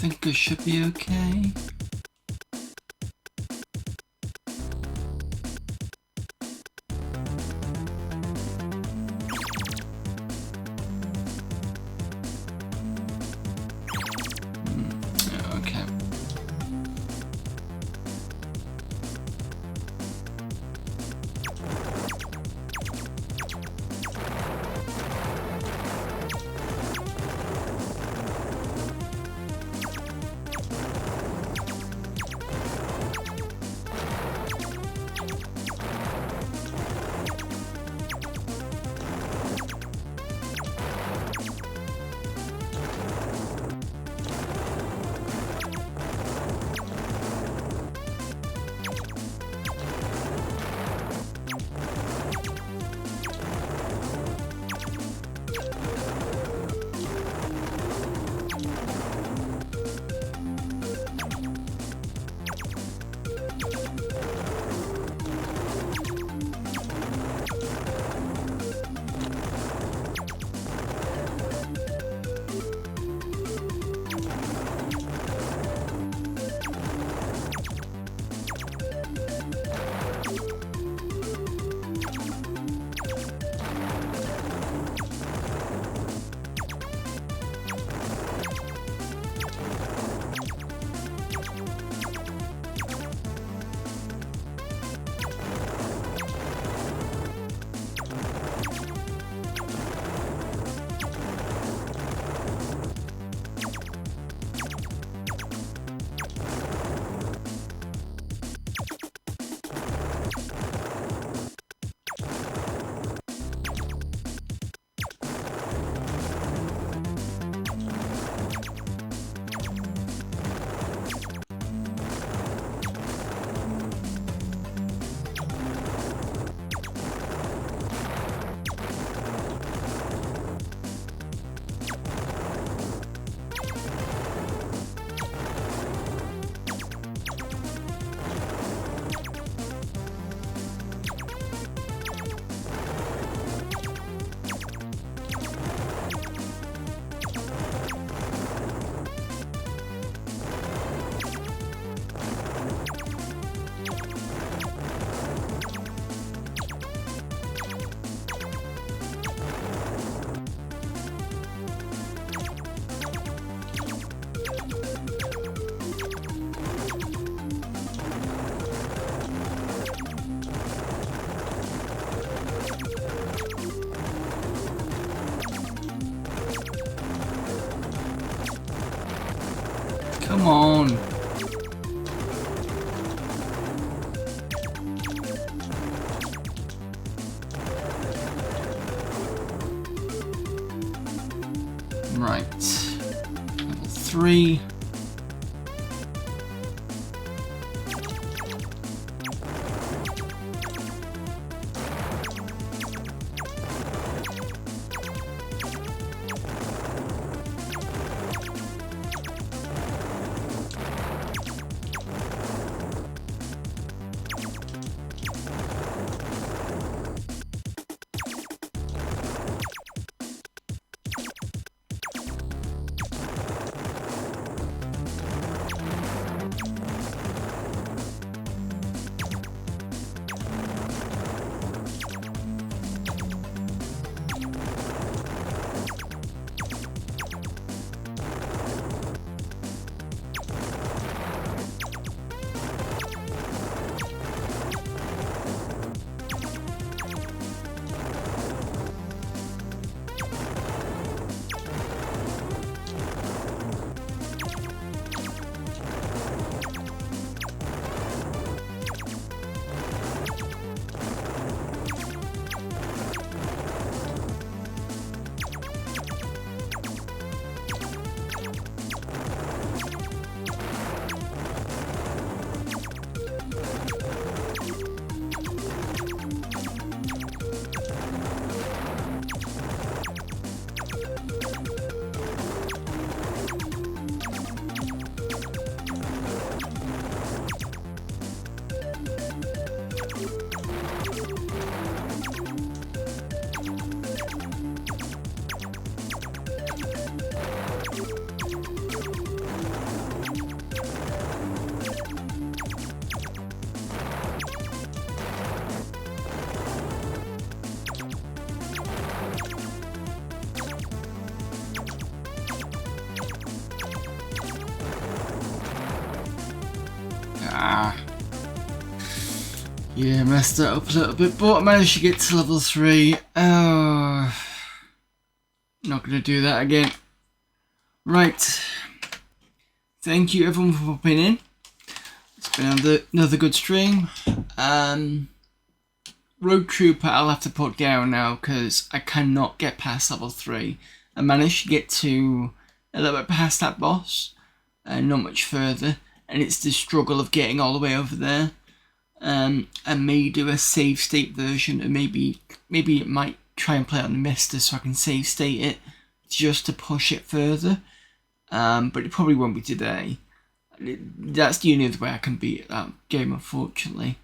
think I should be okay. Okay. Come on. Right. Level 3. Yeah, messed that up a little bit, but I managed to get to level 3. Oh, not going to do that again. Right. Thank you everyone for popping in. It's been another good stream. Road Trooper I'll have to put down now because I cannot get past level 3. I managed to get to a little bit past that boss, and not much further, and it's the struggle of getting all the way over there. I may do a save state version, and maybe it might try and play it on the Mister so I can save state it just to push it further. But it probably won't be today. That's the only other way I can beat that game, unfortunately.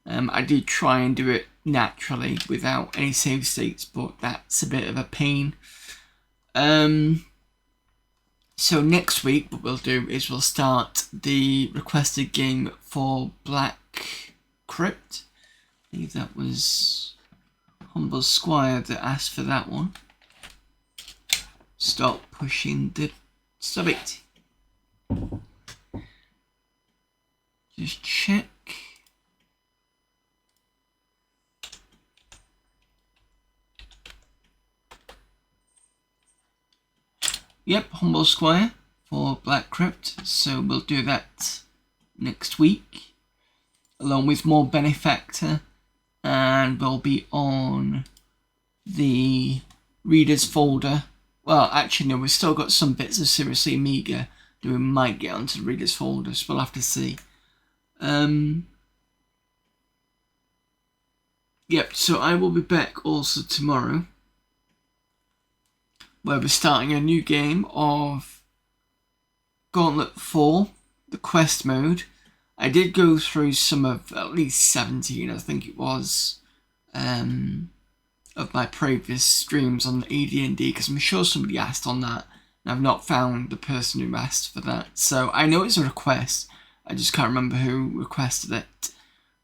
I did try and do it naturally without any save states, but that's a bit of a pain. So next week what we'll do is we'll start the requested game for Black Crypt. I believe that was Humble Squire that asked for that one. Stop pushing the subject. Just check. Yep, Humble Squire for Black Crypt, so we'll do that next week, along with more Benefactor, and we'll be on the Readers folder. Well, actually no, we've still got some bits of Seriously Amiga that we might get onto the Readers folder, so we'll have to see. Yep, so I will be back also tomorrow, where we're starting a new game of Gauntlet 4, the quest mode. I did go through some of at least 17, I think it was, of my previous streams on AD&D, because I'm sure somebody asked on that, and I've not found the person who asked for that. So I know it's a request, I just can't remember who requested it.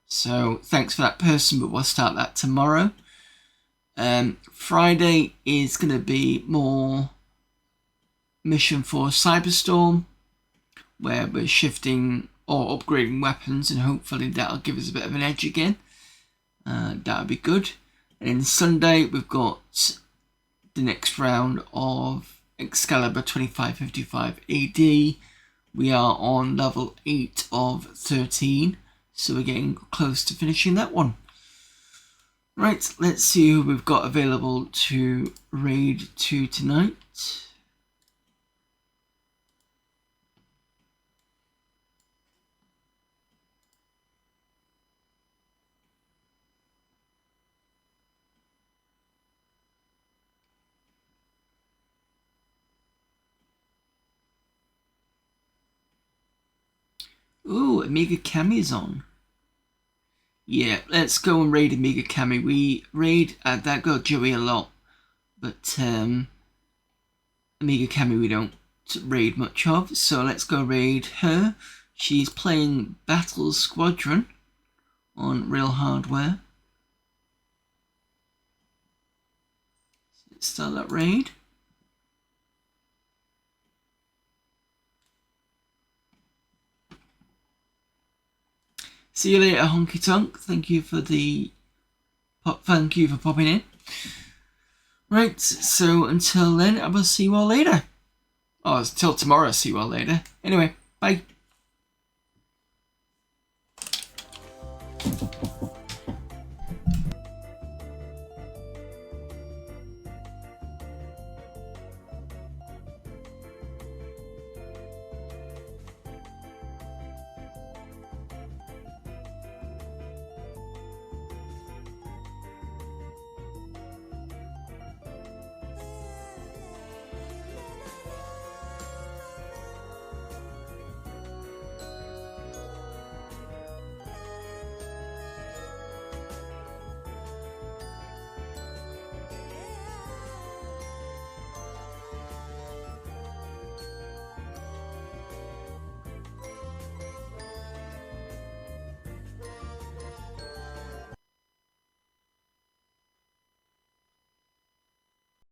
So thanks for that person, but we'll start that tomorrow. Friday is going to be more mission for Cyberstorm, where we're shifting or upgrading weapons, and hopefully that'll give us a bit of an edge again. That'll be good. And then Sunday we've got the next round of Excalibur 2555 AD. We are on level 8 of 13, so we're getting close to finishing that one. Right, let's see who we've got available to raid to tonight. Ooh, Amiga Cami's on. Yeah, let's go and raid Amiga Cami. We raid that girl Joey a lot, but Amiga Cami we don't raid much of, so let's go raid her. She's playing Battle Squadron on Real Hardware. Let's start that raid. See you later, Honky Tonk. Thank you for popping in. Right, so until then, I will see you all later. Oh, until tomorrow, see you all later. Anyway, bye.